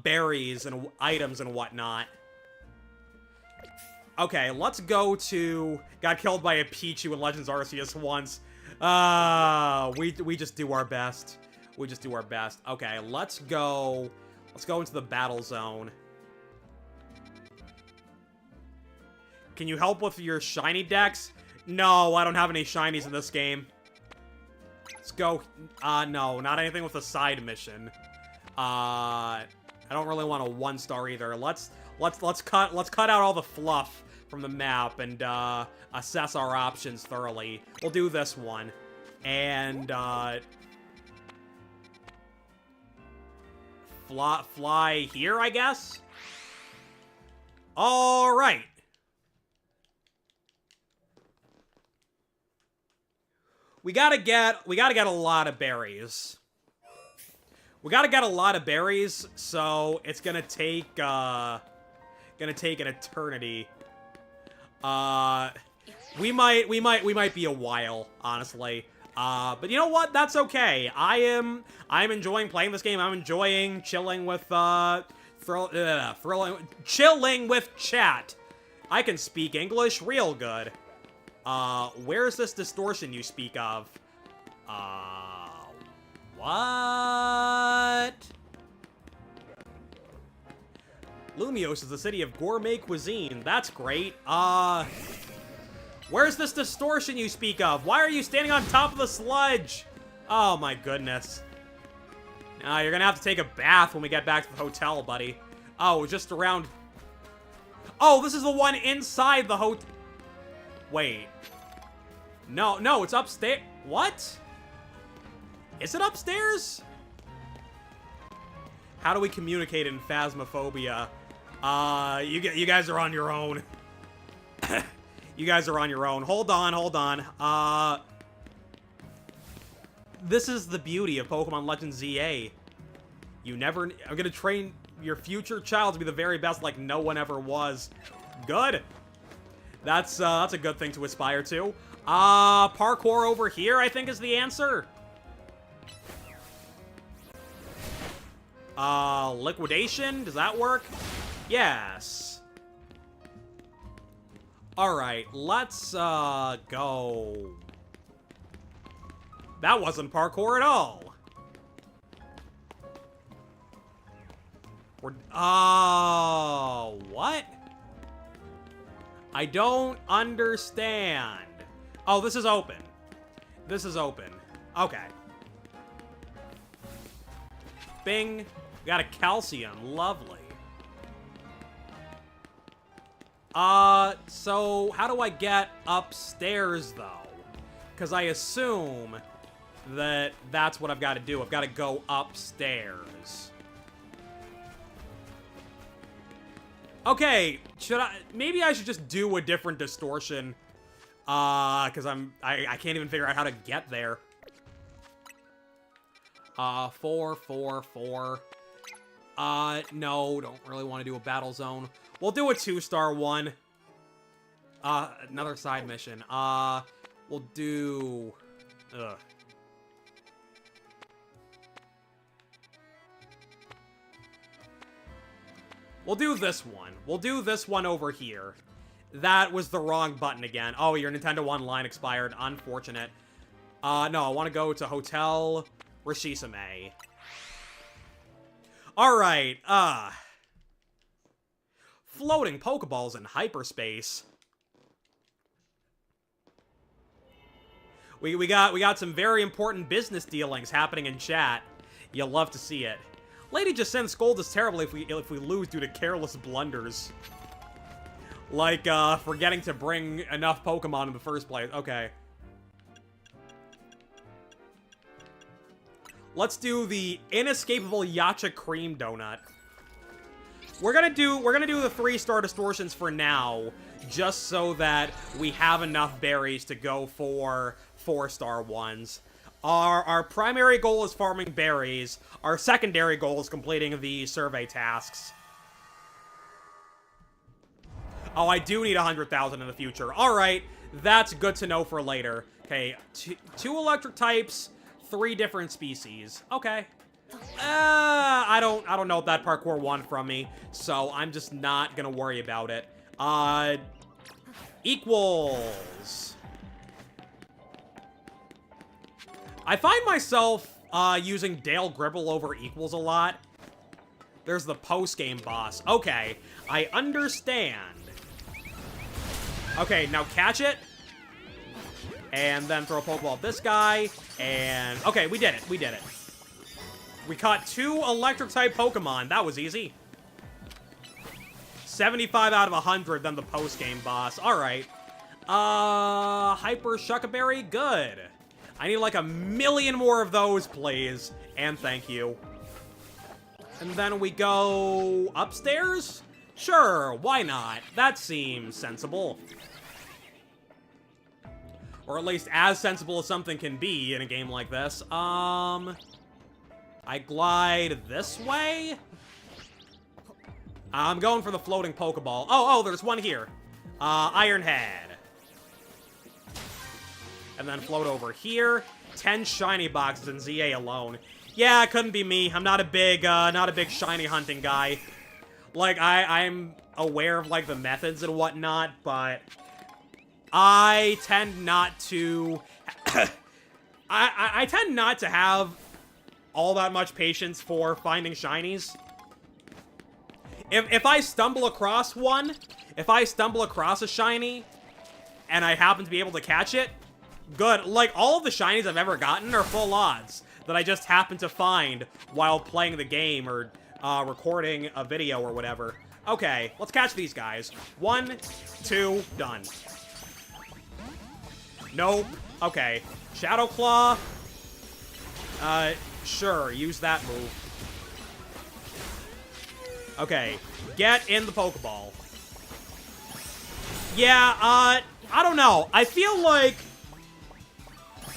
S1: berries and items and whatnot. Okay, let's go to... Got killed by a Pichu in Legends Arceus once. We just do our best. We just do our best. Okay, let's go... Let's go into the battle zone. Can you help with your shiny decks? No, I don't have any shinies in this game. Let's go... no, not anything with a side mission. I don't really want a 1-star either. Let's cut out all the fluff from the map and assess our options thoroughly. We'll do this one. And fly here, I guess? Alright. We gotta get a lot of berries. We gotta get a lot of berries, so it's gonna take an eternity. We might be a while, honestly. But you know what? That's okay. I'm enjoying playing this game. I'm enjoying chilling with chilling with chat. I can speak English real good. Where's this distortion you speak of? What? Lumios is the city of gourmet cuisine. That's great. Where's this distortion you speak of? Why are you standing on top of the sludge? Oh my goodness. You're gonna have to take a bath when we get back to the hotel, buddy. Oh, just around... Oh, this is the one inside the hotel. Wait. No, it's upstairs. What? Is it upstairs? How do we communicate in Phasmophobia? You guys are on your own. You guys are on your own. Hold on. This is the beauty of Pokemon Legends ZA. I'm gonna train your future child to be the very best like no one ever was. Good. That's a good thing to aspire to. Parkour over here, I think, is the answer. Liquidation? Does that work? Yes. Alright, let's, go. That wasn't parkour at all. What? I don't understand. Oh, this is open. This is open. Okay. Bing. We got a calcium. Lovely. So how do I get upstairs, though? Because I assume that that's what I've got to do. I've got to go upstairs. Okay, maybe I should just do a different distortion. Because I can't even figure out how to get there. 4, 4, 4. No, don't really want to do a battle zone. We'll do a 2-star one. Another side mission. We'll do... Ugh. We'll do this one. We'll do this one over here. That was the wrong button again. Oh, your Nintendo Online expired. Unfortunate. No, I want to go to Hotel Rishisame. Alright, floating Pokeballs in hyperspace. We got some very important business dealings happening in chat. You'll love to see it. Lady Jacin scolds us terribly if we lose due to careless blunders. Like, forgetting to bring enough Pokemon in the first place. Okay. Let's do the inescapable Yacha Cream Donut. We're gonna do the 3-star distortions for now, just so that we have enough berries to go for 4-star ones. Our primary goal is farming berries. Our secondary goal is completing the survey tasks. Oh, I do need 100,000 in the future. Alright, that's good to know for later. Okay, two electric types, 3 different species. Okay. I don't know what that parkour won from me, so I'm just not gonna worry about it. Equals. I find myself, using Dale Gribble over equals a lot. There's the post-game boss. Okay, I understand. Okay, now catch it. And then throw a Pokeball at this guy. And, okay, we did it. We did it. We caught 2 Electric-type Pokemon. That was easy. 75 out of 100, then the post-game boss. Alright. Hyper Shuckaberry? Good. I need like 1,000,000 more of those, please. And thank you. And then we go upstairs? Sure, why not? That seems sensible. Or at least as sensible as something can be in a game like this. I glide this way? I'm going for the floating Pokeball. Oh, there's one here. Iron Head. And then float over here. 10 shiny boxes in ZA alone. Yeah, it couldn't be me. I'm not a big shiny hunting guy. Like, I'm aware of, like, the methods and whatnot, but I tend not to... I tend not to have all that much patience for finding shinies. If I stumble across one, if I stumble across a shiny, and I happen to be able to catch it, good. Like, all of the shinies I've ever gotten are full odds that I just happen to find while playing the game or recording a video or whatever. Okay, let's catch these guys. 1, 2, done. Nope. Okay. Shadow Claw. Sure, use that move. Okay, get in the Pokeball. Yeah, I don't know. I feel like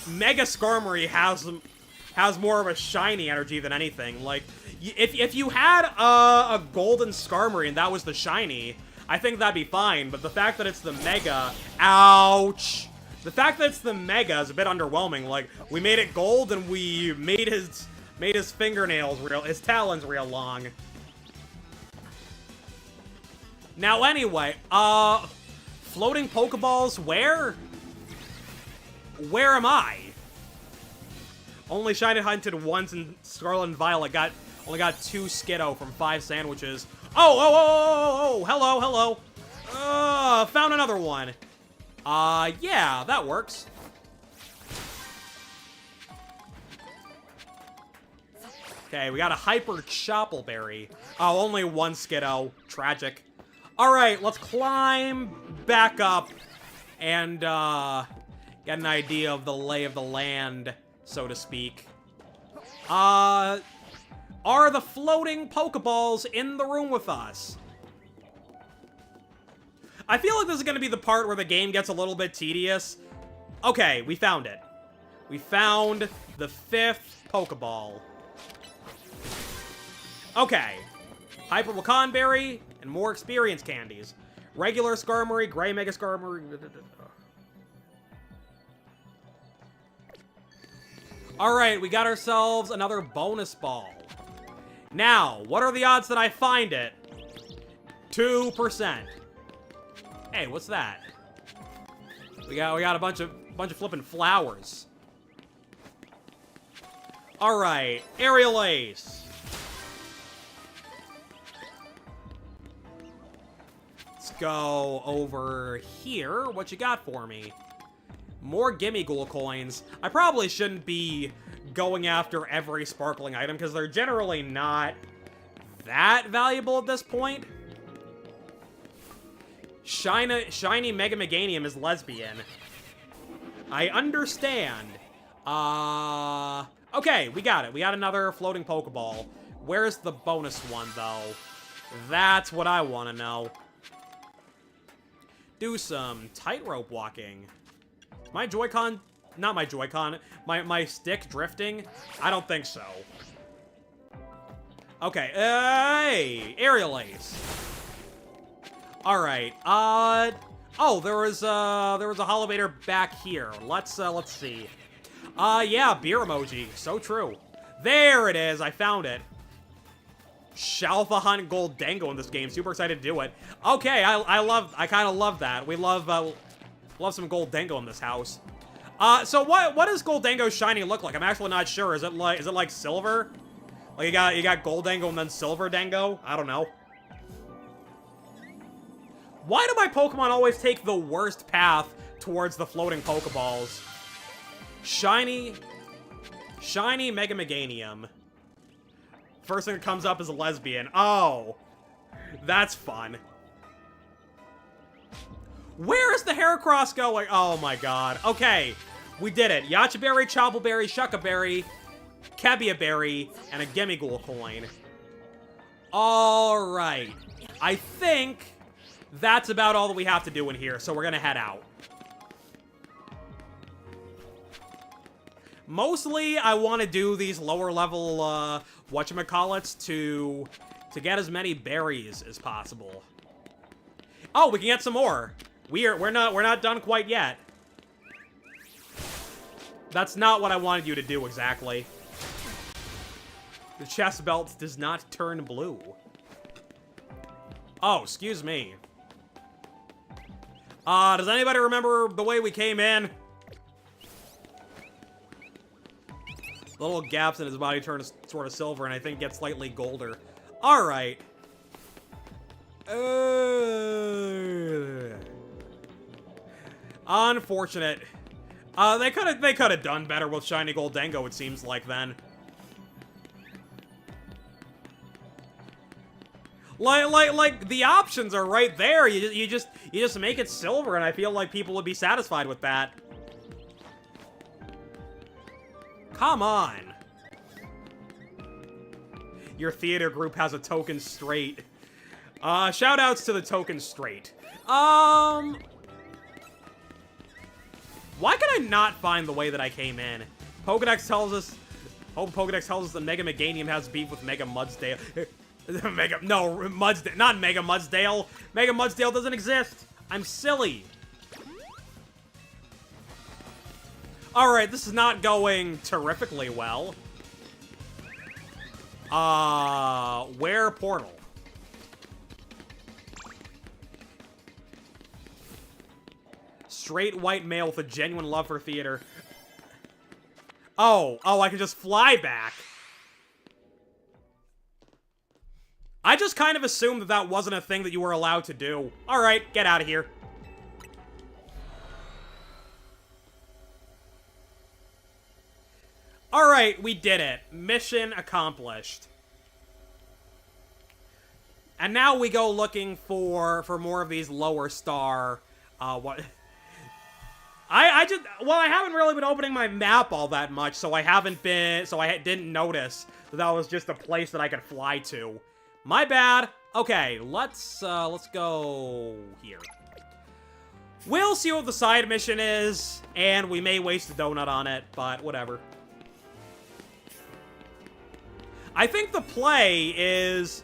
S1: Mega Skarmory has more of a shiny energy than anything. Like, if you had a golden Skarmory and that was the shiny, I think that'd be fine. But the fact that it's the Mega, ouch! The fact that it's the Mega is a bit underwhelming. Like, we made it gold and we made his fingernails his talons real long. Now, anyway, floating Pokeballs, where? Where am I? Only shiny hunted once in Scarlet and Violet. Only got 2 Skiddo from 5 sandwiches. Oh, hello. Found another one. Yeah, that works. Okay, we got a Hyper Choppleberry. Oh, only 1 Skiddo. Tragic. Alright, let's climb back up and, get an idea of the lay of the land, so to speak. Are the floating Pokeballs in the room with us? I feel like this is gonna be the part where the game gets a little bit tedious. Okay, we found it. We found the 5th Pokeball. Okay. Hyper Wakanberry and more experience candies. Regular Skarmory, Gray Mega Skarmory. Alright, we got ourselves another bonus ball. Now, what are the odds that I find it? 2%. Hey, what's that? We got a bunch of flipping flowers. Alright, Aerial Ace. Let's go over here. What you got for me? More Gimme Ghoul coins. I probably shouldn't be going after every sparkling item because they're generally not that valuable at this point. Shiny Mega Meganium is lesbian. I understand. Okay, we got it. We got another floating Pokeball. Where's the bonus one, though? That's what I want to know. Do some tightrope walking. My Joy-Con... Not my Joy-Con. My stick drifting? I don't think so. Okay. Hey! Aerial Ace. Alright. Oh, there was a Holobator back here. Let's see. Yeah, beer emoji. So true. There it is. I found it. Shalfa Hunt Gold Dango in this game. Super excited to do it. Okay, I kind of love that. We love some Gold Dango in this house. So what does Gold Dango's shiny look like? I'm actually not sure. Is it like silver? Like you got Gold Dango and then Silver Dango? I don't know. Why do my Pokemon always take the worst path towards the floating Pokeballs? Shiny Mega Meganium. First thing that comes up is a lesbian. Oh, that's fun. Where is the Heracross going? Oh my god. Okay, we did it. Yacha Berry, Chople Berry, Shucka Berry, Kebia Berry, and a Gimme Ghoul coin. Alright. I think that's about all that we have to do in here, so we're gonna head out. Mostly, I want to do these lower level, whatchamacallits to get as many berries as possible. Oh, we can get some more. We're not done quite yet. That's not what I wanted you to do exactly. The chest belt does not turn blue. Oh, excuse me. Does anybody remember the way we came in? Little gaps in his body turn sort of silver, and I think get slightly golder. Alright. Unfortunate. They could have done better with Shiny Gold Dango, it seems like, then. Like the options are right there. You just make it silver, and I feel like people would be satisfied with that. Come on. Your theater group has a token straight. Shoutouts to the token straight. Why can I not find the way that I came in? Pokedex tells us that Mega Meganium has beef with Mega Mudsdale. Not Mega Mudsdale. Mega Mudsdale doesn't exist. I'm silly. Alright, this is not going terrifically well. Where portal? Straight white male with a genuine love for theater. Oh, I can just fly back. I just kind of assumed that that wasn't a thing that you were allowed to do. Alright, get out of here. Alright, we did it. Mission accomplished. And now we go looking for more of these lower star, what... I haven't really been opening my map all that much, so I didn't notice that was just a place that I could fly to. My bad. Okay, let's go here. We'll see what the side mission is, and we may waste a donut on it, but whatever. I think the play is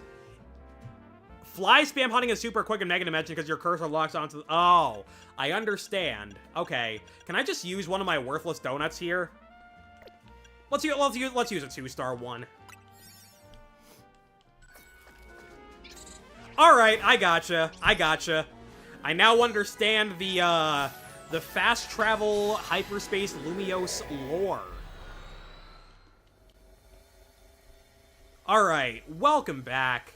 S1: fly spam hunting is super quick in Mega Dimension because your cursor locks onto the... Oh, I understand. Okay. Can I just use one of my worthless donuts here? Let's use a 2-star one. Alright, I gotcha. I now understand the fast travel hyperspace Lumiose lore. Alright, welcome back.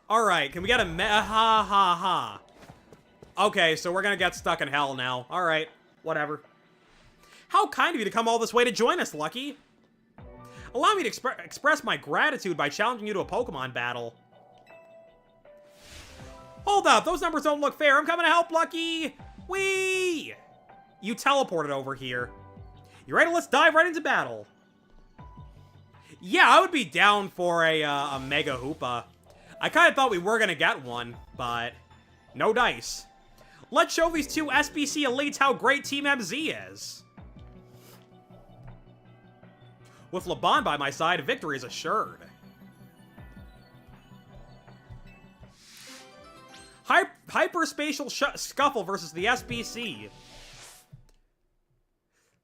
S1: Alright, can we get a ha. Okay, so we're gonna get stuck in hell now. Alright, whatever. How kind of you to come all this way to join us, Lucky. Allow me to express my gratitude by challenging you to a Pokemon battle. Hold up, those numbers don't look fair. I'm coming to help, Lucky! Whee! You teleported over here. You ready? Let's dive right into battle. Yeah, I would be down for a Mega Hoopa. I kind of thought we were going to get one, but no dice. Let's show these two SBC elites how great Team MZ is. With Laban by my side, victory is assured. Hyperspatial Scuffle versus the SBC.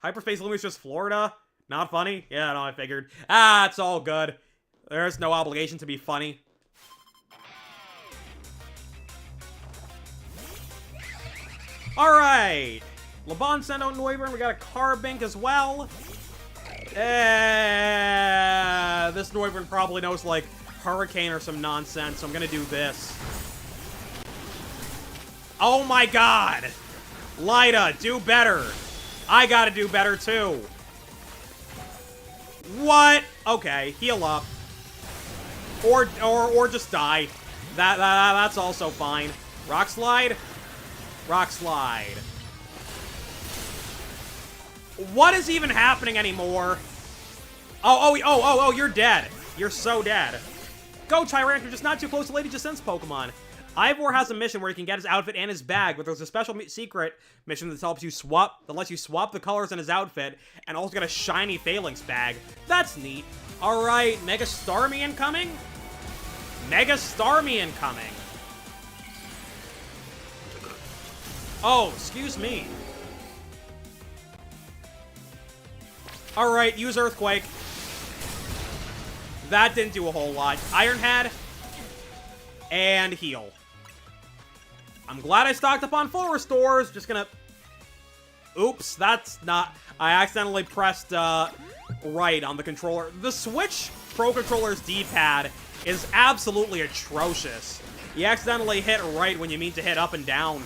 S1: Hyperspace Lumiose just Florida? Not funny? Yeah, no, I figured. Ah, it's all good. There's no obligation to be funny. Alright! Laban sent out Noivern. We got a Carbink as well. This Noivern probably knows, like, Hurricane or some nonsense, so I'm gonna do this. Oh my god! Lyda, do better! I gotta do better, too. What? Okay, heal up. Or just die. That's also fine. Rock Slide? Rock Slide. What is even happening anymore? Oh, you're dead. You're so dead. Go, Tyranic, you're just not too close to Lady Jacint's Pokemon. Ivor has a mission where he can get his outfit and his bag, but there's a special secret mission that lets you swap the colors in his outfit, and also get a shiny Phalanx bag. That's neat. Alright, Mega Starmie incoming? Mega Starmie incoming. Oh, excuse me. Alright, use Earthquake. That didn't do a whole lot. Iron Head. And heal. I'm glad I stocked up on full restores. Just gonna... Oops, that's not... I accidentally pressed right on the controller. The Switch Pro Controller's D-pad is absolutely atrocious. You accidentally hit right when you mean to hit up and down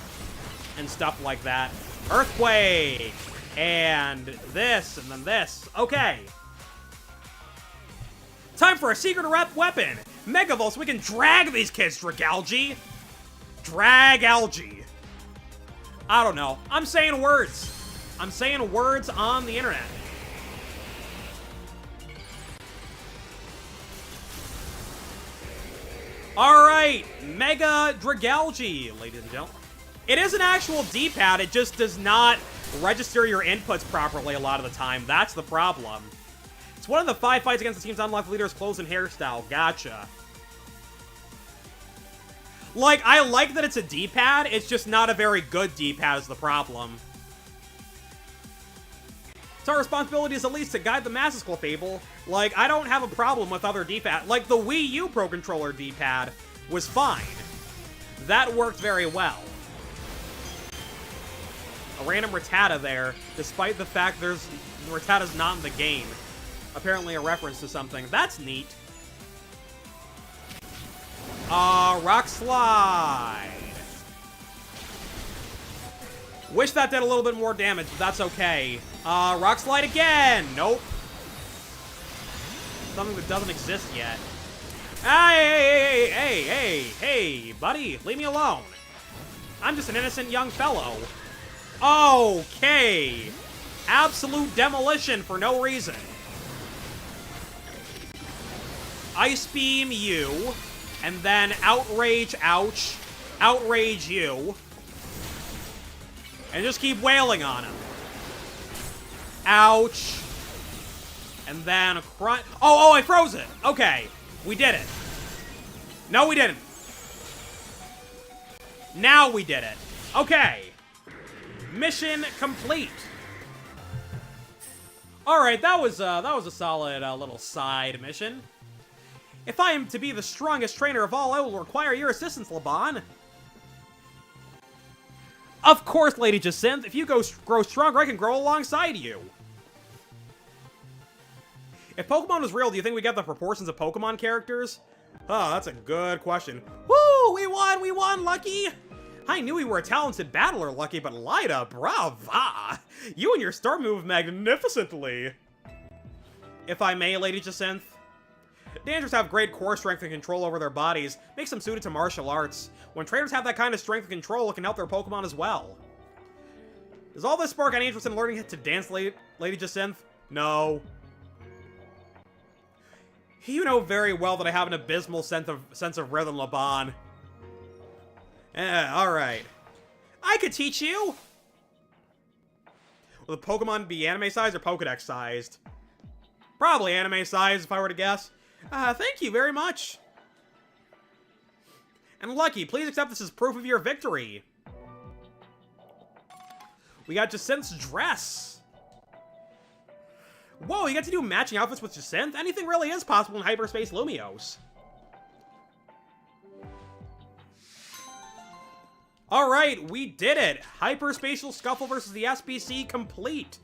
S1: and stuff like that. Earthquake! And this, and then this. Okay. Time for a secret rep weapon! Megavolt, so we can drag these kids, Dragalge! Dragalge. I don't know. I'm saying words. I'm saying words on the internet. Alright, Mega Dragalge, ladies and gentlemen. It is an actual D-pad, it just does not register your inputs properly a lot of the time. That's the problem. It's one of the 5 fights against the team's unlocked leader's clothes and hairstyle. Gotcha. Like, I like that it's a D-pad, it's just not a very good D-pad is the problem. It's our responsibility as elites to guide the masses, Clefable. Like, I don't have a problem with other D-pad. Like, the Wii U Pro Controller D-pad was fine. That worked very well. A random Rattata there, despite the fact Rattata's not in the game. Apparently a reference to something. That's neat. Rock Slide. Wish that did a little bit more damage, but that's okay. Rock Slide again! Nope. Something that doesn't exist yet. Hey, buddy, leave me alone. I'm just an innocent young fellow. Okay. Absolute demolition for no reason. Ice Beam you, and then Outrage, ouch, Outrage you, and just keep wailing on him. Ouch. And then oh, I froze it. Okay, we did it. No, we didn't. Now we did it. Okay. Mission complete. All right, that was a solid little side mission. If I am to be the strongest trainer of all, I will require your assistance, Laban. Of course, Lady Jacinth. If you grow stronger, I can grow alongside you. If Pokemon was real, do you think we get the proportions of Pokemon characters? Oh, that's a good question. Woo! We won, Lucky! I knew you were a talented battler, Lucky, but Lyda, brava! You and your start move magnificently. If I may, Lady Jacinth. Dancers have great core strength and control over their bodies, makes them suited to martial arts. When trainers have that kind of strength and control, it can help their Pokemon as well. Does all this spark any interest in learning to dance, Lady Jacinth? No. You know very well that I have an abysmal sense of rhythm, Laban. Alright. I could teach you! Will the Pokemon be anime-sized or Pokedex-sized? Probably anime-sized, if I were to guess. Thank you very much. And Lucky, please accept this as proof of your victory. We got Jacinth's dress. Whoa, you get to do matching outfits with Jacinth? Anything really is possible in Hyperspace Lumiose. Alright, we did it! Hyperspatial Scuffle versus the SBC complete.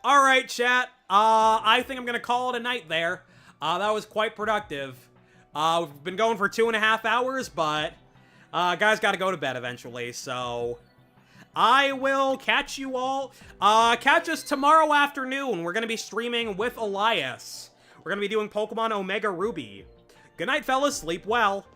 S1: Alright, chat. I think I'm gonna call it a night there. That was quite productive. We've been going for 2.5 hours, but guys gotta go to bed eventually, so I will catch you all. Catch us tomorrow afternoon. We're gonna be streaming with Elias. We're gonna be doing Pokemon Omega Ruby. Good night, fellas. Sleep well.